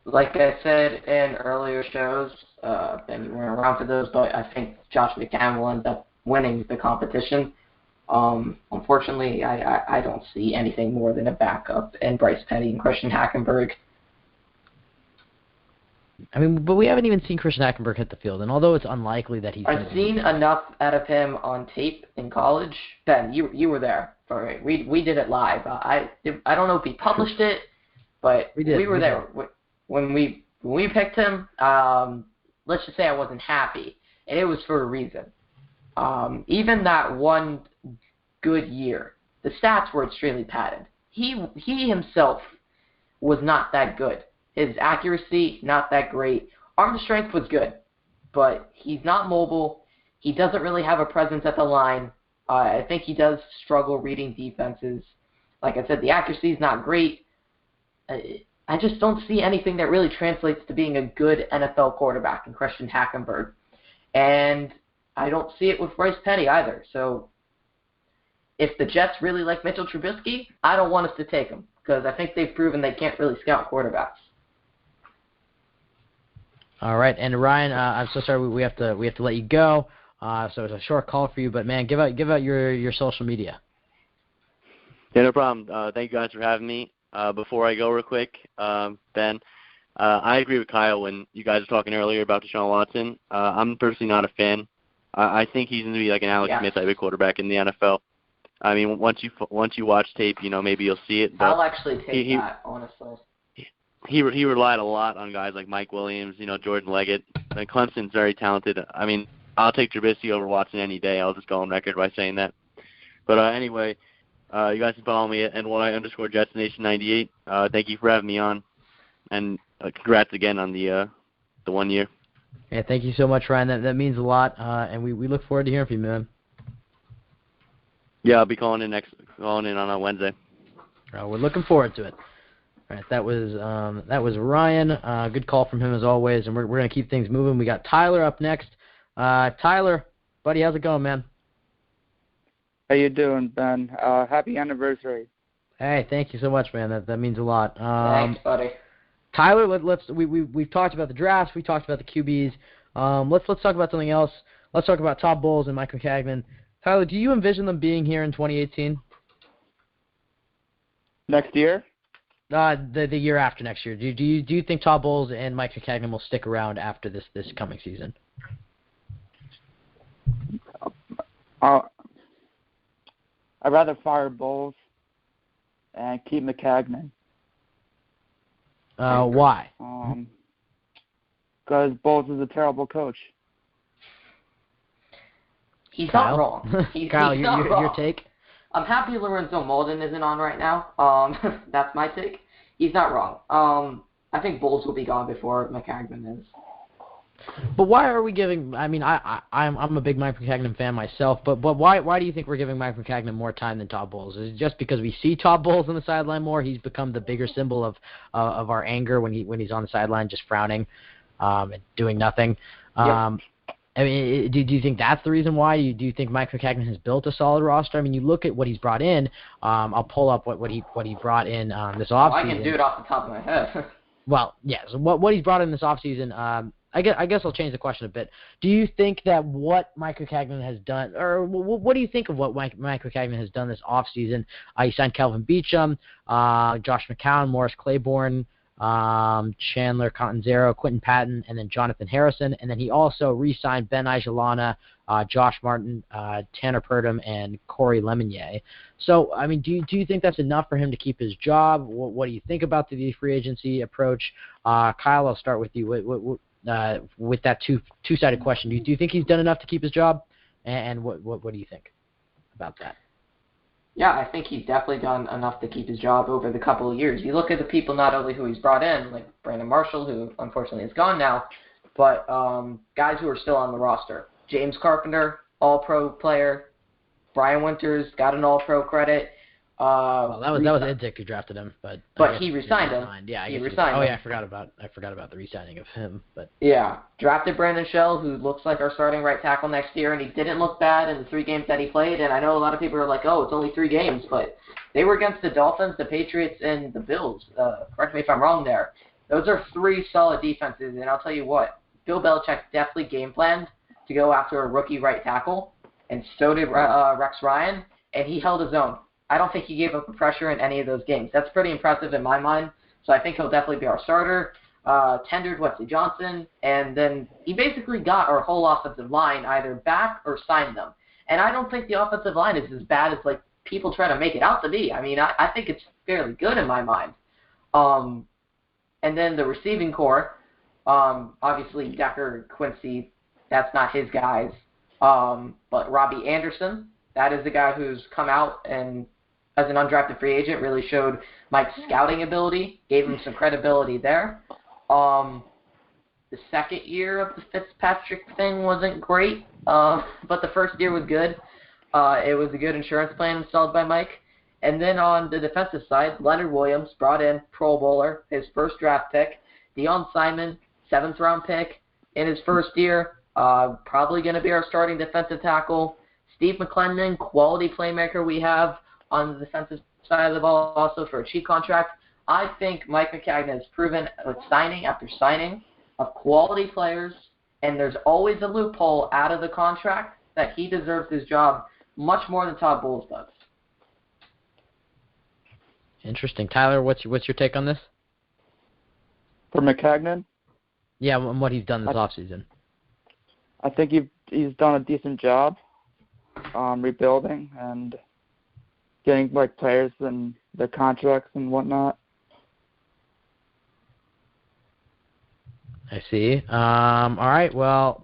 Like I said in earlier shows, and you weren't around for those, but I think Josh McCown will end up winning the competition. Unfortunately, I don't see anything more than a backup in Bryce Petty and Christian Hackenberg. I mean, but we haven't even seen Christian Hackenberg hit the field, and although it's unlikely that he's I've seen enough out of him on tape in college. Ben, you were there. Right. We did it live. I don't know if he published it, but we were there when we picked him. Let's just say I wasn't happy, and it was for a reason. Even that one good year the stats were extremely padded. He himself was not that good. His accuracy, not that great. Arm strength was good, but he's not mobile. He doesn't really have a presence at the line. I think he does struggle reading defenses. Like I said, the accuracy is not great. I just don't see anything that really translates to being a good NFL quarterback in Christian Hackenberg. And I don't see it with Bryce Petty either. So if the Jets really like Mitchell Trubisky, I don't want us to take him because I think they've proven they can't really scout quarterbacks. All right, and Ryan, I'm so sorry we have to let you go. So it's a short call for you, but man, give out your social media. Yeah, no problem. Thank you guys for having me. Before I go real quick, Ben, I agree with Kyle when you guys were talking earlier about Deshaun Watson. I'm personally not a fan. I think he's going to be like an Alex Smith type of quarterback in the NFL. I mean, once you watch tape, maybe you'll see it. But I'll actually take that, honestly. He relied a lot on guys like Mike Williams, Jordan Leggett. And Clemson's very talented. I mean, I'll take Trubisky over Watson any day. I'll just go on record by saying that. But anyway, you guys can follow me at NY_JetsNation98. Thank you for having me on, and congrats again on the 1 year. Yeah, thank you so much, Ryan. That means a lot, and we look forward to hearing from you, man. Yeah, I'll be calling in on a Wednesday. We're looking forward to it. All right, that was Ryan. Good call from him as always, and we're going to keep things moving. We got Tyler up next. Tyler, buddy, how's it going, man? How you doing, Ben? Happy anniversary. Hey, thank you so much, man. That means a lot. Thanks, buddy. Tyler, we've talked about the drafts. We talked about the QBs. Let's talk about something else. Let's talk about Todd Bowles and Mike Maccagnan. Tyler, do you envision them being here in 2018? Next year? The year after next year. Do you think Todd Bowles and Mike Maccagnan will stick around after this coming season? I'd rather fire Bowles and keep Maccagnan. Why? Because Bowles is a terrible coach. He's Kyle? not wrong. Kyle, he's not wrong. your take? I'm happy Lorenzo Mauldin isn't on right now. That's my take. He's not wrong. I think Bowles will be gone before Maccagnan is. But why are we giving? I mean, I'm a big Mike Maccagnan fan myself. But why do you think we're giving Mike Maccagnan more time than Todd Bowles? Is it just because we see Todd Bowles on the sideline more? He's become the bigger symbol of our anger when he's on the sideline, just frowning, and doing nothing. Yep. I mean, do you think that's the reason why? Do you think Mike Maccagnan has built a solid roster? I mean, you look at what he's brought in. I'll pull up what he brought in this offseason. I can do it off the top of my head. Well, yes. What he's brought in this offseason, I guess I'll change the question a bit. Do you think that what Mike Maccagnan has done, or what do you think of what Mike Maccagnan has done this offseason? He signed Kelvin Beachum, Josh McCown, Morris Claiborne, Chandler Catanzaro, Quentin Patton, and then Jonathan Harrison. And then he also re-signed Ben Ajalana, Josh Martin, Tanner Purdom, and Corey Lemonnier. So, I mean, do you think that's enough for him to keep his job? What do you think about the free agency approach? Kyle, I'll start with you. With that two-sided question, do you think he's done enough to keep his job? And what do you think about that? Yeah, I think he's definitely done enough to keep his job over the couple of years. You look at the people not only who he's brought in, like Brandon Marshall, who unfortunately is gone now, but guys who are still on the roster. James Carpenter, All-Pro player. Brian Winters got an All-Pro credit. Well, that was Idzik who drafted him, but he resigned him. Yeah, he resigned him. Yeah, I forgot about the re-signing of him. But yeah, drafted Brandon Shell, who looks like our starting right tackle next year, and he didn't look bad in the 3 games that he played. And I know a lot of people are like, "Oh, it's only 3 games," but they were against the Dolphins, the Patriots, and the Bills. Correct me if I'm wrong there. Those are 3 solid defenses, and I'll tell you what, Bill Belichick definitely game planned to go after a rookie right tackle, and so did Rex Ryan, and he held his own. I don't think he gave up the pressure in any of those games. That's pretty impressive in my mind. So I think he'll definitely be our starter. Tendered Wesley Johnson, and then he basically got our whole offensive line either back or signed them. And I don't think the offensive line is as bad as like people try to make it out to be. I mean, I think it's fairly good in my mind. And then the receiving core, obviously Decker, Quincy, that's not his guys. But Robbie Anderson, that is the guy who's come out and as an undrafted free agent, really showed Mike's scouting ability, gave him some credibility there. The second year of the Fitzpatrick thing wasn't great, but the first year was good. It was a good insurance plan installed by Mike. And then on the defensive side, Leonard Williams brought in Pro Bowler, his first draft pick. Deion Simon, 7th-round pick in his first year, probably going to be our starting defensive tackle. Steve McClendon, quality playmaker we have on the defensive side of the ball also for a cheap contract. I think Mike Maccagnan has proven with signing after signing of quality players, and there's always a loophole out of the contract that he deserves his job much more than Todd Bowles does. Interesting. Tyler, what's your take on this? For Maccagnan? Yeah, and what he's done this offseason. I think he's done a decent job rebuilding and getting like players and their contracts and whatnot. I see. All right. Well,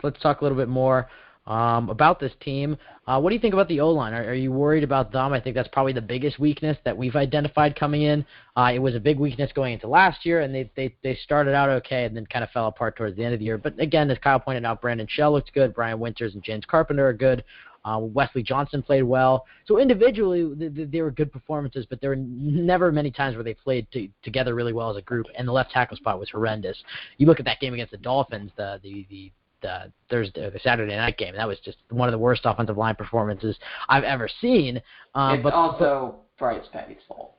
let's talk a little bit more about this team. What do you think about the O-line? Are you worried about them? I think that's probably the biggest weakness that we've identified coming in. It was a big weakness going into last year, and they started out okay and then kind of fell apart towards the end of the year. But again, as Kyle pointed out, Brandon Shell looks good. Brian Winters and James Carpenter are good. Wesley Johnson played well. So individually, they were good performances, but there were never many times where they played together really well as a group, and the left tackle spot was horrendous. You look at that game against the Dolphins, the Saturday night game, that was just one of the worst offensive line performances I've ever seen. It's also Bryce Petty's fault.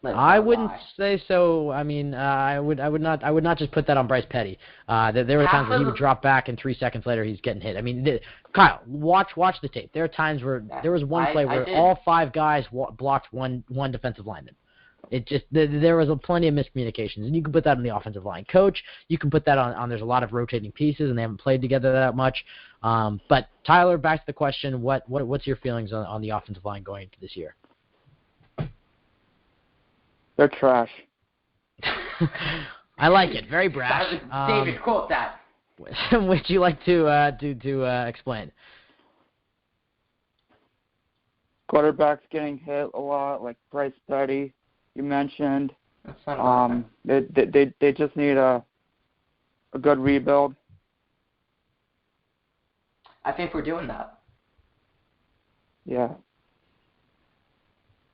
I wouldn't say so. I mean, I would not just put that on Bryce Petty. There were times where he would drop back, and 3 seconds later he's getting hit. I mean, Kyle, watch the tape. There are times where there was one play where all 5 guys blocked one defensive lineman. It just there was plenty of miscommunications, and you can put that on the offensive line coach. You can put that on there's a lot of rotating pieces, and they haven't played together that much. But Tyler, back to the question: what's your feelings on the offensive line going into this year? They're trash. I like it. Very brash. David, quote that. Would you like to explain? Quarterbacks getting hit a lot, like Bryce Petty, you mentioned. That's not they just need a good rebuild. I think we're doing that. Yeah.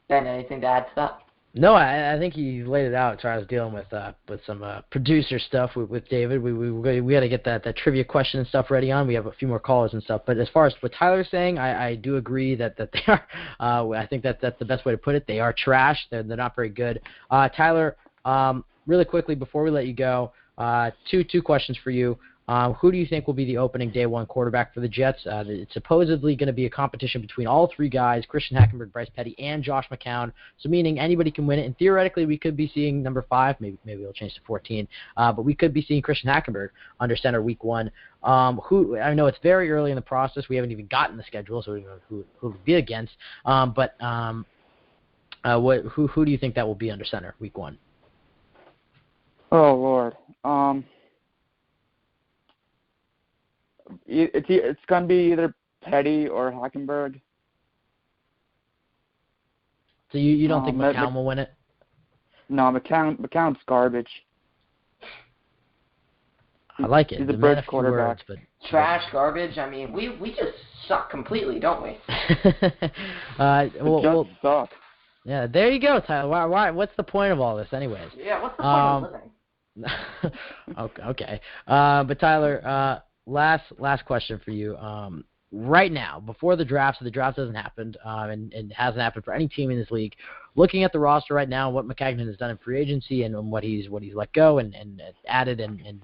Ben, anything to add to that? No, I think he laid it out. I was dealing with some producer stuff with David. We got to get that trivia question and stuff ready on. We have a few more callers and stuff. But as far as what Tyler's saying, I do agree that they are. I think that's the best way to put it. They are trash. They're not very good. Tyler, really quickly before we let you go, two questions for you. Who do you think will be the opening day 1 quarterback for the Jets? It's supposedly going to be a competition between all 3 guys, Christian Hackenberg, Bryce Petty, and Josh McCown. So meaning anybody can win it. And theoretically, we could be seeing number 5. Maybe we'll change to 14. But we could be seeing Christian Hackenberg under center week 1. Who I know it's very early in the process. We haven't even gotten the schedule, so we don't know who will be against. But who do you think that will be under center week 1? Oh, Lord. It's going to be either Petty or Hackenberg. So you don't think McCown will win it? No, McCown's garbage. I like it. He's a bridge quarterback. Words, but trash, garbage. I mean, we just suck completely, don't we? Well, suck. Yeah, there you go, Tyler. Why? What's the point of all this, anyways? Yeah, what's the point of living? Okay. But Tyler, last question for you. Right now, before the draft, so the draft hasn't happened, and it hasn't happened for any team in this league. Looking at the roster right now, what Maccagnan has done in free agency and what he's let go and added and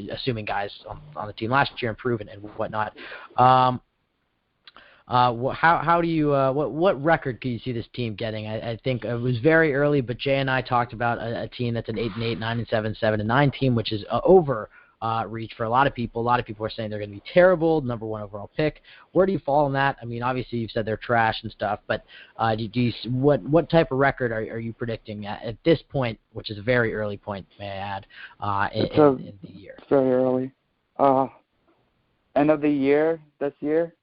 assuming guys on the team last year improve and whatnot. How do you what record can you see this team getting? I think it was very early, but Jay and I talked about a team that's an 8-8, 9-7, 7-9 team, which is over reach for a lot of people. A lot of people are saying they're going to be terrible, number 1 overall pick. Where do you fall on that? I mean, obviously you've said they're trash and stuff, but what type of record are you predicting at this point, which is a very early point, may I add, in the year? It's very early. End of the year, this year?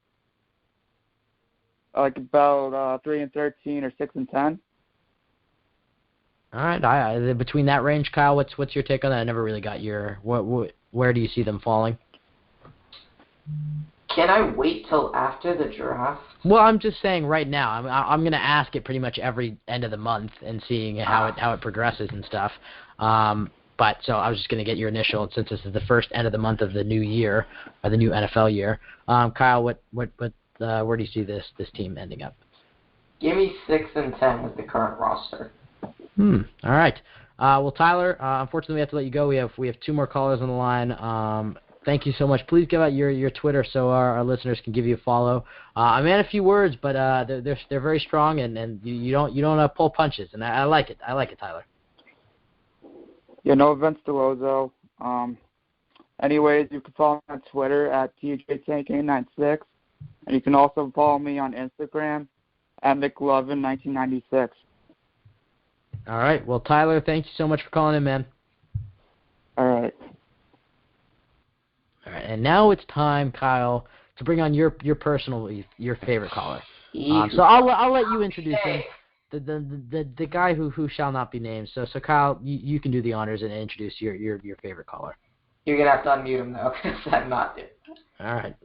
like about 3-13 or 6-10. All right. Between that range, Kyle, what's your take on that? I never really got your where do you see them falling? Can I wait till after the draft? Well, I'm just saying right now. I'm going to ask it pretty much every end of the month and seeing how it progresses and stuff. But so I was just going to get your initial, since this is the first end of the month of the new year, or the new NFL year. Kyle, where do you see this team ending up? Give me 6-10 with the current roster. All right. Well, Tyler, unfortunately we have to let you go. We have two more callers on the line. Thank you so much. Please give out your Twitter so our listeners can give you a follow. I mean a few words, but they're very strong and you don't pull punches, and I like it. I like it, Tyler. Yeah, no offense to Lozo. Anyways, you can follow me on Twitter at thejettake896, and you can also follow me on Instagram at McLovin1996. All right. Well, Tyler, thank you so much for calling in, man. All right. All right. And now it's time, Kyle, to bring on your favorite caller. So I'll let you introduce him. The guy who shall not be named. So Kyle, you can do the honors and introduce your favorite caller. You're gonna have to unmute him though, because I'm not doing. All right,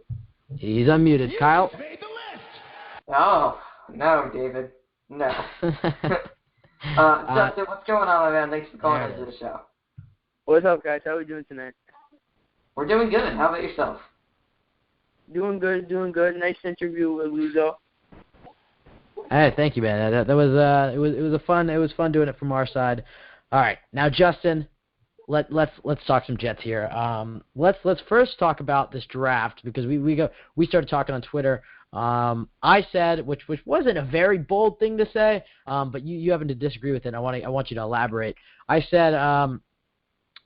he's unmuted. Kyle. Oh no, David, no. Justin, what's going on, my man? Thanks for calling into the show. What's up, guys? How are we doing tonight? We're doing good. How about yourself? Doing good. Nice interview with Luzo. Hey, thank you, man. That was it was fun doing it from our side. All right, now Justin, let's talk some Jets here. Let's first talk about this draft, because we started talking on Twitter. I said, which wasn't a very bold thing to say, but you happen to disagree with it. I want you to elaborate. I said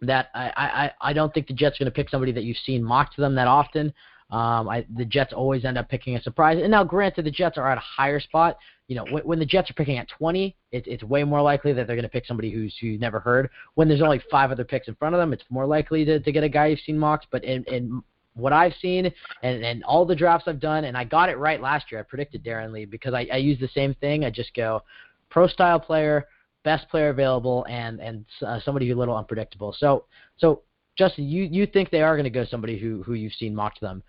that I don't think the Jets are going to pick somebody that you've seen mocked to them that often. The Jets always end up picking a surprise. And now, granted, the Jets are at a higher spot. You know, when the Jets are picking at 20, it's way more likely that they're going to pick somebody who's never heard. When there's only 5 other picks in front of them, it's more likely to get a guy you've seen mocked. But in what I've seen and all the drafts I've done, and I got it right last year. I predicted Darren Lee because I use the same thing. I just go pro-style player, best player available, and somebody who's a little unpredictable. So Justin, you think they are going to go somebody who you've seen mocked them.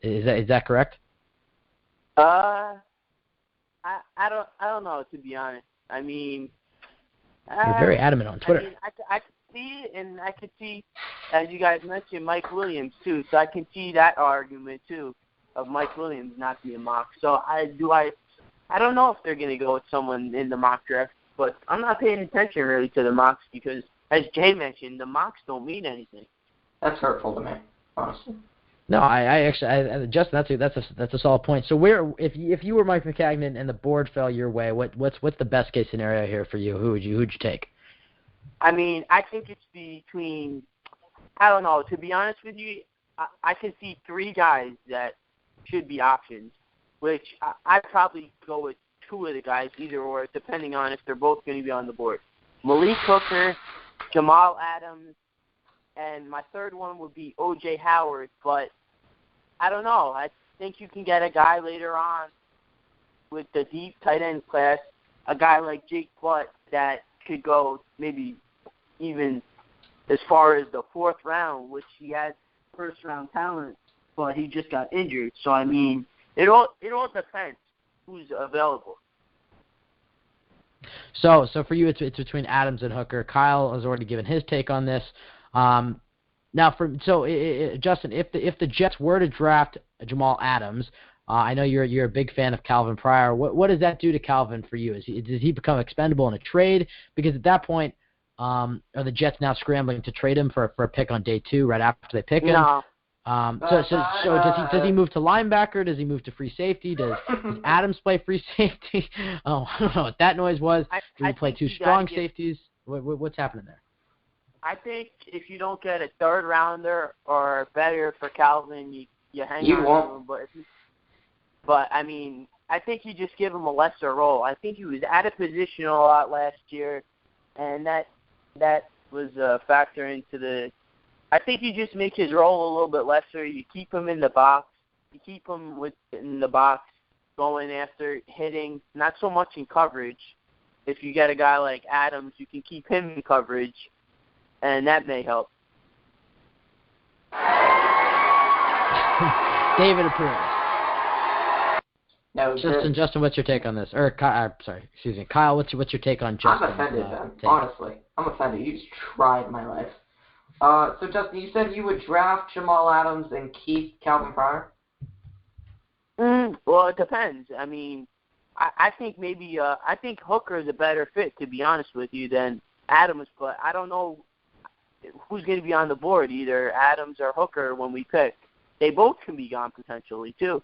Is that correct? I don't know, to be honest. I mean, you're very adamant on Twitter. I mean, I could see it, and I could see, as you guys mentioned, Mike Williams too. So I can see that argument too of Mike Williams not being mocked. So I don't know if they're going to go with someone in the mock draft, but I'm not paying attention really to the mocks because, as Jay mentioned, the mocks don't mean anything. That's hurtful to me, honestly. No, Justin, that's a solid point. So if you were Mike McCagnon and the board fell your way, what's the best case scenario here for you? Who'd you take? I mean, I think it's between, I don't know, to be honest with you, I can see 3 guys that should be options, which I'd probably go with 2 of the guys, either or, depending on if they're both going to be on the board. Malik Hooker, Jamal Adams, and my third one would be O.J. Howard, but I don't know. I think you can get a guy later on with the deep tight end class, a guy like Jake Butt that could go maybe even as far as the 4th round, which he has first-round talent, but he just got injured. So, I mean, it all depends who's available. So for you, it's between Adams and Hooker. Kyle has already given his take on this. Justin, if the Jets were to draft Jamal Adams, I know you're a big fan of Calvin Pryor. What does that do to Calvin for you? Does he become expendable in a trade? Because at that point, are the Jets now scrambling to trade him for a pick on day 2 right after they pick him? No. So does he move to linebacker? Does he move to free safety? Does Adams play free safety? Oh, I don't know what that noise was. Do we play 2 strong safeties? What's happening there? I think if you don't get a 3rd rounder or better for Calvin, you hang on to him. But I mean, I think you just give him a lesser role. I think he was out of position a lot last year, and that was a factor into the. I think you just make his role a little bit lesser. You keep him in the box. You keep him in the box, going after hitting, not so much in coverage. If you get a guy like Adams, you can keep him in coverage, and that may help. David approves. No, Justin, what's your take on this? Or Kyle, what's your take on Justin? I'm offended, Ben. Honestly, I'm offended. You just tried my life. So Justin, you said you would draft Jamal Adams and keep Calvin Pryor? Well, it depends. I mean, I think maybe I think Hooker is a better fit, to be honest with you, than Adams. But I don't know who's going to be on the board, either Adams or Hooker, when we pick. They both can be gone potentially too.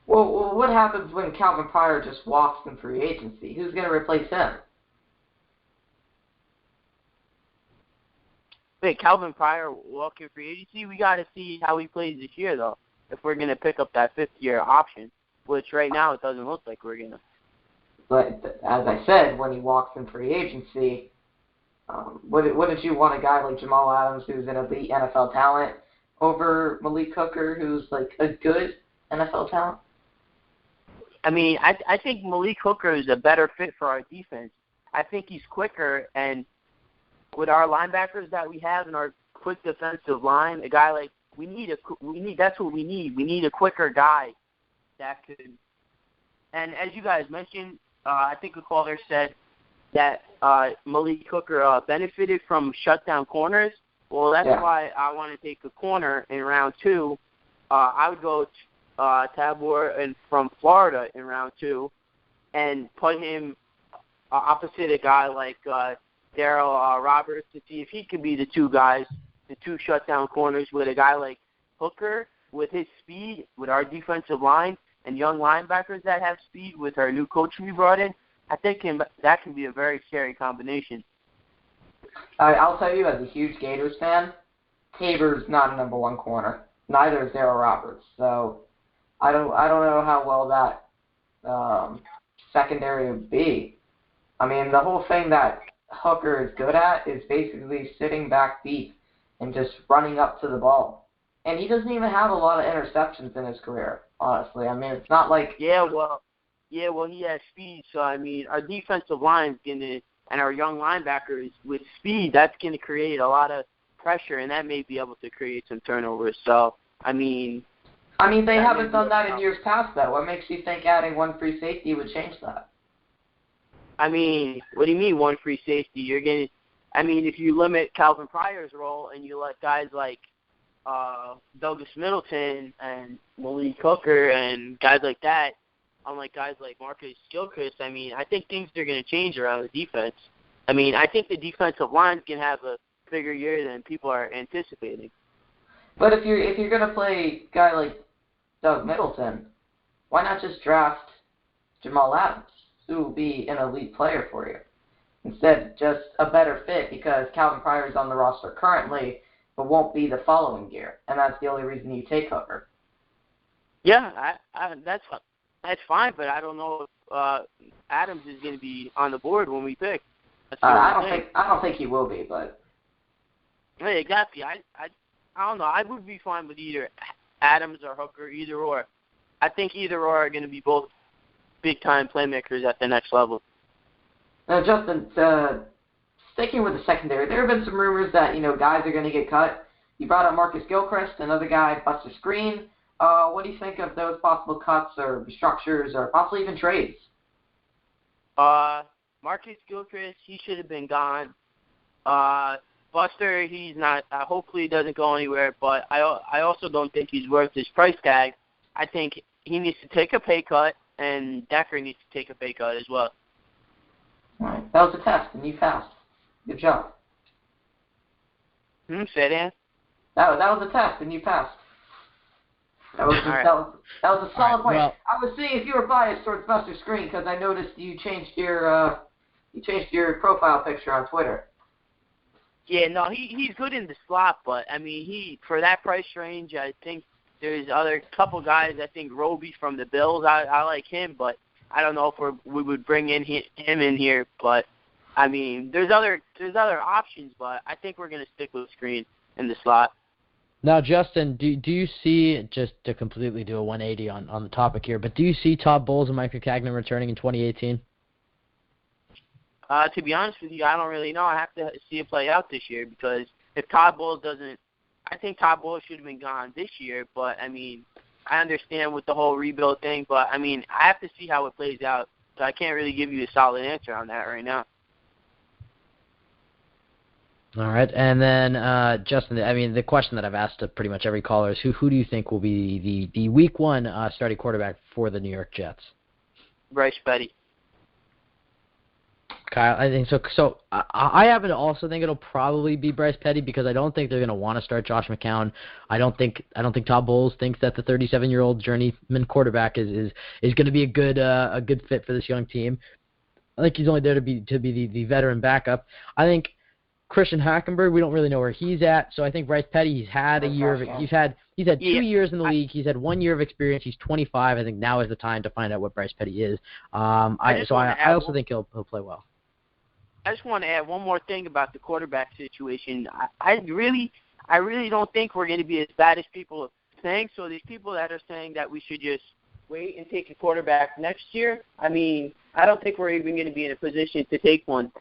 Well, what happens when Calvin Pryor just walks in free agency? Who's going to replace him? Wait, Calvin Pryor walking free agency? We got to see how he plays this year, though, if we're going to pick up that fifth-year option, which right now it doesn't look like we're going to. But as I said, when he walks in free agency, wouldn't you want a guy like Jamal Adams, who's an elite NFL talent, over Malik Hooker, who's like a good NFL talent? I mean, I think Malik Hooker is a better fit for our defense. I think he's quicker, and with our linebackers that we have in our quick defensive line, a guy like that's what we need. We need a quicker guy that could. And as you guys mentioned, I think a caller said that Malik Hooker benefited from shutdown corners. Well, that's why I want to take a corner in round 2. I would go Tabor and from Florida in round 2, and put him opposite a guy like Darryl Roberts to see if he could be the two shutdown corners with a guy like Hooker with his speed, with our defensive line and young linebackers that have speed with our new coach we brought in. I think that can be a very scary combination. I'll tell you, as a huge Gators fan, Tabor's not a number 1 corner. Neither is Darryl Roberts. So I don't know how well that secondary would be. I mean, the whole thing that Hooker is good at is basically sitting back deep and just running up to the ball. And he doesn't even have a lot of interceptions in his career, honestly. I mean, it's not like... Yeah, well, he has speed. So, I mean, our defensive line is going to, and our young linebackers with speed, that's going to create a lot of pressure, and that may be able to create some turnovers. So, I mean, they haven't done that in years past, though. What makes you think adding one free safety would change that? I mean, what do you mean one free safety? If you limit Calvin Pryor's role and you let guys like Douglas Middleton and Malik Hooker and guys like that, unlike guys like Marcus Gilchrist, I think things are going to change around the defense. I think the defensive line can have a bigger year than people are anticipating. But if you're going to play a guy like Doug Middleton, why not just draft Jamal Adams, who will be an elite player for you? Instead, just a better fit because Calvin Pryor is on the roster currently, but won't be the following year, and that's the only reason you take Hooker. Yeah, that's fine, but I don't know if Adams is going to be on the board when we pick. I don't think he will be, but. Yeah, exactly. I don't know. I would be fine with either Adams or Hooker, either or. I think either or are going to be both big-time playmakers at the next level. Now, Justin, sticking with the secondary, there have been some rumors that, guys are going to get cut. You brought up Marcus Gilchrist, another guy, Buster Screen. What do you think of those possible cuts or restructures or possibly even trades? Marcus Gilchrist, he should have been gone. Buster, he's not. Hopefully he doesn't go anywhere, but I also don't think he's worth his price tag. I think he needs to take a pay cut, and Decker needs to take a pay cut as well. All right. That was a test, and you passed. Good job. Say that? That was a test, and you passed. That was a solid point. Well, I was seeing if you were biased towards Buster Screen because I noticed you changed your profile picture on Twitter. Yeah, no, he's good in the slot, but he for that price range, I think there's other couple guys. I think Roby from the Bills, I like him, but I don't know if we would bring him in here. But there's other options, but I think we're gonna stick with Screen in the slot. Now, Justin, do you see, just to completely do a 180 on the topic here, but do you see Todd Bowles and Mike Maccagnan returning in 2018? To be honest with you, I don't really know. I have to see it play out this year because if Todd Bowles doesn't, I think Todd Bowles should have been gone this year. But I mean, I understand with the whole rebuild thing, but I mean, I have to see how it plays out. So I can't really give you a solid answer on that right now. All right, and then Justin, I mean, the question that I've asked to pretty much every caller is who do you think will be the Week 1 starting quarterback for the New York Jets? Bryce Petty. Kyle, I think so. So I happen to also think it'll probably be Bryce Petty because I don't think they're going to want to start Josh McCown. I don't think Todd Bowles thinks that the 37-year-old journeyman quarterback is going to be a good fit for this young team. I think he's only there to be the veteran backup. I think Christian Hackenberg, we don't really know where he's at. So I think Bryce Petty, he's had a year of he's had 2 years in the league. He's had 1 year of experience. He's 25. I think now is the time to find out what Bryce Petty is. I also think he'll play well. I just want to add one more thing about the quarterback situation. I really don't think we're going to be as bad as people are saying. So these people that are saying that we should just wait and take a quarterback next year, I mean, I don't think we're even going to be in a position to take one.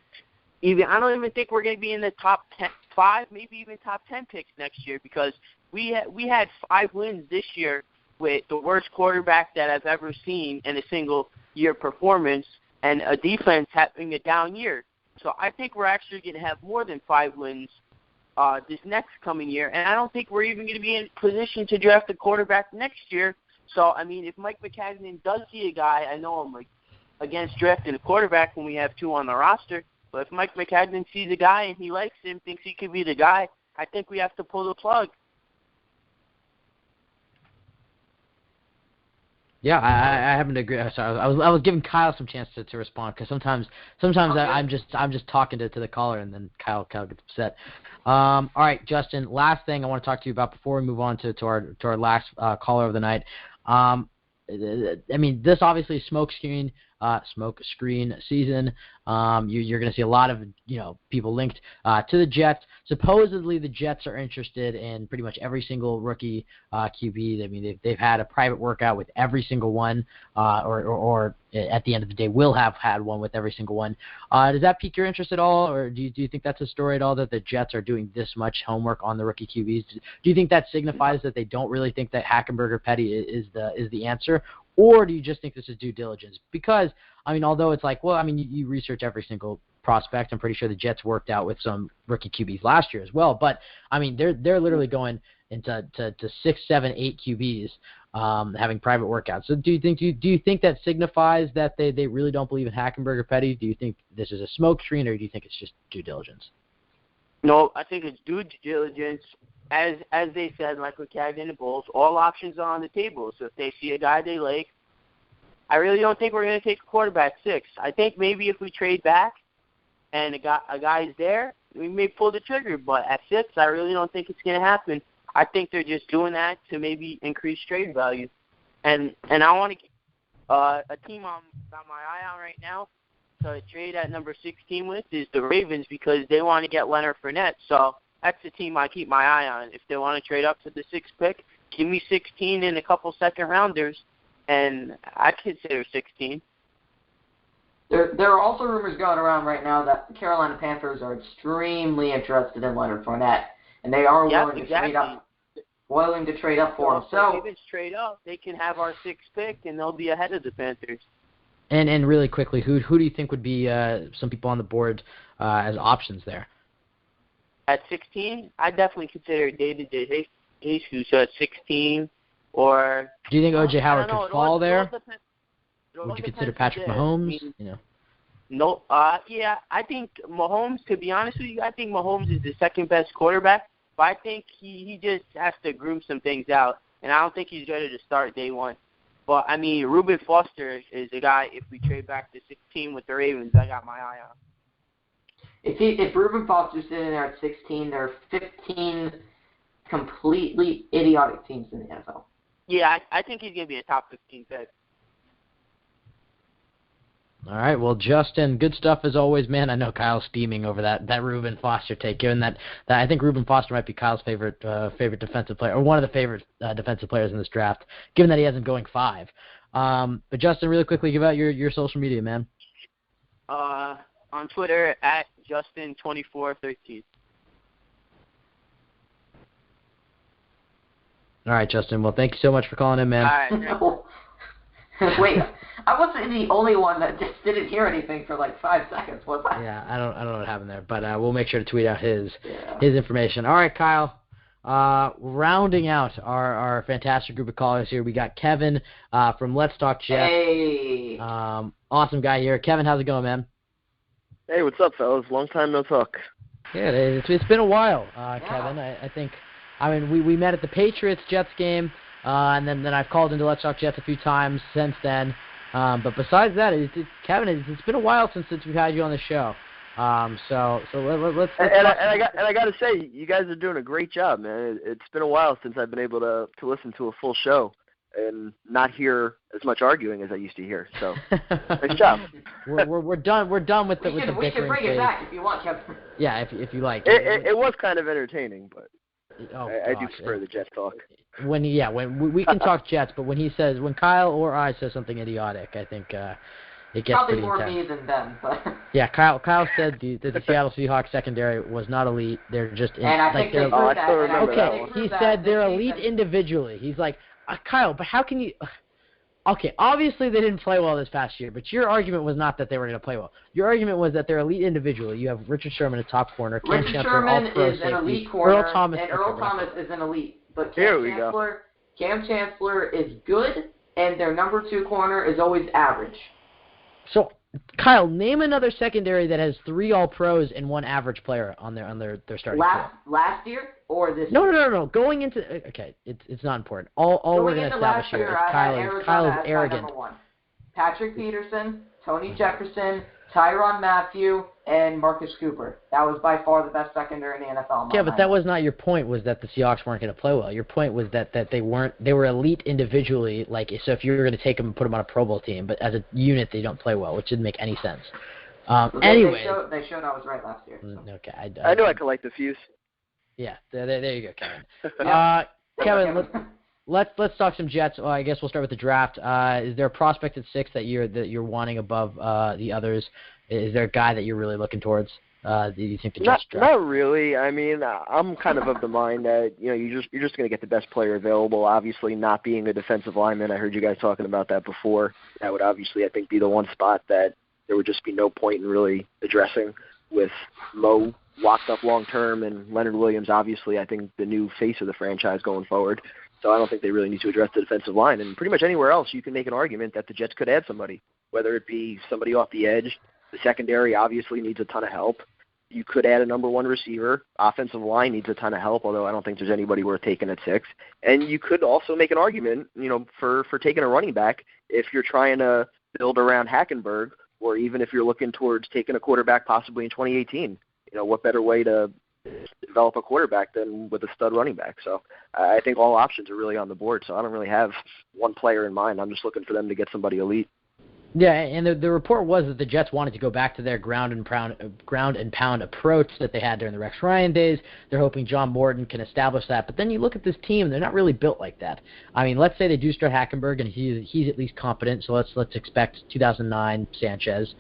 I don't even think we're going to be in the top 5, maybe even top 10 picks next year because we had 5 wins this year with the worst quarterback that I've ever seen in a single year performance and a defense having a down year. So I think we're actually going to have more than 5 wins this next coming year, and I don't think we're even going to be in position to draft a quarterback next year. So, I mean, if Mike Maccagnan does see a guy, I know I'm against drafting a quarterback when we have 2 on the roster, but if Mike Maccagnan sees a guy and he likes him, thinks he could be the guy, I think we have to pull the plug. Yeah, I happen to agree. Sorry, I was giving Kyle some chance to respond because sometimes I'm just talking to the caller and then Kyle gets upset. All right, Justin. Last thing I want to talk to you about before we move on to our last caller of the night. I mean, this obviously is smoke screen season. You're going to see a lot of people linked to the Jets. Supposedly, the Jets are interested in pretty much every single rookie QB. I mean, they've had a private workout with every single one, or at the end of the day, will have had one with every single one. Does that pique your interest at all, or do you think that's a story at all that the Jets are doing this much homework on the rookie QBs? Do you think that signifies that they don't really think that Hackenberg or Petty is the answer? Or do you just think this is due diligence? Because, I mean, although it's you research every single prospect. I'm pretty sure the Jets worked out with some rookie QBs last year as well. But, I mean, they're literally going into 6, 7, 8 QBs having private workouts. So do you think that signifies that they really don't believe in Hackenberg or Petty? Do you think this is a smoke screen, or do you think it's just due diligence? No, I think it's due diligence. As they said, like with Maccagnan and Bowles, all options are on the table. So if they see a guy they like, I really don't think we're going to take a quarterback 6. I think maybe if we trade back and a guy's there, we may pull the trigger. But at 6, I really don't think it's going to happen. I think they're just doing that to maybe increase trade value. And I want to a team I'm got my eye on right now to trade at number 16 with is the Ravens because they want to get Leonard Fournette. So that's the team I keep my eye on. If they want to trade up to the 6th pick, give me 16 and a couple second-rounders, and I consider 16. There are also rumors going around right now that the Carolina Panthers are extremely interested in Leonard Fournette, and they are willing to trade up for him. So if Ravens trade up, they can have our 6th pick, and they'll be ahead of the Panthers. And really quickly, who do you think would be some people on the board as options there? At 16, I definitely consider David DeJesus at 16. Or do you think O.J. Howard could fall there? Would you consider Patrick Mahomes? No. Yeah, I think Mahomes. To be honest with you, I think Mahomes is the second best quarterback. But I think he just has to groom some things out, and I don't think he's ready to start day one. But I mean, Reuben Foster is a guy. If we trade back to 16 with the Ravens, I got my eye on. If Reuben Foster's sitting there at 16, there are 15 completely idiotic teams in the NFL. Yeah, I think he's going to be a top 15 pick. All right, well, Justin, good stuff as always, man. I know Kyle's steaming over that Reuben Foster take, given that I think Reuben Foster might be Kyle's favorite defensive player, or one of the favorite defensive players in this draft, given that he has him going 5. But Justin, really quickly, give out your social media, man. On Twitter at Justin2413. All right, Justin. Well, thank you so much for calling in, man. All right. Wait, I wasn't the only one that just didn't hear anything for like 5 seconds, was I? Yeah, I don't know what happened there, but we'll make sure to tweet out his information. All right, Kyle. Rounding out our fantastic group of callers here, we got Kevin from Let's Talk Jets. Hey. Awesome guy here. Kevin, how's it going, man? Hey, what's up, fellas? Long time no talk. Yeah, it's been a while, Kevin. I think. I mean, we met at the Patriots-Jets game, and then I've called into Let's Talk Jets a few times since then. But besides that, Kevin, it's been a while since we've had you on the show. So let's I got to say, you guys are doing a great job, man. It's been a while since I've been able to listen to a full show and not hear as much arguing as I used to hear. So nice job. We're done with the bickering. We can bring it back if you want, Kevin. Yeah, if you like. It was kind of entertaining, but I do gosh, prefer the Jets talk. When we can talk Jets, but when Kyle or I says something idiotic, I think it gets probably pretty more intense. me than them, but yeah, Kyle said the Seattle Seahawks secondary was not elite. They're just and I think they proved that. Okay, he said they're elite individually. He's like, Kyle, but how can you? Okay, obviously they didn't play well this past year, but your argument was not that they were going to play well. Your argument was that they're elite individually. You have Richard Sherman, a top corner. Richard Sherman is an elite corner, and Earl Thomas is an elite. But Cam Chancellor is good, and their number 2 corner is always average. So, Kyle, name another secondary that has 3 All-Pros and 1 average player on their starting field. Last year or this? No. Going into it's not important. All we're going to establish here is Kyle is arrogant. Number 1. Patrick Peterson, Tony Jefferson, Tyrann Mathieu, and Marcus Cooper. That was by far the best secondary in the NFL. Yeah, but that was not your point. Was that the Seahawks weren't going to play well? Your point was that they weren't. They were elite individually. Like, so if you were going to take them and put them on a Pro Bowl team, but as a unit they don't play well, which didn't make any sense. Anyway, they showed I was right last year. So. Okay, I knew I could light the fuse. Yeah, there you go, Kevin. Kevin, let's talk some Jets. Well, I guess we'll start with the draft. Is there a prospect at 6 that you're wanting above the others? Is there a guy that you're really looking towards? Do you think the Jets draft? Not really. I mean, I'm kind of the mind that you're just going to get the best player available. Obviously, not being a defensive lineman, I heard you guys talking about that before. That would obviously, I think, be the one spot that there would just be no point in really addressing. With Mo locked up long term and Leonard Williams, obviously, I think the new face of the franchise going forward. So I don't think they really need to address the defensive line. And pretty much anywhere else, you can make an argument that the Jets could add somebody, whether it be somebody off the edge. The secondary obviously needs a ton of help. You could add a number 1 receiver. Offensive line needs a ton of help, although I don't think there's anybody worth taking at 6. And you could also make an argument, for taking a running back if you're trying to build around Hackenberg, or even if you're looking towards taking a quarterback possibly in 2018. What better way to develop a quarterback than with a stud running back? So I think all options are really on the board. So I don't really have one player in mind. I'm just looking for them to get somebody elite. Yeah, and the report was that the Jets wanted to go back to their ground and pound approach that they had during the Rex Ryan days. They're hoping John Mauldin can establish that. But then you look at this team; they're not really built like that. I mean, let's say they do start Hackenberg, and he's at least competent. So let's expect 2009 Sanchez.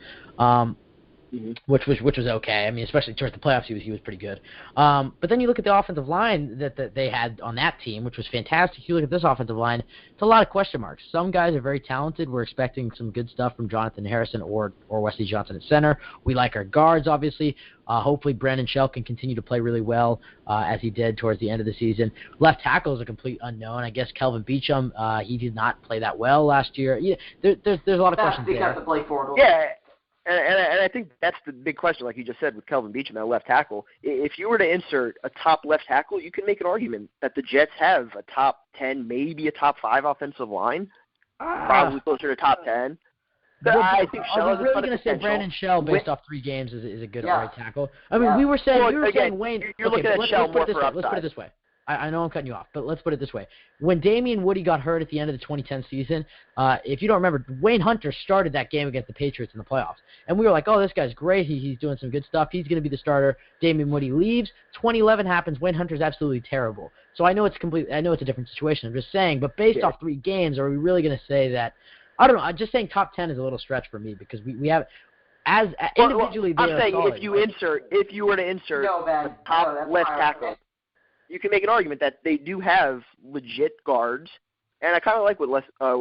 Which was okay. I mean, especially towards the playoffs, he was pretty good. But then you look at the offensive line that they had on that team, which was fantastic. You look at this offensive line; it's a lot of question marks. Some guys are very talented. We're expecting some good stuff from Jonathan Harrison or Wesley Johnson at center. We like our guards, obviously. Hopefully, Brandon Shell can continue to play really well as he did towards the end of the season. Left tackle is a complete unknown. I guess Kelvin Beachum, he did not play that well last year. Yeah, there's a lot of questions there. Because of Blake Ford. Yeah. And I think that's the big question, like you just said, with Kelvin Beachum at left tackle. If you were to insert a top left tackle, you can make an argument that the Jets have a top 10, maybe a top 5 offensive line, probably closer to top 10. I think Shell is really going to say Brandon Shell based off 3 games is a good right tackle. I mean, we were saying Wayne. You're looking at Shell more for upside. Let's put it this way. I know I'm cutting you off, but let's put it this way. When Damian Woody got hurt at the end of the 2010 season, if you don't remember, Wayne Hunter started that game against the Patriots in the playoffs. And we were like, oh, this guy's great. He's doing some good stuff. He's going to be the starter. Damian Woody leaves. 2011 happens. Wayne Hunter's absolutely terrible. So I know it's a different situation. I'm just saying, but based off 3 games, are we really going to say that? I don't know. I'm just saying top 10 is a little stretch for me because we have individually. I'm saying if you were to insert the top left tackle, you can make an argument that they do have legit guards, and I kind of like what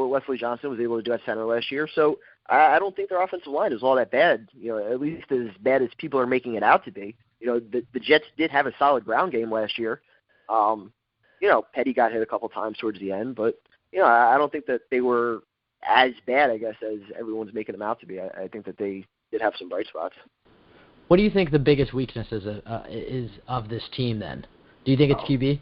Wesley Johnson was able to do at center last year. So I don't think their offensive line is all that bad. At least as bad as people are making it out to be. The Jets did have a solid ground game last year. Petty got hit a couple times towards the end, but I don't think that they were as bad, I guess, as everyone's making them out to be. I think that they did have some bright spots. What do you think the biggest weakness is of this team then? Do you think it's QB?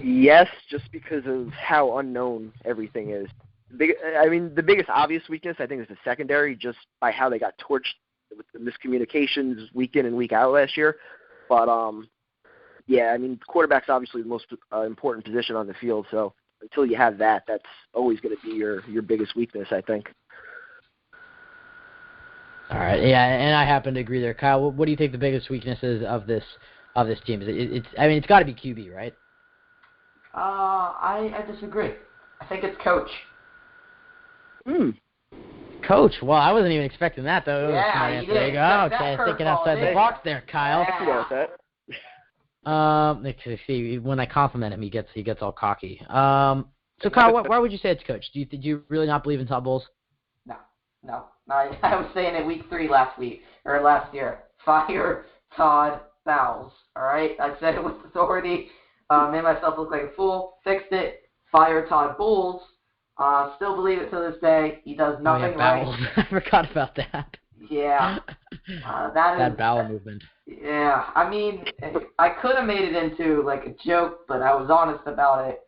Yes, just because of how unknown everything is. The biggest obvious weakness, I think, is the secondary, just by how they got torched with the miscommunications week in and week out last year. But, quarterback's obviously the most important position on the field, so until you have that, that's always going to be your biggest weakness, I think. All right, yeah, and I happen to agree there. Kyle, what do you think the biggest weakness is of this team? It's got to be QB, right? I disagree. I think it's coach. Coach? Well, I wasn't even expecting that, though. Yeah, you did. Okay, thinking outside the box there, Kyle. Yeah. See, when I compliment him, he gets all cocky. So Kyle, why would you say it's coach? Did you really not believe in Todd Bowles? No. I was saying it week 3 last year. Fire Todd Bowles. All right, I said it with authority. Made myself look like a fool. Fixed it. Fire Todd Bowles. Still believe it to this day. He does nothing right. I forgot about that. Yeah. That bowel movement. Yeah. I could have made it into like a joke, but I was honest about it.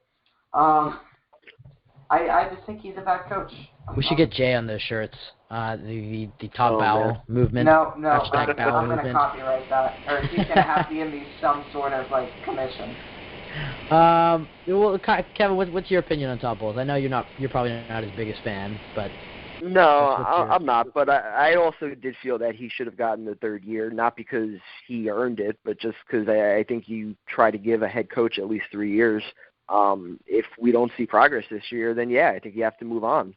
I just think he's a bad coach. We should get Jay on those shirts. The Todd Bowell movement. No. I'm going to copyright that. Or he's going to have to give me some sort of like commission. Well, Kevin, what's your opinion on Todd Bowles? I know you're probably not his biggest fan, but no, I'm not. But I also did feel that he should have gotten the 3rd year, not because he earned it, but just because I think you try to give a head coach at least 3 years. If we don't see progress this year, then yeah, I think you have to move on.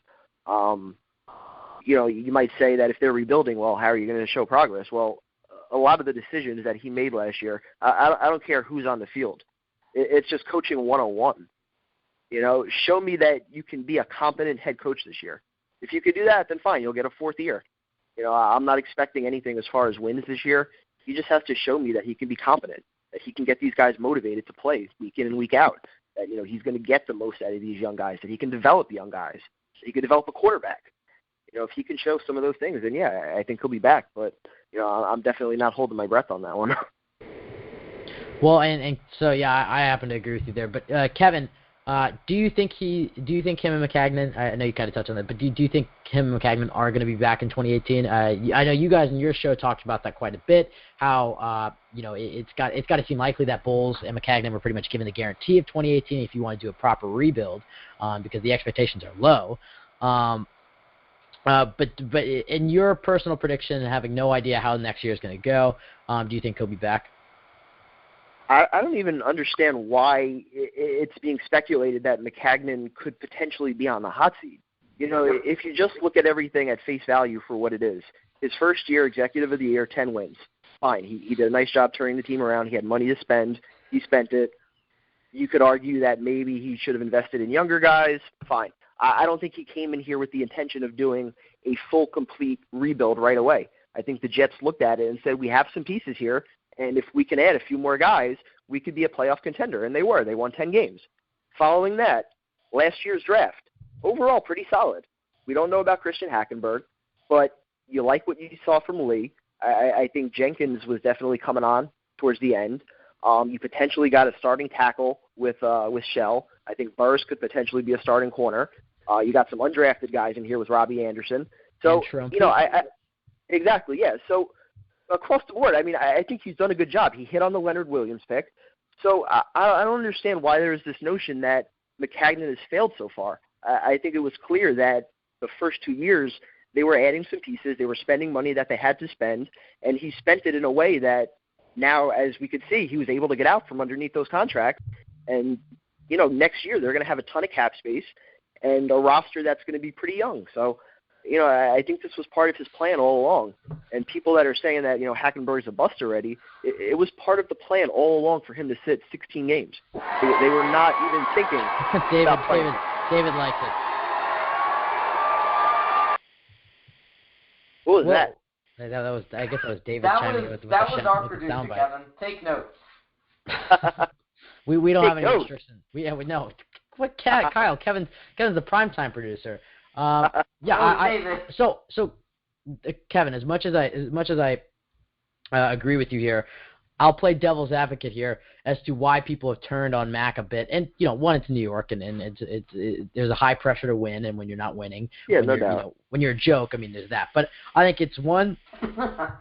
You might say that if they're rebuilding, well, how are you going to show progress? Well, a lot of the decisions that he made last year, I don't care who's on the field. It's just coaching 101. Show me that you can be a competent head coach this year. If you could do that, then fine, you'll get a 4th year. I'm not expecting anything as far as wins this year. He just has to show me that he can be competent, that he can get these guys motivated to play week in and week out, that he's going to get the most out of these young guys, that he can develop young guys, that he can develop a quarterback. If he can show some of those things, then yeah, I think he'll be back. But I'm definitely not holding my breath on that one. Well, and so yeah, I happen to agree with you there. But Kevin, do you think him and McCagnon? I know you kind of touched on that, but do you think him and McCagnon are going to be back in 2018? I know you guys in your show talked about that quite a bit. How it's got to seem likely that Bowles and McCagnon were pretty much given the guarantee of 2018 if you want to do a proper rebuild, because the expectations are low. But in your personal prediction, having no idea how next year is going to go, do you think he'll be back? I don't even understand why it's being speculated that McCagnon could potentially be on the hot seat. If you just look at everything at face value for what it is, his first year, Executive of the Year, 10 wins. Fine. He did a nice job turning the team around. He had money to spend. He spent it. You could argue that maybe he should have invested in younger guys. Fine. I don't think he came in here with the intention of doing a full, complete rebuild right away. I think the Jets looked at it and said, we have some pieces here, and if we can add a few more guys, we could be a playoff contender. And they were. They won 10 games. Following that, last year's draft, overall pretty solid. We don't know about Christian Hackenberg, but you like what you saw from Lee. I think Jenkins was definitely coming on towards the end. You potentially got a starting tackle with Shell. I think Burris could potentially be a starting corner. You got some undrafted guys in here with Robbie Anderson. So, exactly, yeah. So, across the board, I think he's done a good job. He hit on the Leonard Williams pick. So I don't understand why there is this notion that Maccagnan has failed so far. I think it was clear that the first 2 years they were adding some pieces, they were spending money that they had to spend, and he spent it in a way that now, as we could see, he was able to get out from underneath those contracts. And, next year they're going to have a ton of cap space and a roster that's going to be pretty young. So, I think this was part of his plan all along. And people that are saying that, Hackenberg's a bust already, it was part of the plan all along for him to sit 16 games. They were not even thinking. David likes it. What was that? I guess that was David chiming in with that was our with producer, soundbite. Kevin. Take notes. we don't Take have any notes. restrictions. We know. What Kyle? Kevin's the primetime producer. So Kevin, as much as I agree with you here, I'll play devil's advocate here as to why people have turned on Mac a bit. And one, it's New York, and it's there's a high pressure to win, and when you're not winning, no doubt. When you're a joke, there's that. But I think it's one,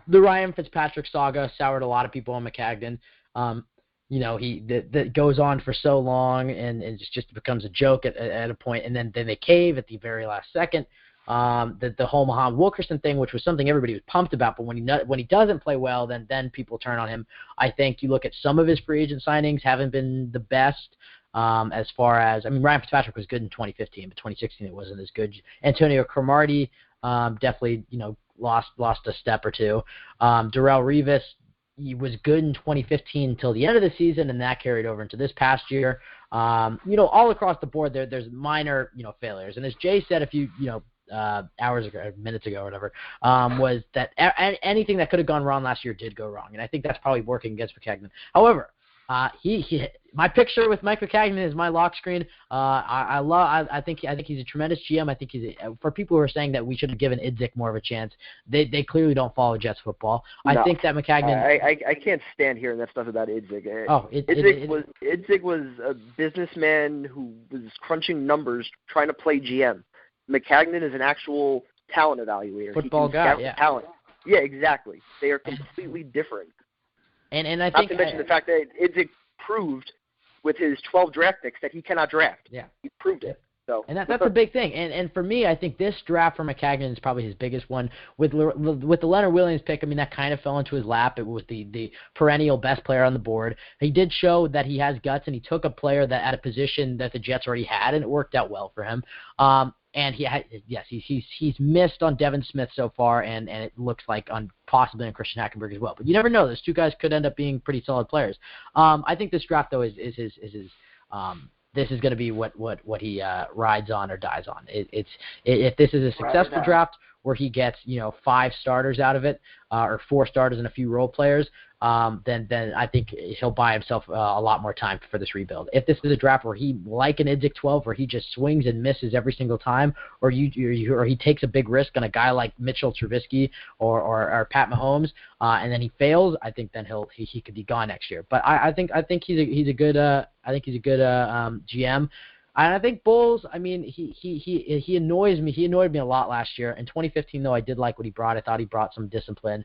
the Ryan Fitzpatrick saga soured a lot of people on Maccagnan. That goes on for so long, and it just becomes a joke at a point, and then they cave at the very last second. The whole Muhammad Wilkerson thing, which was something everybody was pumped about, but when he doesn't play well, then people turn on him. I think you look at some of his free agent signings haven't been the best. As far as Ryan Fitzpatrick was good in 2015, but 2016 it wasn't as good. Antonio Cromartie definitely lost a step or two. Darrelle Revis, he was good in 2015 until the end of the season, and that carried over into this past year. All across the board, there's minor failures. And as Jay said a few hours ago, minutes ago, or whatever, was that anything that could have gone wrong last year did go wrong, and I think that's probably working against Maccagnan. However, my picture with Mike Maccagnan is my lock screen. I think he's a tremendous GM. I think for people who are saying that we should have given Idzik more of a chance, they clearly don't follow Jets football. No. I think that Maccagnan. I can't stand hearing that stuff about Idzik. Idzik was a businessman who was crunching numbers, trying to play GM. Maccagnan is an actual talent evaluator. Football guy, yeah. Talent. Yeah, exactly. They are completely different. And I Not think to mention the fact that Idzik proved with his 12 draft picks that he cannot draft. Yeah. He proved it. So And that's a big thing. And for me, I think this draft for Maccagnan is probably his biggest one. With the Leonard Williams pick, that kind of fell into his lap. It was the perennial best player on the board. He did show that he has guts, and he took a player that at a position that the Jets already had, and it worked out well for him. And he's missed on Devin Smith so far, and it looks like on possibly on Christian Hackenberg as well. But you never know; those two guys could end up being pretty solid players. I think this draft though is his. This is going to be what he rides on or dies on. If this is a successful draft where he gets 5 starters out of it, or 4 starters and a few role players, then I think he'll buy himself a lot more time for this rebuild. If this is a draft where he, like an Idzik 12, where he just swings and misses every single time, or he takes a big risk on a guy like Mitchell Trubisky or Pat Mahomes, and then he fails, I think then he could be gone next year. But I think he's a good GM. And I think Bowles, he annoys me. He annoyed me a lot last year. In 2015, though, I did like what he brought. I thought he brought some discipline,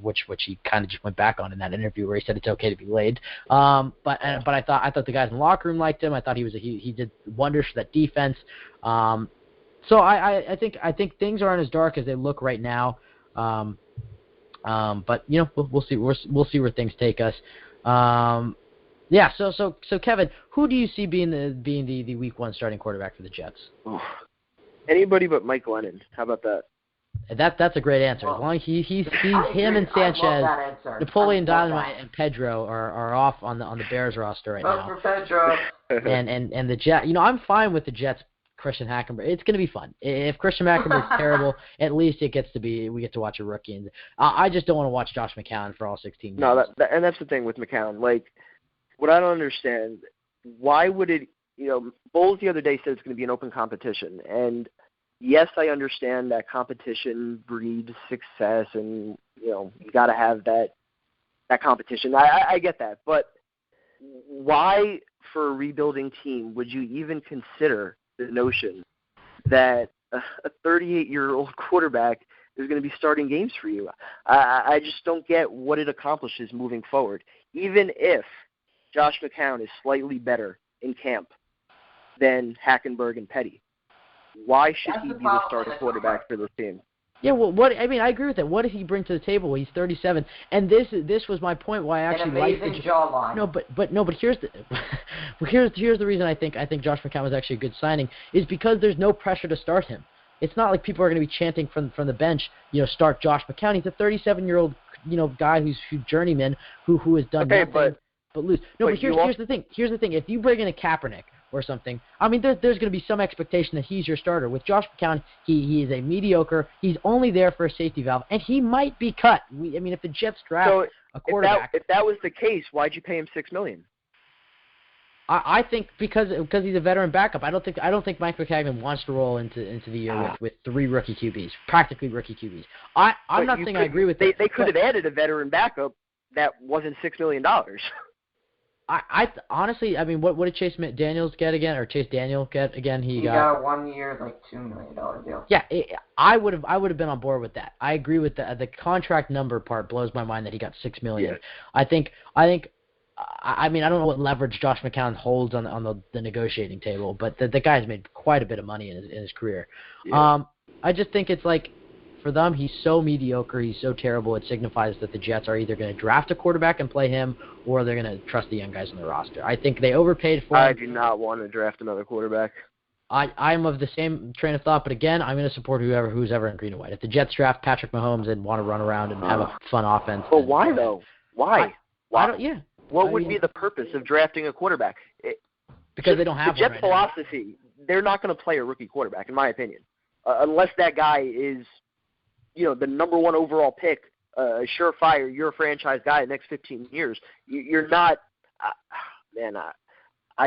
which he kind of just went back on in that interview where he said it's okay to be late. But I thought the guys in the locker room liked him. I thought he did wonders for that defense. So I think things aren't as dark as they look right now. But we'll see. We'll see where things take us. Yeah, so Kevin, who do you see being the Week 1 starting quarterback for the Jets? Oof. Anybody but Mike Lennon. How about that? That's a great answer. As long as he's him and Sanchez, Napoleon Dynamite and Pedro are off on the Bears roster right now. For Pedro. and the Jets, I'm fine with the Jets. Christian Hackenberg, it's going to be fun. If Christian Hackenberg's terrible, at least we get to watch a rookie. And I just don't want to watch Josh McCown for all 16 games. No, and that's the thing with McCown. Like, what I don't understand, why would it, Bowles the other day said it's going to be an open competition. And yes, I understand that competition breeds success, and, you got to have that competition. I get that. But why, for a rebuilding team, would you even consider the notion that a 38-year-old quarterback is going to be starting games for you? I just don't get what it accomplishes moving forward. Even if Josh McCown is slightly better in camp than Hackenberg and Petty. Why should he be the starting quarterback for this team? Yeah, well, I agree with that. What did he bring to the table? He's 37, and this was my point. Why I actually liked the jawline. But here's the here's the reason I think Josh McCown was actually a good signing is because there's no pressure to start him. It's not like people are going to be chanting from the bench, start Josh McCown. He's a 37-year-old, guy who's journeyman who has done nothing but lose. No, but here's the thing. Here's the thing. If you bring in a Kaepernick or something, I mean, there's going to be some expectation that he's your starter. With Josh McCown, he is a mediocre. He's only there for a safety valve, and he might be cut. If the Jets draft a quarterback, if that was the case, why'd you pay him $6 million? I think because he's a veteran backup. I don't think Mike McCagnon wants to roll into the year with 3 rookie QBs, practically rookie QBs. I'm not saying I agree with that. They could have added a veteran backup that wasn't $6 million. I honestly, what did Chase Daniels get again, or Chase Daniel get again? He got a 1 year, $2 million deal. Yeah, I would have been on board with that. I agree with that. The contract number part blows my mind that he got $6 million. Yeah. I don't know what leverage Josh McCown holds on the negotiating table, but the guy's made quite a bit of money in his career. Yeah. I just think it's like, for them, he's so mediocre, he's so terrible, it signifies that the Jets are either going to draft a quarterback and play him, or they're going to trust the young guys on the roster. I think they overpaid for him. I do not want to draft another quarterback. I'm of the same train of thought, but again, I'm going to support who's ever in green and white. If the Jets draft Patrick Mahomes and want to run around and have a fun offense. But why, though? Why? What would be the purpose of drafting a quarterback? Because they don't have the one Jets' right philosophy, they're not going to play a rookie quarterback, in my opinion, unless that guy is the number 1 overall pick, a surefire, you're a franchise guy the next 15 years. You're not, and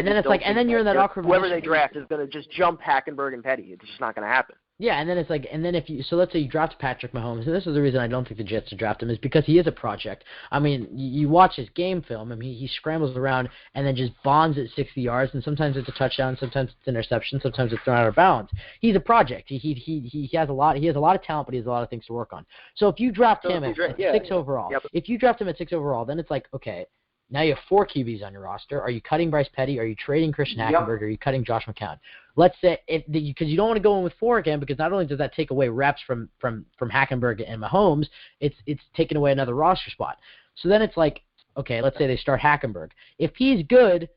then it's like, and then you're in that awkward position. Whoever they draft is going to just jump Hackenberg and Petty. It's just not going to happen. Yeah, and then it's like, and then let's say you draft Patrick Mahomes, and this is the reason I don't think the Jets should draft him, is because he is a project. You watch his game film, he scrambles around and then just bonds at 60 yards, and sometimes it's a touchdown, sometimes it's an interception, sometimes it's thrown out of bounds. He's a project. He has a lot of talent, but he has a lot of things to work on. So if you draft him at 6 overall, if you draft him at 6 overall, then it's like, okay, now you have 4 QBs on your roster. Are you cutting Bryce Petty? Are you trading Christian Hackenberg? Are you cutting Josh McCown? Let's say because you don't want to go in with 4 again, because not only does that take away reps from Hackenberg and Mahomes, it's taking away another roster spot. So then it's like, okay, let's say they start Hackenberg. If he's good,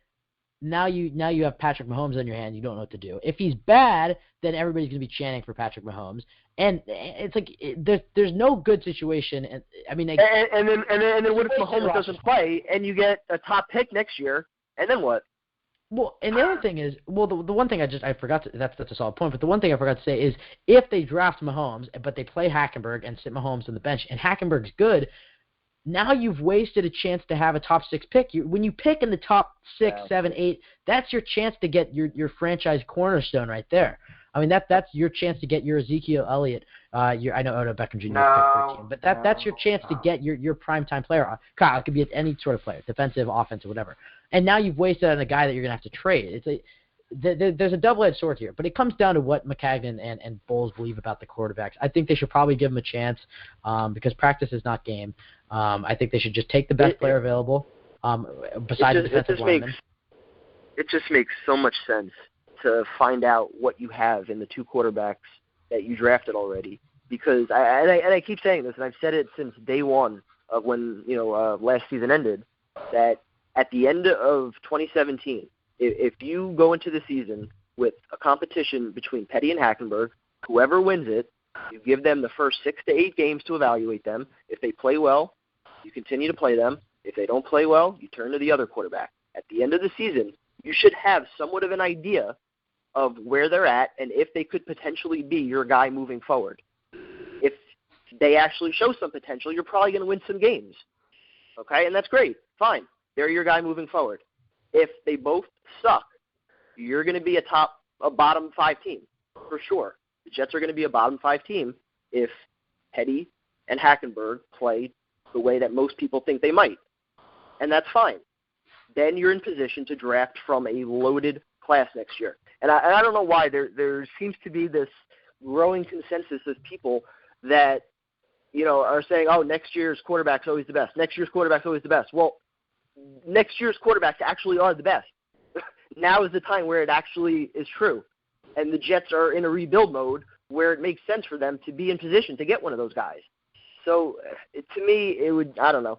now you have Patrick Mahomes on your hand. You don't know what to do. If he's bad, then everybody's going to be chanting for Patrick Mahomes. And it's like there's no good situation. And then what if Mahomes doesn't play and you get a top pick next year? And then what? Well, and the other thing is, the one thing I forgot to, that's a solid point, but the one thing I forgot to say is, if they draft Mahomes, but they play Hackenberg and sit Mahomes on the bench, and Hackenberg's good, now you've wasted a chance to have a top 6 pick. When you pick in the top 6, 7, 8, that's your chance to get your franchise cornerstone right there. That's your chance to get your Ezekiel Elliott. I know Odell Beckham Jr. pick 13, but that's your chance to get your primetime player. Kyle, it could be any sort of player, defensive, offensive, whatever. And now you've wasted on a guy that you're going to have to trade. There's a double-edged sword here, but it comes down to what McCagnon and Bowles believe about the quarterbacks. I think they should probably give them a chance because practice is not game. I think they should just take the best player available besides the defensive lineman. It just makes so much sense to find out what you have in the 2 quarterbacks that you drafted already. Because I keep saying this, and I've said it since day one of when last season ended, that at the end of 2017, if you go into the season with a competition between Petty and Hackenberg, whoever wins it, you give them the first 6 to 8 games to evaluate them. If they play well, you continue to play them. If they don't play well, you turn to the other quarterback. At the end of the season, you should have somewhat of an idea of where they're at and if they could potentially be your guy moving forward. If they actually show some potential, you're probably going to win some games. Okay, and that's great. Fine. They're your guy moving forward. If they both suck, you're going to be a bottom 5 team for sure. The Jets are going to be a bottom 5 team if Petty and Hackenberg play the way that most people think they might. And that's fine. Then you're in position to draft from a loaded class next year. And I don't know why there seems to be this growing consensus of people that, are saying, oh, next year's quarterback's always the best. Next year's quarterback's always the best. Well, next year's quarterbacks actually are the best. Now is the time where it actually is true. And the Jets are in a rebuild mode where it makes sense for them to be in position to get one of those guys. So to me, I don't know.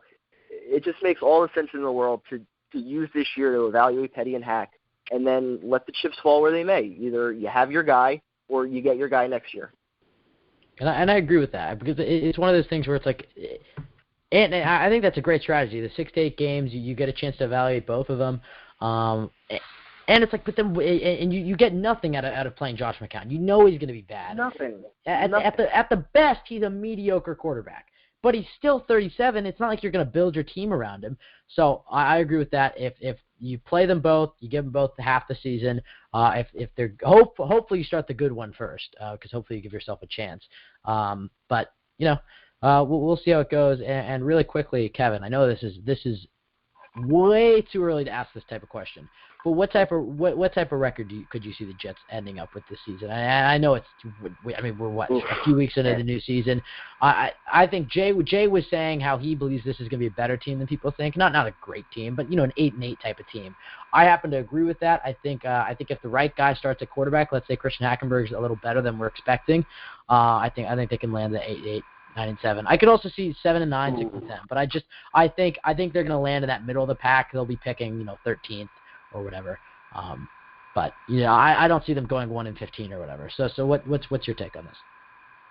It just makes all the sense in the world to use this year to evaluate Petty and Hack and then let the chips fall where they may. Either you have your guy or you get your guy next year. And I agree with that because it's one of those things where it's like, and I think that's a great strategy. The 6 to 8 games, you get a chance to evaluate both of them. And it's like, but then and you get nothing out of playing Josh McCown. You know he's going to be bad. Nothing. At the best, he's a mediocre quarterback. But he's still 37. It's not like you're going to build your team around him. So I agree with that. If you play them both, you give them both half the season. If they're hopefully you start the good one first, because hopefully you give yourself a chance. But we'll see how it goes. And really quickly, Kevin, I know this is way too early to ask this type of question. But what type of record could you see the Jets ending up with this season? I know we're a few weeks into the new season. I think Jay was saying how he believes this is going to be a better team than people think. Not a great team, but an 8-8 type of team. I happen to agree with that. I think if the right guy starts at quarterback, let's say Christian Hackenberg is a little better than we're expecting. I think they can land the 8-8. 9-7. I could also see 7-9, 6-10. But I think they're going to land in that middle of the pack. They'll be picking 13th or whatever. But I don't see them going 1-15 or whatever. So what's your take on this?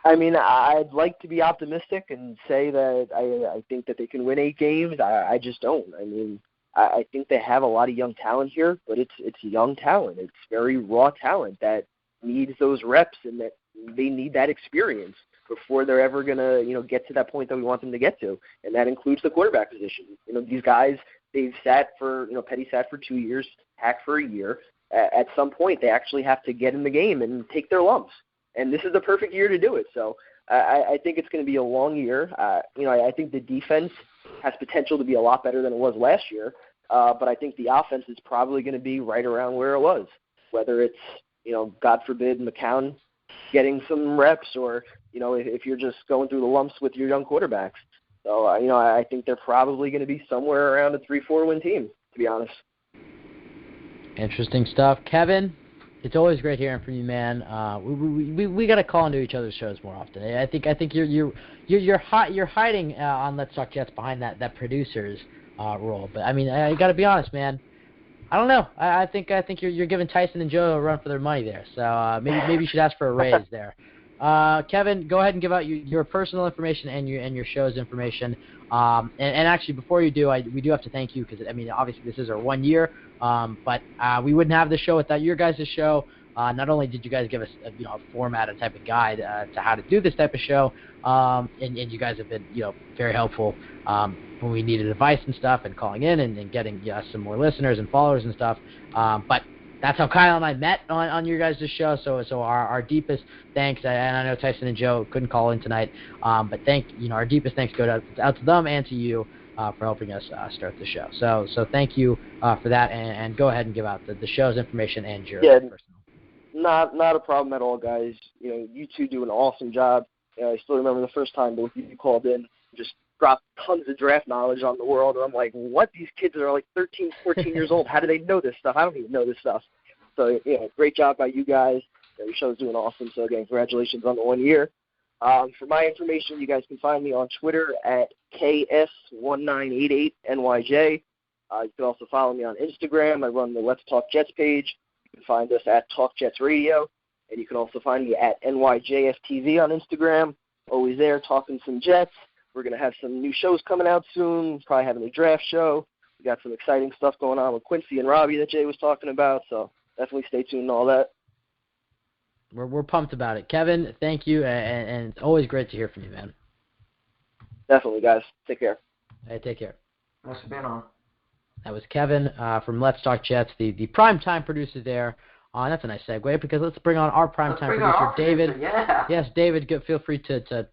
I mean, I'd like to be optimistic and say that I think that they can win 8 games. I just don't. I mean, I think they have a lot of young talent here, but it's young talent. It's very raw talent that needs those reps and that they need that experience before they're ever going to, get to that point that we want them to get to. And that includes the quarterback position. These guys, they've sat for, Petty sat for 2 years, Hack for a year. At some point, they actually have to get in the game and take their lumps. And this is the perfect year to do it. So I think it's going to be a long year. I think the defense has potential to be a lot better than it was last year. But I think the offense is probably going to be right around where it was, whether it's, God forbid, McCown getting some reps or, if you're just going through the lumps with your young quarterbacks. So, I think they're probably going to be somewhere around a 3-4 win team, to be honest. Interesting stuff. Kevin, it's always great hearing from you, man. We got to call into each other's shows more often. I think you're hiding on Let's Talk Jets behind that producer's role. But I mean, I got to be honest, man. I don't know. I think you're giving Tyson and Joe a run for their money there. So maybe you should ask for a raise there. Kevin, go ahead and give out your personal information and your show's information. And actually, before you do, we do have to thank you because obviously this is our 1 year. But we wouldn't have the show without your guys' show. Not only did you guys give us a format, a type of guide to how to do this type of show, and you guys have been very helpful when we needed advice and stuff, and calling in and getting some more listeners and followers and stuff. But that's how Kyle and I met on your guys' show. So our deepest thanks, and I know Tyson and Joe couldn't call in tonight, but our deepest thanks go out to them and to you for helping us start the show. So thank you for that, and go ahead and give out the show's information and your personal. Not a problem at all, guys. You two do an awesome job. I still remember the first time both of you called in, just dropped tons of draft knowledge on the world, and I'm like, what? These kids are like 13, 14 years old. How do they know this stuff? I don't even know this stuff. So, great job by you guys. Your show's doing awesome. So, again, congratulations on the 1 year. For my information, you guys can find me on Twitter at KS1988NYJ. You can also follow me on Instagram. I run the Let's Talk Jets page. You can find us at Talk Jets Radio. And you can also find me at NYJFTV on Instagram. Always there talking some Jets. We're going to have some new shows coming out soon. Probably having a draft show. We got some exciting stuff going on with Quincy and Robbie that Jay was talking about. So definitely stay tuned and all that. We're pumped about it. Kevin, thank you. And it's always great to hear from you, man. Definitely, guys. Take care. Hey, take care. Thanks for being on. That was Kevin from Let's Talk Jets, the primetime producer there. That's a nice segue because let's bring on our primetime producer, David. Yeah. Yes, David, feel free to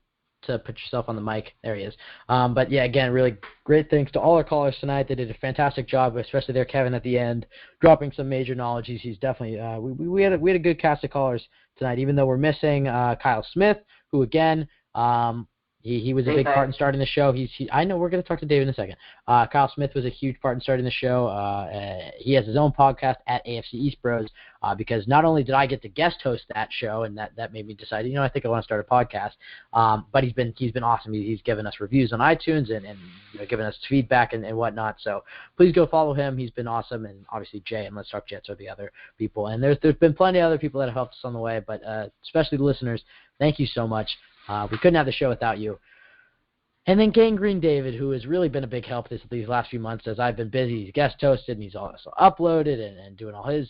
put yourself on the mic. There he is. But yeah, again, really great thanks to all our callers tonight. They did a fantastic job, especially there, Kevin, at the end, dropping some major knowledge. He's definitely we had a good cast of callers tonight, even though we're missing Kyle Smith, who again, He was a big part in starting the show. I know we're going to talk to David in a second. Kyle Smith was a huge part in starting the show. He has his own podcast at AFC East Bros because not only did I get to guest host that show, and that made me decide, I think I want to start a podcast. But he's been awesome. He's given us reviews on iTunes and given us feedback and whatnot. So please go follow him. He's been awesome, and obviously Jay and Let's Talk Jets are the other people. And there's been plenty of other people that have helped us on the way, but especially the listeners. Thank you so much. We couldn't have the show without you. And then Gangrene David, who has really been a big help these last few months as I've been busy. He's guest hosted, and he's also uploaded and doing all his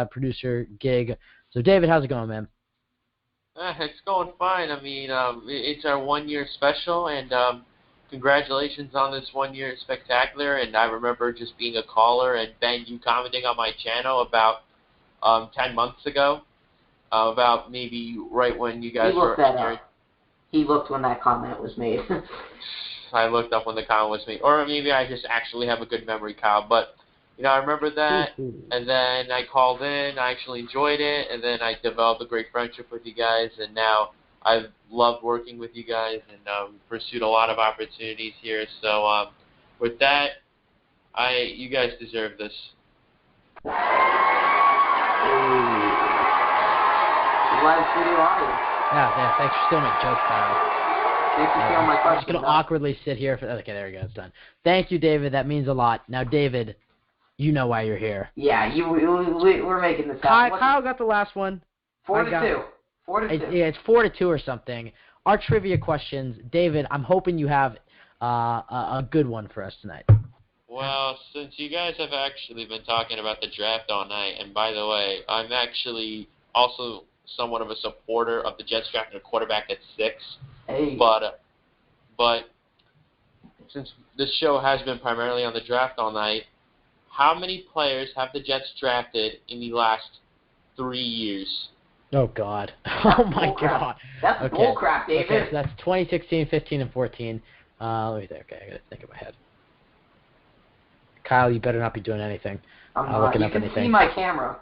producer gig. So, David, how's it going, man? It's going fine. I mean, it's our 1-year special, and congratulations on this 1-year spectacular. And I remember just being a caller, and Ben, you commenting on my channel about 10 months ago. About maybe right when you guys were in your... He looked when that comment was made. I looked up when the comment was made. Or maybe I just actually have a good memory, Kyle. But, I remember that, and then I called in. I actually enjoyed it, and then I developed a great friendship with you guys, and now I've loved working with you guys and pursued a lot of opportunities here. So with that, you guys deserve this. Live studio audience. Yeah, thanks for stealing my joke, Kyle. Thanks for stealing my question. I'm just going to awkwardly sit here. Okay, there we go. It's done. Thank you, David. That means a lot. Now, David, you know why you're here. Yeah, we're making this happen. Kyle got the last one. 4-2. 4-2. Yeah, it's 4-2 or something. Our trivia questions. David, I'm hoping you have a good one for us tonight. Well, since you guys have actually been talking about the draft all night, and by the way, I'm actually also somewhat of a supporter of the Jets drafting a quarterback at 6. Hey. But since this show has been primarily on the draft all night, how many players have the Jets drafted in the last 3 years? Oh, God. Oh, my God. That's bullcrap, David. Okay, so that's 2016, 15, and 14. Let me think. Okay, I got to think in my head. Kyle, you better not be doing anything. I'm not. Looking you up can anything. See my camera.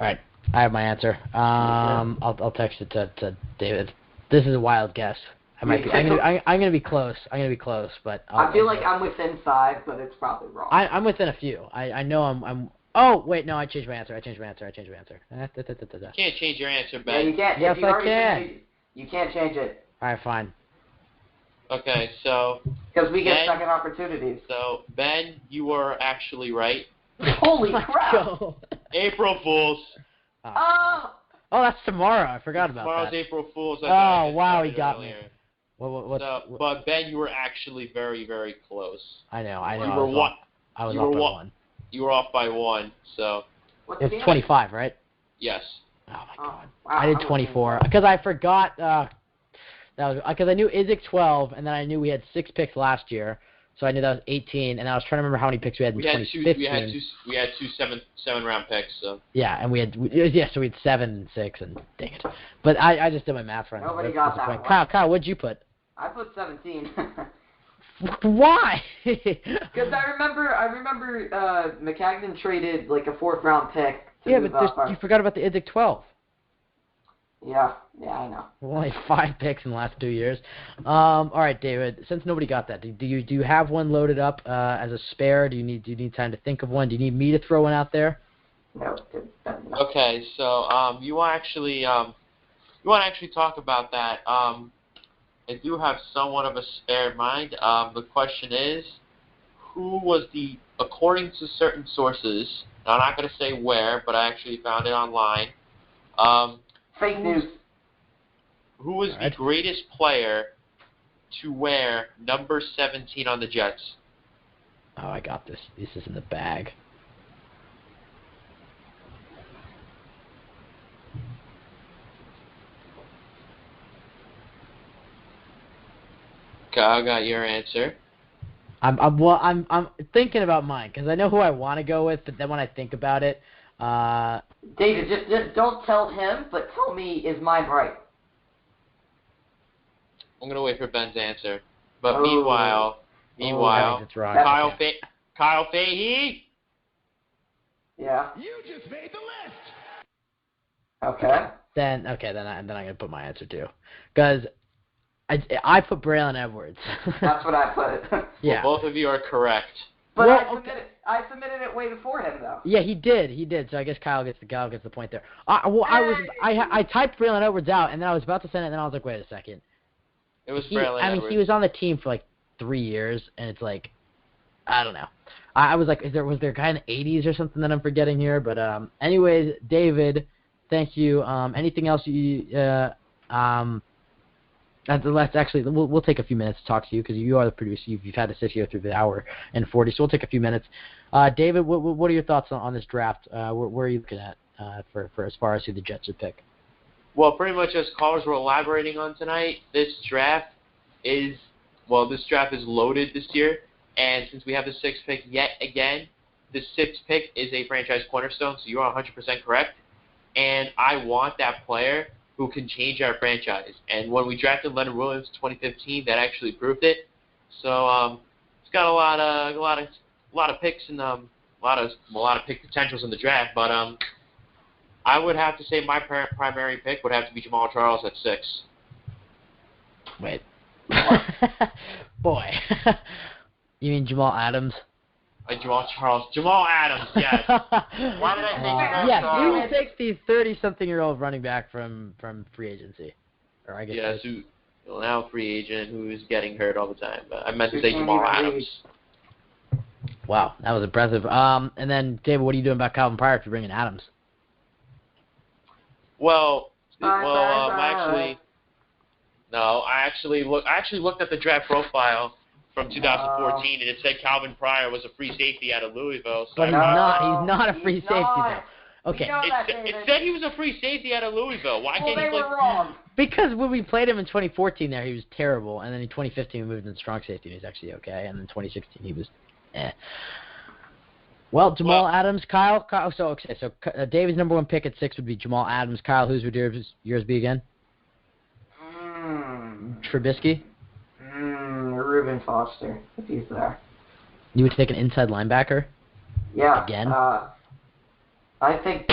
All right, I have my answer. I'll text it to David. This is a wild guess. I'm gonna be close. But I feel like I'm within 5, but it's probably wrong. I'm within a few. I know I'm. Oh wait, no, I changed my answer. You can't change your answer, Ben. Yeah, you can't. Yes, I can. You can't change it. All right, fine. Okay, so. Because we get second opportunities. So Ben, you were actually right. Holy crap! April Fools. Oh, that's tomorrow. I forgot about Tomorrow's that. April Fools. Oh, wow, he got earlier. me. But Ben, you were actually very, very close. I know. I was off by 1. You were off by 1, so. It's 25, right? Yes. Oh my God! Wow, I did 24 because I forgot. That was because I knew Izek 12, and then I knew we had 6 picks last year. So I knew that was 18, and I was trying to remember how many picks we had in 2015. We had two seven-round picks. So. Yeah, and we had 7 and 6, and dang it. But I just did my math wrong. Nobody got that one. Kyle, what'd you put? I put 17. Why? Because I remember McCagnon traded like a 4th-round pick. But you forgot about the Izek 12. Yeah, I know. Only 5 picks in the last 2 years. All right, David. Since nobody got that, do you have one loaded up as a spare? Do you need time to think of one? Do you need me to throw one out there? No. Okay, so you want to actually talk about that? I do have somewhat of a spare mind. The question is, who was according to certain sources? Now, I'm not going to say where, but I actually found it online. Fake news. Who was the greatest player to wear number 17 on the Jets? Oh, I got this. This is in the bag. Kyle got your answer. I'm thinking about mine because I know who I want to go with, but then when I think about it, David, just don't tell him, but tell me, is mine right? I'm gonna wait for Ben's answer. But meanwhile, it's wrong. Kyle Fahey. Yeah. You just made the list. Okay. Then I'm gonna put my answer too, because I put Braylon Edwards. That's what I put. Yeah. Well, both of you are correct. But Well, I submitted it way before him though. Yeah, he did. So I guess Kyle gets the point there. I typed Braylon Edwards out, and then I was about to send it, and then I was like, wait a second. It was Braylon Edwards. He was on the team for like 3 years, and it's like, I don't know. I was like, was there a guy in the 80s or something that I'm forgetting here? But anyways, David, thank you. Anything else let's actually we'll take a few minutes to talk to you because you are the producer. You've had to sit here through the hour and 40, so we'll take a few minutes. David, what are your thoughts on this draft? Where are you looking at for as far as who the Jets would pick? Well, pretty much as callers were elaborating on tonight, this draft is loaded this year, and since we have the 6th pick yet again, the 6th pick is a franchise cornerstone, so you are 100% correct, and I want that player who can change our franchise. And when we drafted Leonard Williams in 2015, that actually proved it. So it's got a lot of picks and a lot of pick potentials in the draft. But I would have to say my primary pick would have to be Jamal Charles at 6. Wait, boy, you mean Jamal Adams? Jamal Adams, yes. Why did I think yes, who takes the 30-something-year-old running back from free agency? Or I guess now free agent who's getting hurt all the time. But I meant to say Jamal Adams. Wow, that was impressive. And then, David, what are you doing about Calvin Pryor if you're bringing Adams? I actually looked at the draft profile from 2014, and it said Calvin Pryor was a free safety out of Louisville. So but he's not a free safety, though. Okay. It said he was a free safety out of Louisville. Why can't he play? Wrong. Because when we played him in 2014 there, he was terrible. And then in 2015, we moved into strong safety, and he was actually okay. And then 2016, he was Well, Jamal Adams, Kyle. So David's number 1 pick at 6 would be Jamal Adams. Kyle, who's would yours be again? Trubisky? Reuben Foster, if he's there. You would take an inside linebacker? Yeah. Again? I think...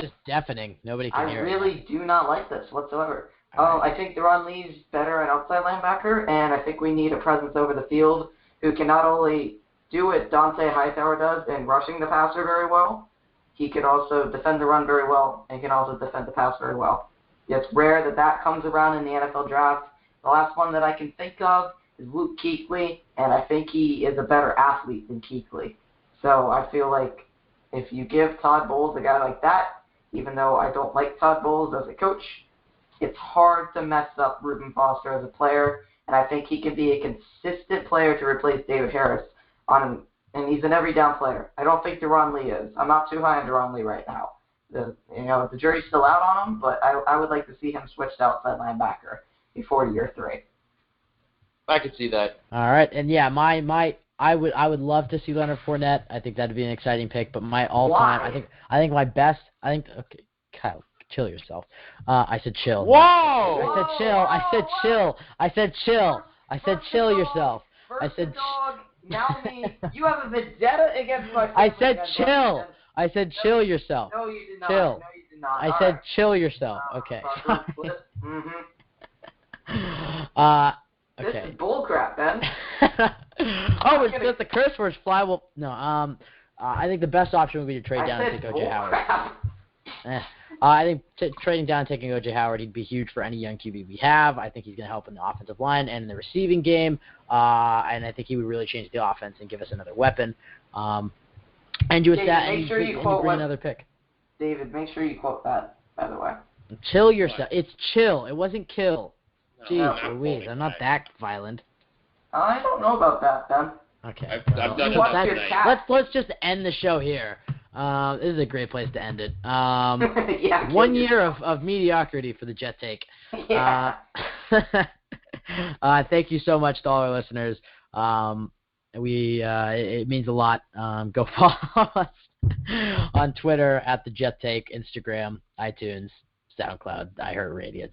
just deafening. Nobody can hear it. I really do not like this whatsoever. I think Deron Lee's better at outside linebacker, and I think we need a presence over the field who can not only do what Dante Hightower does in rushing the passer very well, he can also defend the run very well, and can also defend the pass very well. It's rare that comes around in the NFL draft. The last one that I can think of is Luke Kuechly, and I think he is a better athlete than Kuechly. So I feel like if you give Todd Bowles a guy like that, even though I don't like Todd Bowles as a coach, it's hard to mess up Reuben Foster as a player, and I think he can be a consistent player to replace David Harris and he's an every down player. I don't think Deron Lee is. I'm not too high on Deron Lee right now. The jury's still out on him, but I would like to see him switched to outside linebacker before year 3. I could see that. All right, and yeah, I would love to see Leonard Fournette. I think that'd be an exciting pick. But my all-time, I think my best. Okay, Kyle, chill yourself. I said chill. Whoa! I said chill. I said chill. I said chill. I said chill yourself. I said. Now me, you have a vendetta against my. I said chill. I said chill yourself. No, you did not. Chill. No, you did not. I said chill yourself. Okay. This Okay. is bullcrap, Ben. It's just the curse words fly. Well, no. I think the best option would be to trade down and take O.J. Howard. I think trading down and taking O.J. Howard, he'd be huge for any young QB we have. I think he's going to help in the offensive line and in the receiving game. And I think he would really change the offense and give us another weapon. And you bring another pick. David, make sure you quote that, by the way. Chill yourself. It's chill. It wasn't kill. Jeez Louise, I'm not that violent. I don't know about that, Ben. Okay. I've done it. Let's just end the show here. This is a great place to end it. Yeah, 1 year of mediocrity for the Jet Take. Yeah. Thank you so much to all our listeners. It means a lot. Go follow us on Twitter at the Jet Take, Instagram, iTunes, SoundCloud, iHeartRadio.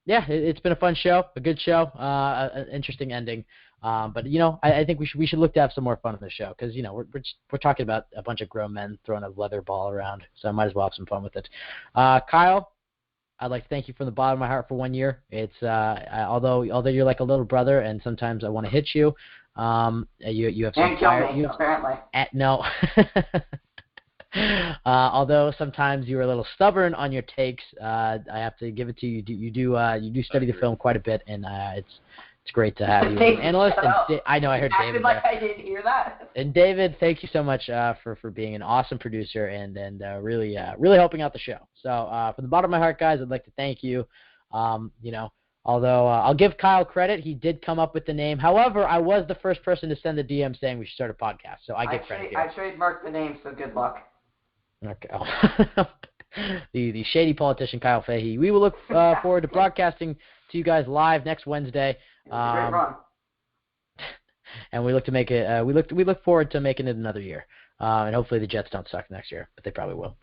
yeah, it's been a fun show, a good show, an interesting ending. But I think we should look to have some more fun on this show because we're talking about a bunch of grown men throwing a leather ball around, so I might as well have some fun with it. Kyle, I'd like to thank you from the bottom of my heart for 1 year. It's although you're like a little brother, and sometimes I want to hit you. You have some and kill me, apparently. No. Although sometimes you were a little stubborn on your takes, I have to give it to you. You do study the film quite a bit, and it's great to have you as an analyst. And I know I heard David like there. I didn't hear that. And David, thank you so much for being an awesome producer and really helping out the show. So from the bottom of my heart, guys, I'd like to thank you. Although I'll give Kyle credit, he did come up with the name. However, I was the first person to send the DM saying we should start a podcast, so I get credit here. I trademarked the name, so good luck. Okay. The shady politician Kyle Fahey. We will look forward to broadcasting to you guys live next Wednesday. Great run. And we look to make it. We look forward to making it another year. And hopefully the Jets don't suck next year, but they probably will.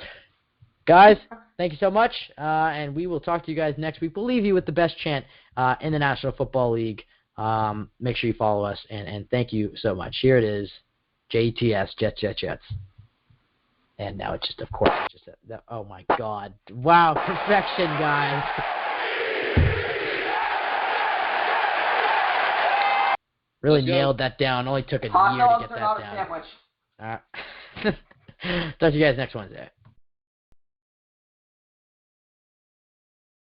Guys, thank you so much, and we will talk to you guys next week. We'll leave you with the best chant in the National Football League. Make sure you follow us, and thank you so much. Here it is, JETS, Jets, Jets, Jets. And now it's just, of course, oh my God. Wow, perfection, guys. Really nailed that down. Only took a year to get that down. Sandwich. Talk to you guys next Wednesday.